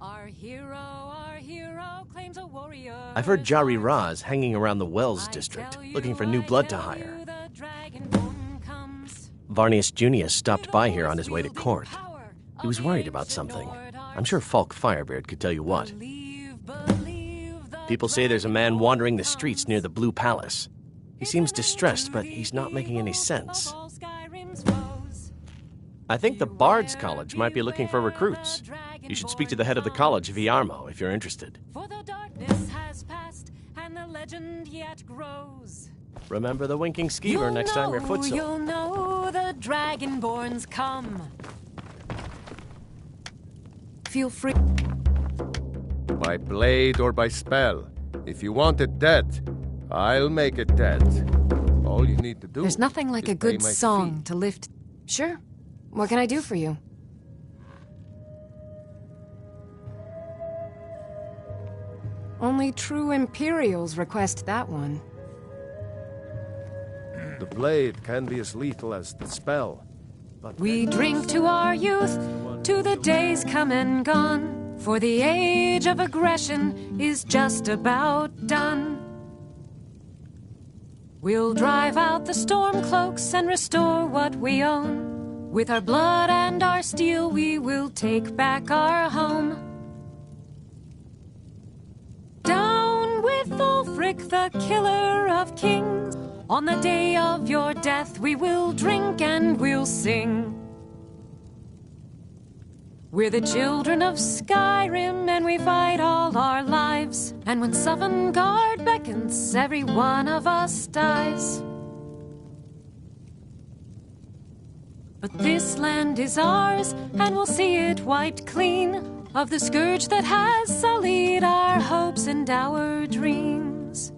Speaker 9: Our hero claims a warrior.
Speaker 3: I've heard Jari Raz hanging around the Wells district, looking for new blood to hire. Varnius Junius stopped by here on his way to court. He was worried about something. I'm sure Falk Firebeard could tell you what. People say there's a man wandering the streets near the Blue Palace. He seems distressed, but he's not making any sense. I think the Bard's College might be looking for recruits. You should speak to the head of the college, Viarmo, if you're interested.
Speaker 9: For the darkness has passed, and the legend yet grows.
Speaker 3: Remember the Winking Skeever next time you're footsore.
Speaker 9: You'll know the Dragonborn's come. Feel free.
Speaker 1: By blade or by spell. If you want it dead, I'll make it dead. All you need to do.
Speaker 20: There's nothing like
Speaker 1: is
Speaker 20: a good
Speaker 1: pay my
Speaker 20: song
Speaker 1: fee.
Speaker 20: to lift. Sure. What can I do for you? Only true Imperials request that one.
Speaker 1: The blade can be as lethal as the spell. But
Speaker 9: We drink to our youth, to the days come and gone, for the age of aggression is just about done. We'll drive out the storm cloaks and restore what we own. With our blood and our steel, we will take back our home. Down with Ulfric, the killer of kings. On the day of your death, we will drink and we'll sing. We're the children of Skyrim, and we fight all our lives. And when Sovngarde beckons, every one of us dies. But this land is ours, and we'll see it wiped clean of the scourge that has sullied our hopes and our dreams.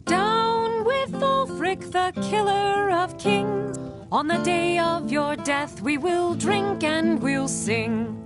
Speaker 9: Down with Ulfric, the killer of kings. On the day of your death, we will drink and we'll sing.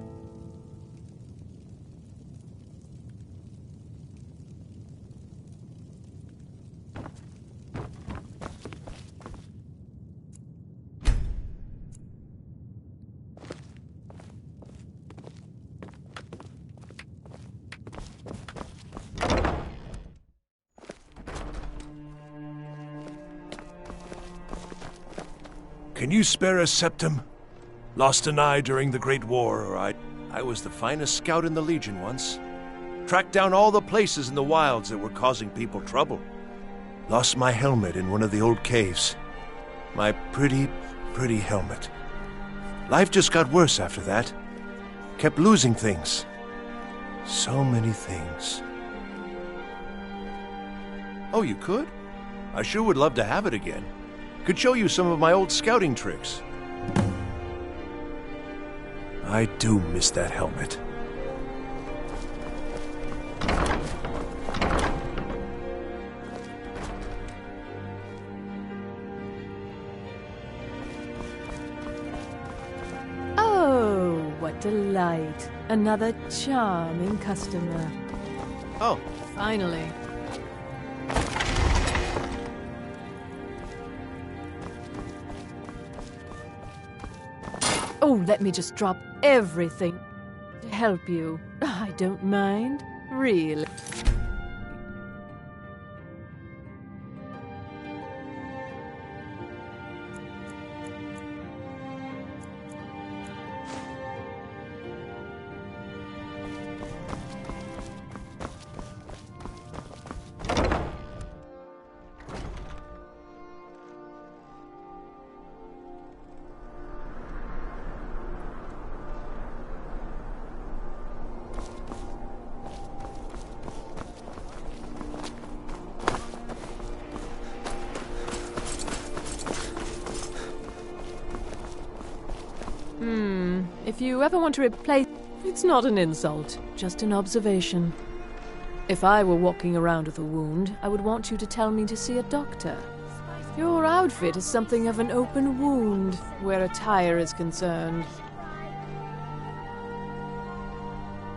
Speaker 5: Can you spare a septum? Lost an eye during the Great War, or
Speaker 1: I was the finest scout in the Legion once. Tracked down all the places in the wilds that were causing people trouble.
Speaker 5: lost my helmet in one of the old caves. My pretty, pretty helmet. Life just got worse after that. Kept losing things. So many things.
Speaker 1: Oh, you could? I sure would love to have it again. Could show you some of my old scouting tricks.
Speaker 5: I do miss that helmet.
Speaker 9: Oh, what delight. Another charming customer.
Speaker 3: Oh.
Speaker 9: Finally. Oh, let me just drop everything to help you. I don't mind, really.
Speaker 7: If you ever want to replace... It's not an insult, just an observation. If I were walking around with a wound, I would want you to tell me to see a doctor. Your outfit is something of an open wound, where attire is concerned.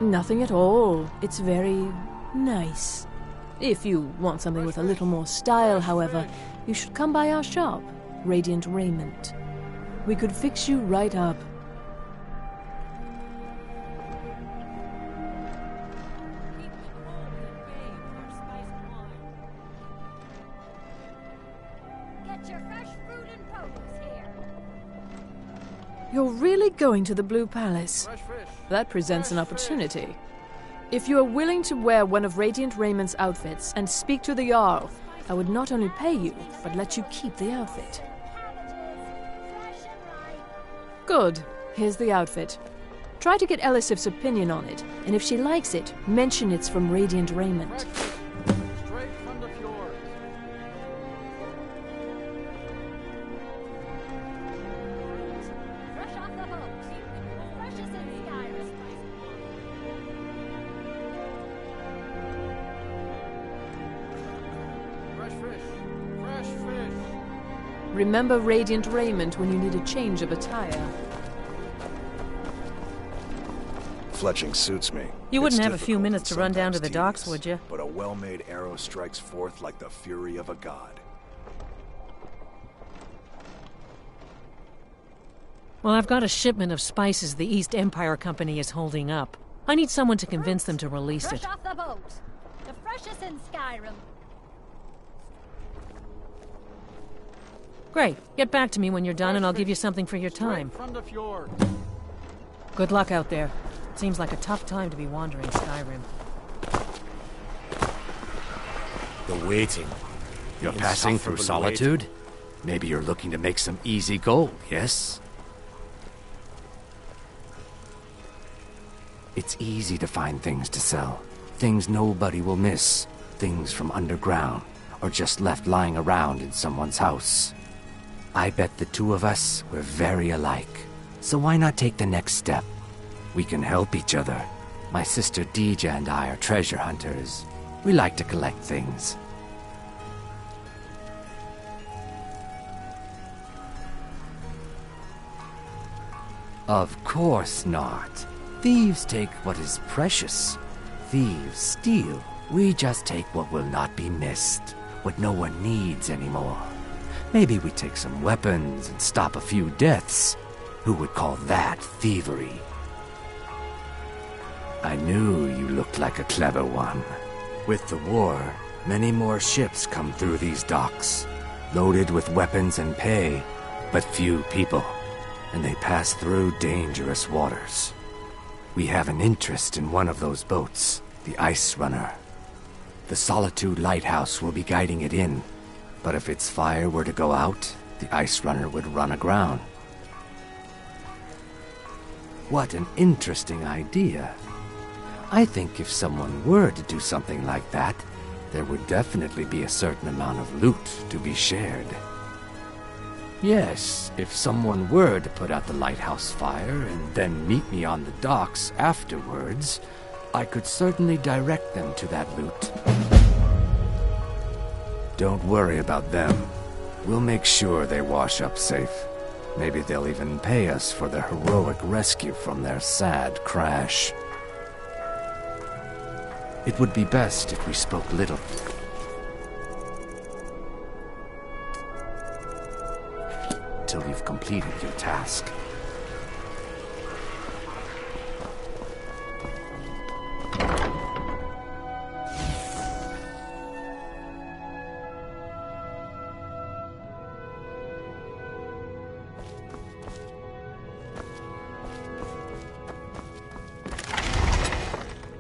Speaker 7: Nothing at all. It's very nice. If you want something with a little more style, however, you should come by our shop, Radiant Raiment. We could fix you right up. You're really going to the Blue Palace? That presents an opportunity. If you are willing to wear one of Radiant Raymond's outfits and speak to the Jarl, I would not only pay you, but let you keep the outfit. Good. Here's the outfit. Try to get Elisif's opinion on it, and if she likes it, mention it's from Radiant Raymond. Remember Radiant Raiment when you need a change of attire.
Speaker 8: Fletching suits me.
Speaker 14: You wouldn't
Speaker 8: It's
Speaker 14: have a few
Speaker 8: difficult
Speaker 14: minutes to
Speaker 8: and
Speaker 14: run down to the
Speaker 8: sometimes
Speaker 14: docks,
Speaker 8: tedious,
Speaker 14: would you?
Speaker 8: But a well-made arrow strikes forth like the fury of a god.
Speaker 14: Well, I've got a shipment of spices the East Empire Company is holding up. I need someone to convince them to release it.
Speaker 4: Fresh off the boat. The freshest in Skyrim.
Speaker 14: Great. Get back to me when you're done and I'll give you something for your time.
Speaker 2: From the fjord.
Speaker 14: Good luck out there. Seems like a tough time to be wandering Skyrim.
Speaker 6: The waiting. You're passing through solitude? Maybe you're looking to make some easy gold, yes? It's easy to find things to sell. Things nobody will miss. Things from underground, or just left lying around in someone's house. I bet the two of us were very alike. So why not take the next step? We can help each other. My sister Deja and I are treasure hunters. We like to collect things. Of course not. Thieves take what is precious. Thieves steal. We just take what will not be missed, what no one needs anymore. Maybe we take some weapons and stop a few deaths. Who would call that thievery? I knew you looked like a clever one. With the war, many more ships come through these docks, loaded with weapons and pay, but few people, and they pass through dangerous waters. We have an interest in one of those boats, the Ice Runner. The Solitude Lighthouse will be guiding it in, but if its fire were to go out, the Ice Runner would run aground. What an interesting idea. I think if someone were to do something like that, there would definitely be a certain amount of loot to be shared. Yes, if someone were to put out the lighthouse fire and then meet me on the docks afterwards, I could certainly direct them to that loot. Don't worry about them. We'll make sure they wash up safe. Maybe they'll even pay us for their heroic rescue from their sad crash. It would be best if we spoke little. Till you've completed your task.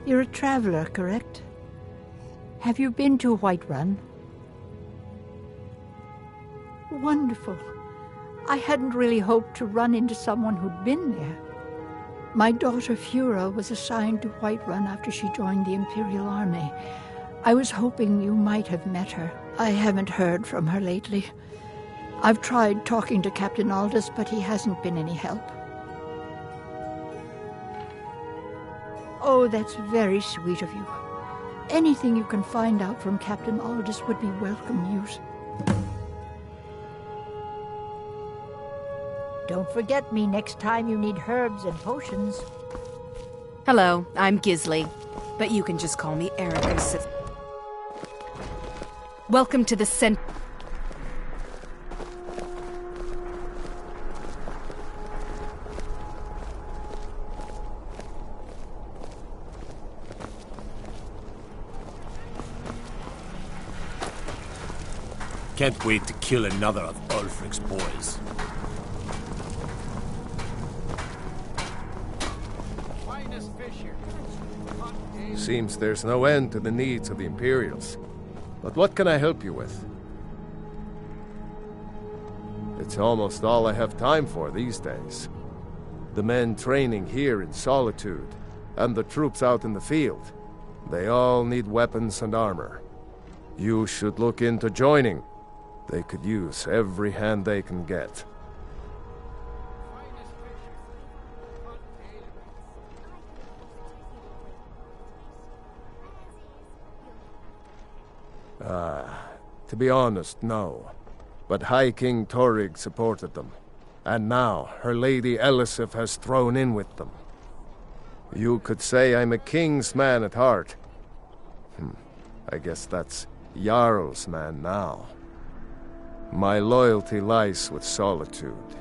Speaker 4: You're a traveler, correct? Have you been to Whiterun? Wonderful. I hadn't really hoped to run into someone who'd been there. My daughter Fura was assigned to Whiterun after she joined the Imperial Army. I was hoping you might have met her. I haven't heard from her lately. I've tried talking to Captain Aldous, but he hasn't been any help. Oh, that's very sweet of you. Anything you can find out from Captain Aldous would be welcome news. Don't forget me next time you need herbs and potions.
Speaker 10: Hello, I'm Gisley, but you can just call me Erica. Welcome to the
Speaker 11: Can't wait to kill another of Ulfric's boys.
Speaker 1: Seems there's no end to the needs of the Imperials. But what can I help you with? It's almost all I have time for these days. The men training here in Solitude, and the troops out in the field, they all need weapons and armor. You should look into joining. They could use every hand they can get. To be honest, no. But High King Torrig supported them. And now, her Lady Elisif has thrown in with them. You could say I'm a king's man at heart. I guess that's Jarl's man now. My loyalty lies with Solitude.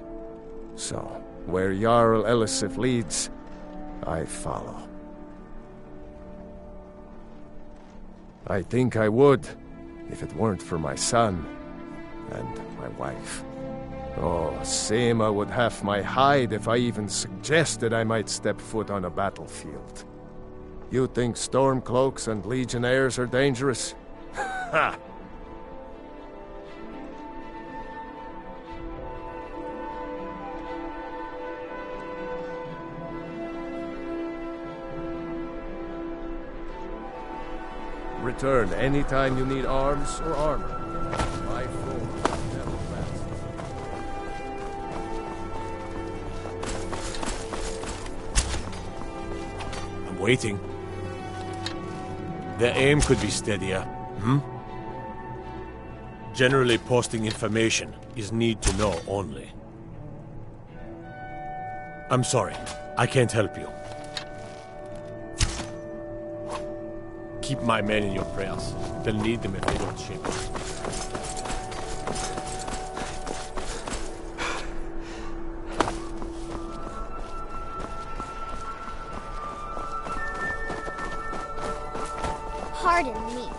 Speaker 1: So, where Jarl Elisif leads, I follow. I think I would, if it weren't for my son and my wife. Oh, Seema would have my hide if I even suggested I might step foot on a battlefield. You think Stormcloaks and Legionnaires are dangerous? Ha! Return anytime you need arms or armor. My phone is never fast.
Speaker 11: I'm waiting. Their aim could be steadier, Generally, posting information is need to know only. I'm sorry, I can't help you. Keep my men in your prayers. They'll need them if they don't shape up.
Speaker 12: Pardon me.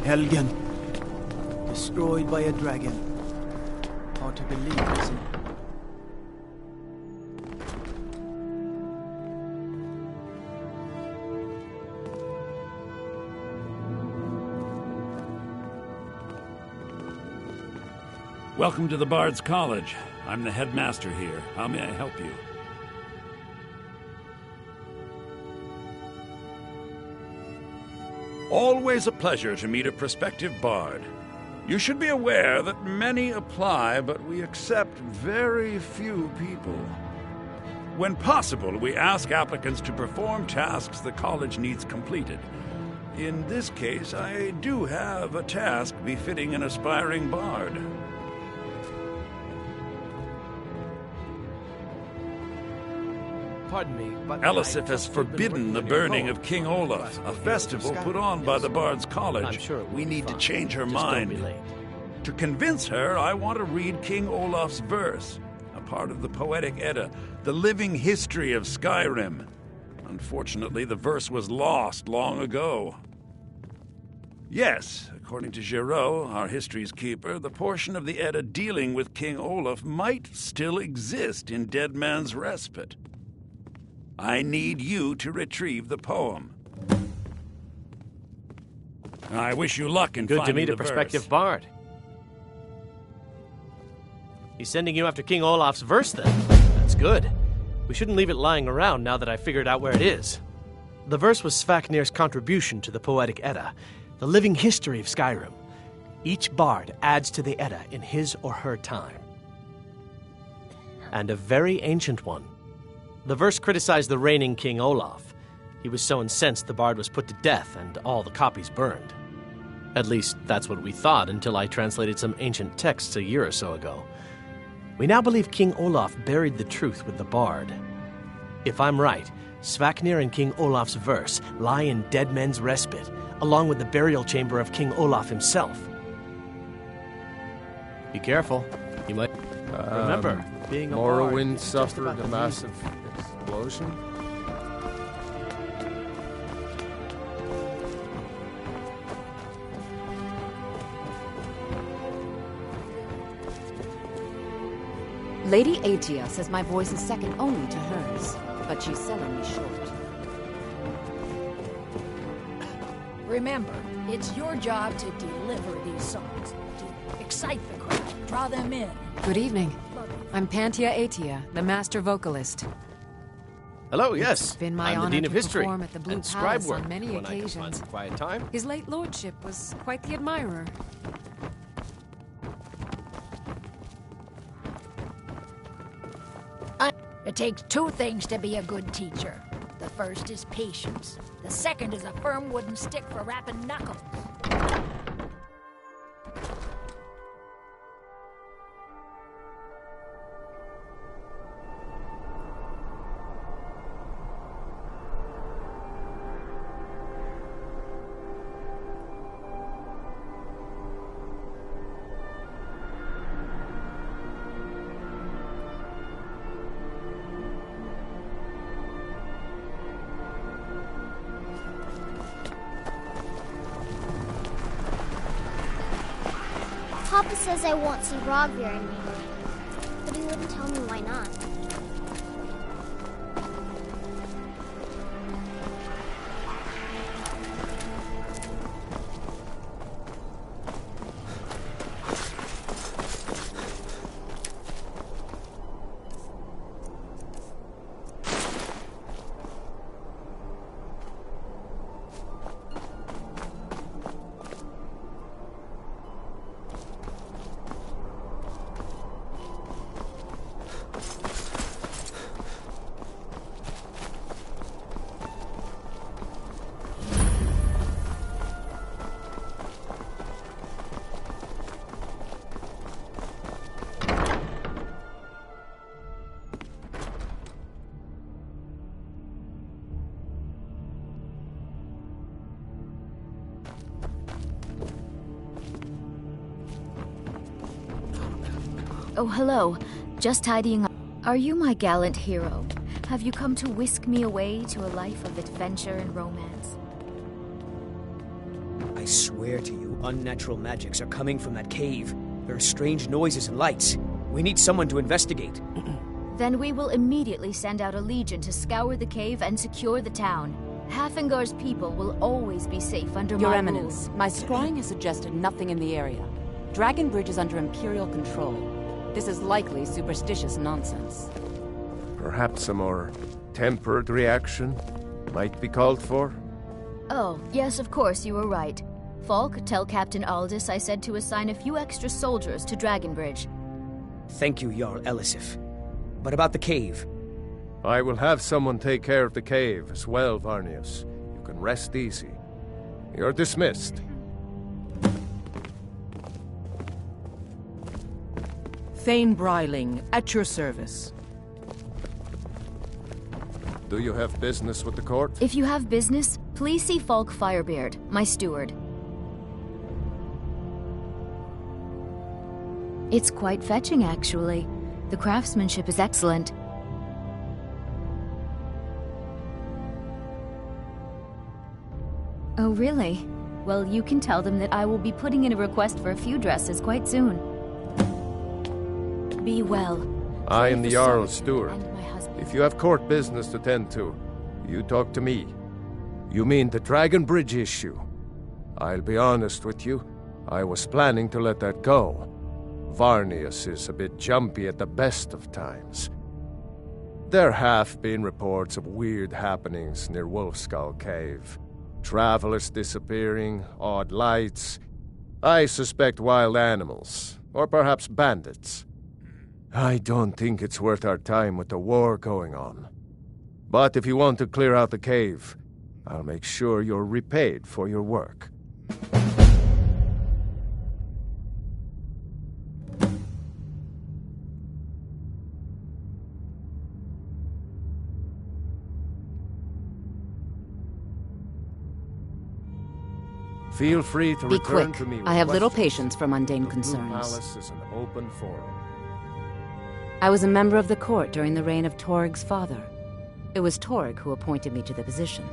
Speaker 16: Helgen. Destroyed by a dragon. Hard to believe, isn't it?
Speaker 13: Welcome to the Bard's College. I'm the headmaster here. How may I help you? Always a pleasure to meet a prospective bard. You should be aware that many apply, but we accept very few people. When possible, we ask applicants to perform tasks the college needs completed. In this case, I do have a task befitting an aspiring bard.
Speaker 2: Pardon me, but
Speaker 13: Elisif has forbidden the burning of King Olaf, a festival put on by the Bard's College.
Speaker 3: I'm sure
Speaker 13: we need to change her
Speaker 3: Just
Speaker 13: mind.
Speaker 3: don't be late.
Speaker 13: To convince her, I want to read King Olaf's verse, a part of the Poetic Edda, the living history of Skyrim. Unfortunately, the verse was lost long ago. Yes, according to Giraud, our history's keeper, the portion of the Edda dealing with King Olaf might still exist in Dead Man's Respite. I need you to retrieve the poem. I wish you luck in
Speaker 3: Good to
Speaker 13: finding
Speaker 3: meet a
Speaker 13: the verse.
Speaker 3: prospective bard. He's sending you after King Olaf's verse, then. That's good. We shouldn't leave it lying around now that I figured out where it is. The verse was Svafnir's contribution to the Poetic Edda, the living history of Skyrim. Each bard adds to the Edda in his or her time. And a very ancient one. The verse criticized the reigning King Olaf. He was so incensed the bard was put to death and all the copies burned. At least, that's what we thought until I translated some ancient texts a year or so ago. We now believe King Olaf buried the truth with the bard. If I'm right, Svafnir and King Olaf's verse lie in Dead Men's Respite, along with the burial chamber of King Olaf himself. Be careful. You might... Remember, being a
Speaker 1: Morrowind
Speaker 3: bard isn't just
Speaker 1: suffered
Speaker 3: about
Speaker 1: a
Speaker 3: the
Speaker 1: massive explosion.
Speaker 10: Lady Atia says my voice is second only to hers, but she's selling me short.
Speaker 4: Remember, it's your job to deliver these songs, to excite the crowd, draw them in.
Speaker 20: Good evening. I'm Pantia Atia, the master vocalist.
Speaker 3: Hello, yes.
Speaker 20: It's been my
Speaker 3: I'm the
Speaker 20: honor
Speaker 3: Dean
Speaker 20: to
Speaker 3: of History
Speaker 20: perform at the Blue
Speaker 3: and scribe
Speaker 20: Palace
Speaker 3: work
Speaker 20: on many
Speaker 3: when I can
Speaker 20: occasions.
Speaker 3: find some quiet time.
Speaker 20: His late lordship was quite the admirer.
Speaker 4: It takes two things to be a good teacher. The first is patience. The second is a firm wooden stick for rapping knuckles.
Speaker 12: Papa says I won't see Rogvir anymore, but he wouldn't tell me why not.
Speaker 17: Oh, hello. Just tidying up. Are you my gallant hero? Have you come to whisk me away to a life of adventure and romance?
Speaker 18: I swear to you, unnatural magics are coming from that cave. There are strange noises and lights. We need someone to investigate.
Speaker 17: Then we will immediately send out a legion to scour the cave and secure the town. Hafengar's people will always be safe under
Speaker 10: Your
Speaker 17: my
Speaker 10: Eminence,
Speaker 17: rule.
Speaker 10: my scrying has suggested nothing in the area. Dragon Bridge is under Imperial control. This is likely superstitious nonsense.
Speaker 1: Perhaps a more tempered reaction might be called for?
Speaker 17: Oh, yes, of course, you were right. Falk, tell Captain Aldous I said to assign a few extra soldiers to Dragonbridge.
Speaker 18: Thank you, Jarl Elisif. But about the cave?
Speaker 1: I will have someone take care of the cave as well, Varnius. You can rest easy. You're dismissed.
Speaker 19: Thane Bryling, at your service.
Speaker 1: Do you have business with the court?
Speaker 17: If you have business, please see Falk Firebeard, my steward. It's quite fetching, actually. The craftsmanship is excellent. Oh, really? Well, you can tell them that I will be putting in a request for a few dresses quite soon. Be well.
Speaker 1: I am the Jarl's steward. If you have court business to tend to, you talk to me. You mean the Dragon Bridge issue? I'll be honest with you. I was planning to let that go. Varnius is a bit jumpy at the best of times. There have been reports of weird happenings near Wolfskull Cave. Travelers disappearing, odd lights. I suspect wild animals, or perhaps bandits. I don't think it's worth our time with the war going on. But if you want to clear out the cave, I'll make sure you're repaid for your work. Feel free to
Speaker 21: Be
Speaker 1: return
Speaker 21: quick.
Speaker 1: to me with
Speaker 21: I have little
Speaker 1: questions.
Speaker 21: patience for mundane
Speaker 1: The Blue
Speaker 21: concerns.
Speaker 1: Palace is an open forum.
Speaker 21: I was a member of the court during the reign of Torg's father. It was Torg who appointed me to the position.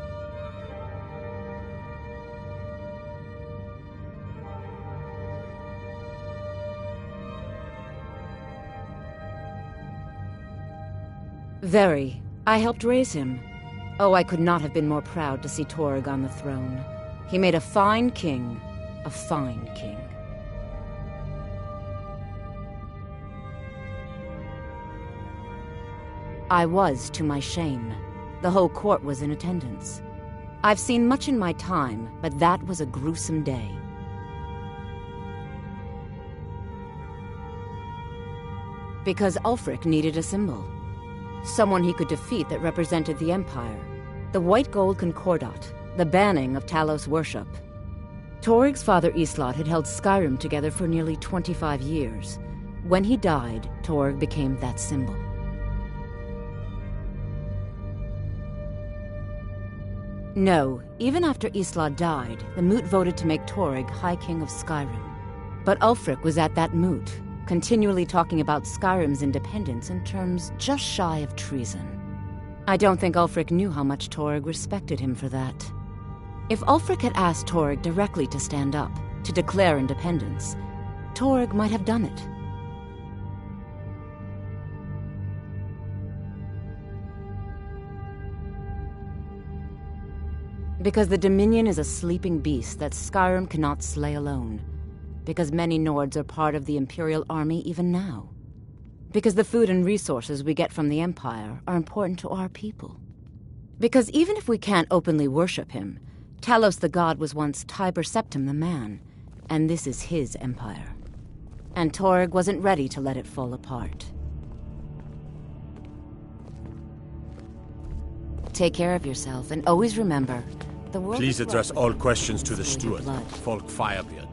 Speaker 21: Very. I helped raise him. Oh, I could not have been more proud to see Torg on the throne. He made a fine king. A fine king. I was, to my shame. The whole court was in attendance. I've seen much in my time, but that was a gruesome day. Because Ulfric needed a symbol. Someone he could defeat that represented the Empire. The White Gold Concordat, the banning of Talos worship. Torg's father Islot had held Skyrim together for nearly 25 years. When he died, Torg became that symbol. No, even after Islot died, the Moot voted to make Torg High King of Skyrim. But Ulfric was at that Moot, continually talking about Skyrim's independence in terms just shy of treason. I don't think Ulfric knew how much Torg respected him for that. If Ulfric had asked Torg directly to stand up, to declare independence, Torg might have done it. Because the Dominion is a sleeping beast that Skyrim cannot slay alone. Because many Nords are part of the Imperial Army even now. Because the food and resources we get from the Empire are important to our people. Because even if we can't openly worship him, Talos the god was once Tiber Septim the man, and this is his empire. And Torg wasn't ready to let it fall apart. Take care of yourself, and always remember, the world
Speaker 15: Please
Speaker 21: is
Speaker 15: address
Speaker 21: rough
Speaker 15: all
Speaker 21: with
Speaker 15: questions to the
Speaker 21: your
Speaker 15: steward,
Speaker 21: blood.
Speaker 15: Folk Firebeard.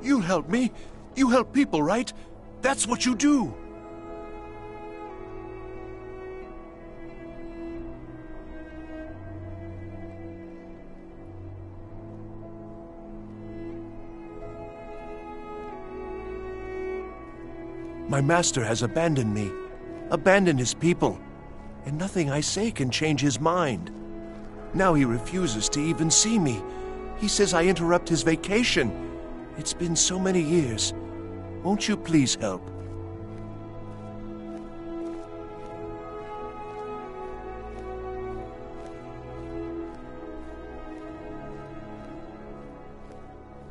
Speaker 5: You help me. You help people, right? That's what you do. My master has abandoned me, abandoned his people, and nothing I say can change his mind. Now he refuses to even see me. He says I interrupt his vacation. It's been so many years. Won't you please help?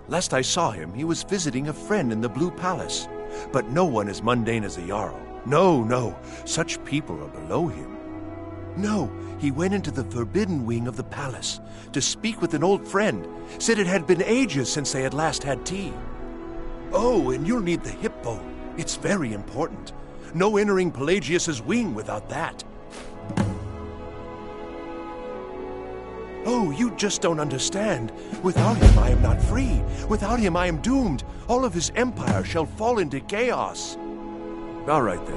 Speaker 5: Last I saw him, he was visiting a friend in the Blue Palace. But no one as mundane as a Jarl. No, no. Such people are below him. No, he went into the forbidden wing of the palace to speak with an old friend. Said it had been ages since they had last had tea. Oh, and you'll need the hip bone. It's very important. No entering Pelagius's wing without that. Oh, you just don't understand. Without him, I am not free. Without him, I am doomed. All of his empire shall fall into chaos.
Speaker 1: All right, then.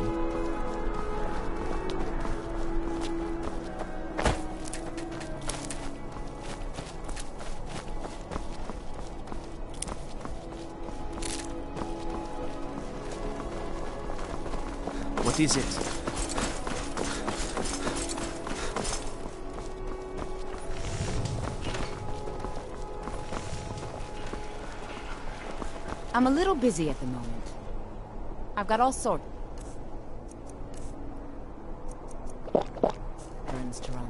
Speaker 18: What is it?
Speaker 21: I'm a little busy at the moment. I've got all sorts of errands to run.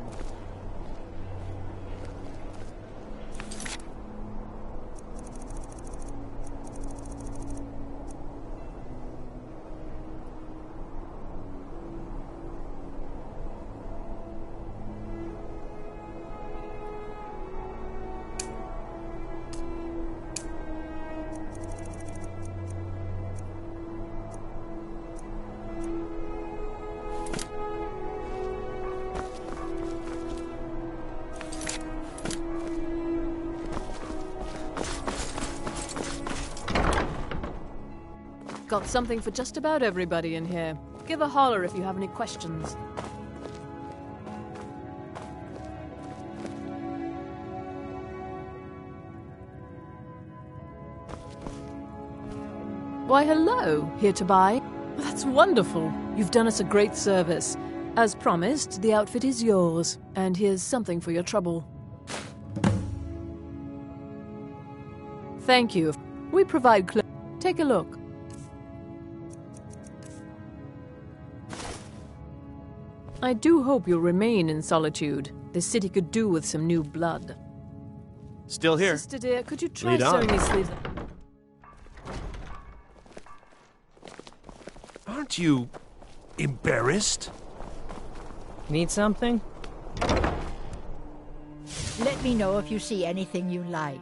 Speaker 7: Got something for just about everybody in here. Give a holler if you have any questions. Why, hello. Here to buy? That's wonderful. You've done us a great service. As promised, the outfit is yours. And here's something for your trouble. Thank you. We provide clothes. Take a look. I do hope you'll remain in solitude. This city could do with some new blood.
Speaker 3: Still here.
Speaker 7: Sister dear, could you try
Speaker 3: Lead on.
Speaker 7: sewing these sleeves?
Speaker 5: Aren't you embarrassed?
Speaker 14: Need something?
Speaker 4: Let me know if you see anything you like.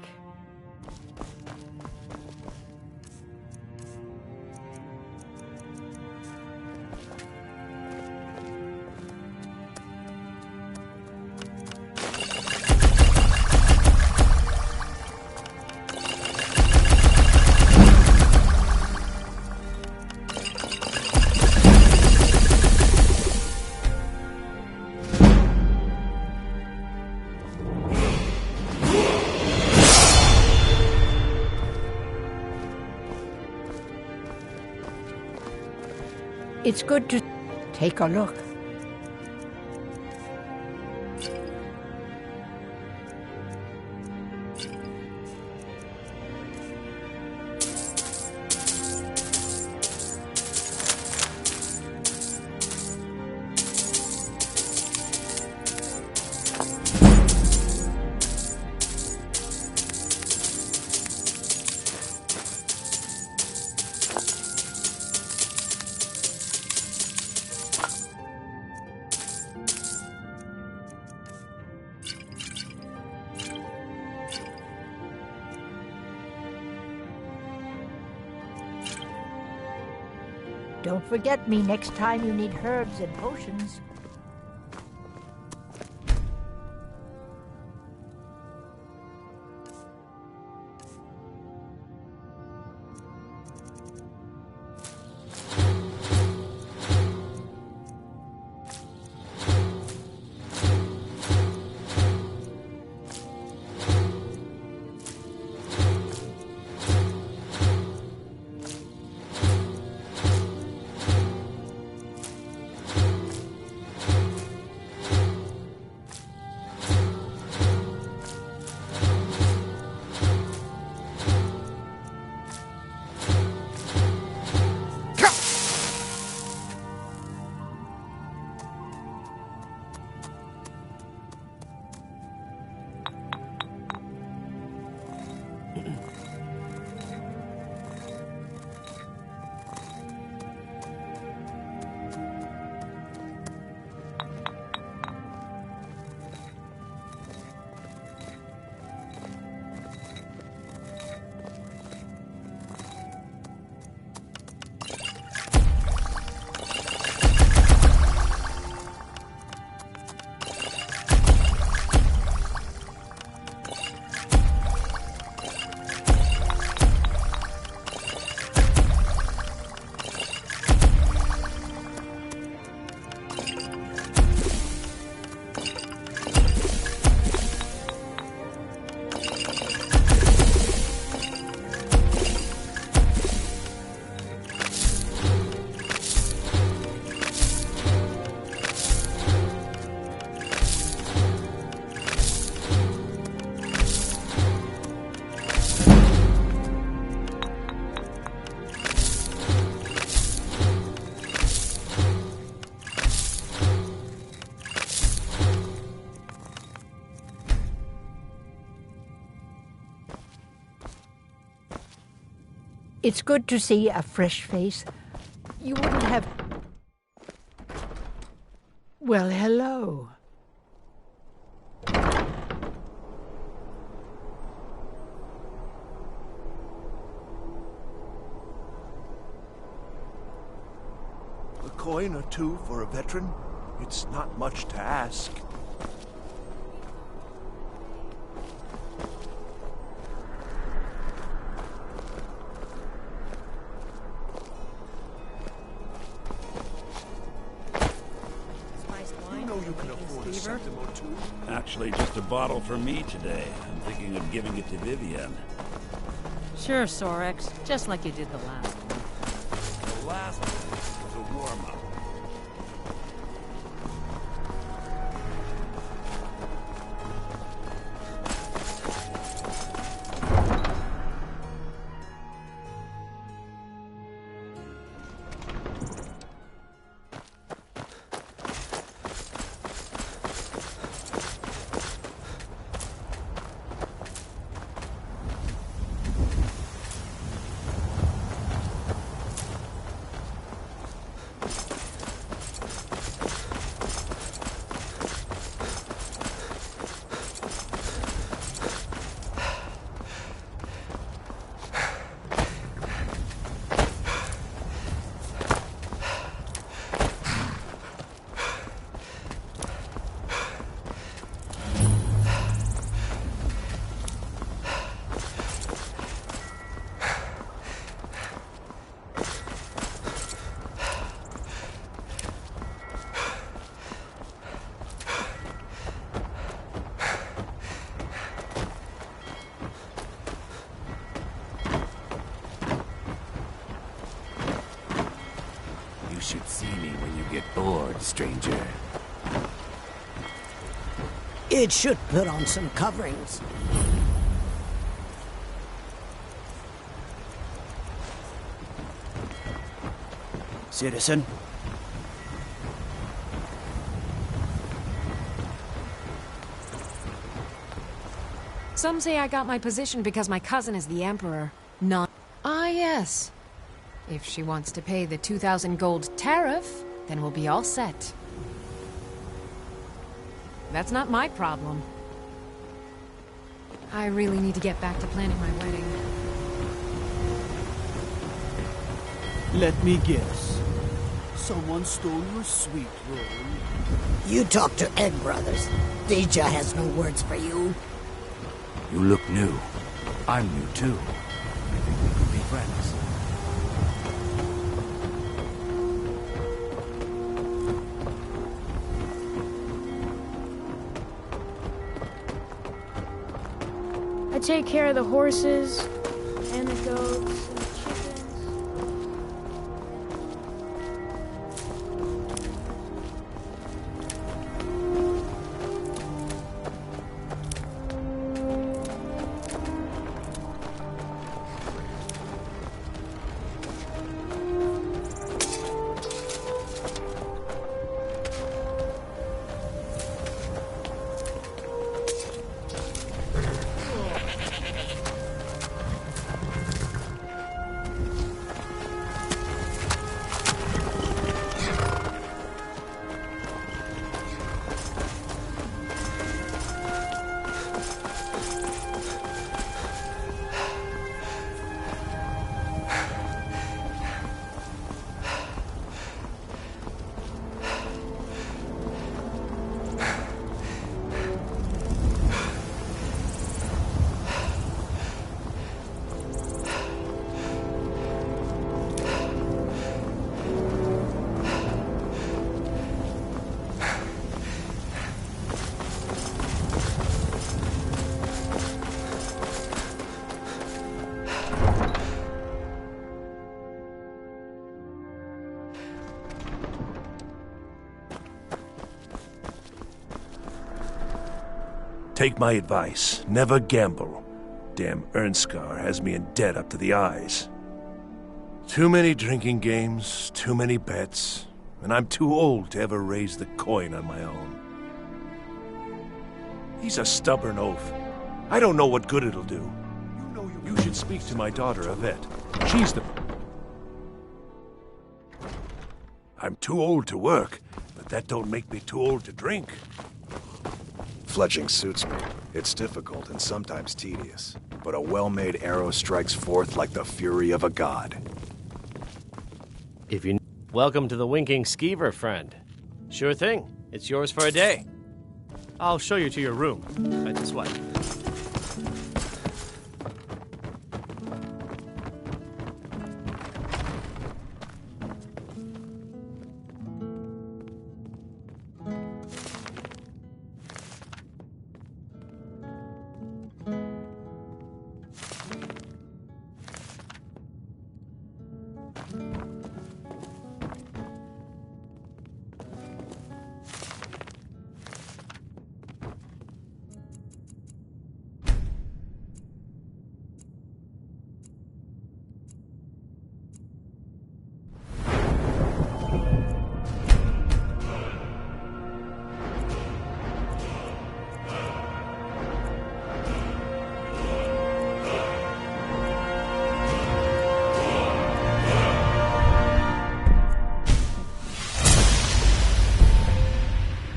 Speaker 4: It's good to take a look. Don't forget me next time you need herbs and potions. It's good to see a fresh face. You wouldn't have... Well, hello.
Speaker 5: A coin or two for a veteran? It's not much to ask.
Speaker 13: Actually, just a bottle for me today. I'm thinking of giving it to Vivienne.
Speaker 14: Sure, Sorex. Just like you did the last one.
Speaker 13: The last one was a warm-up.
Speaker 6: You should see me when you get bored, stranger.
Speaker 9: It should put on some coverings.
Speaker 16: Citizen?
Speaker 20: Some say I got my position because my cousin is the Emperor. Not... Ah, yes. If she wants to pay the 2,000 gold tariff, then we'll be all set. That's not my problem. I really need to get back to planning my wedding.
Speaker 16: Let me guess. Someone stole your sweet roll.
Speaker 9: You talk to Egg Brothers. Deja has no words for you.
Speaker 6: You look new. I'm new too. I think we could be friends.
Speaker 22: I take care of the horses and the goats and the chickens.
Speaker 5: Take my advice. Never gamble. Damn Ernskar has me in debt up to the eyes. Too many drinking games, too many bets, and I'm too old to ever raise the coin on my own. He's a stubborn oaf. I don't know what good it'll do. You should speak to my daughter, Yvette. She's the... I'm too old to work, but that don't make me too old to drink.
Speaker 8: Fletching suits me. It's difficult and sometimes tedious, but a well-made arrow strikes forth like the fury of a god.
Speaker 3: If you... Welcome to the Winking Skeever, friend. Sure thing. It's yours for a day. I'll show you to your room. Right this way.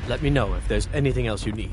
Speaker 3: Let me know if there's anything else you need.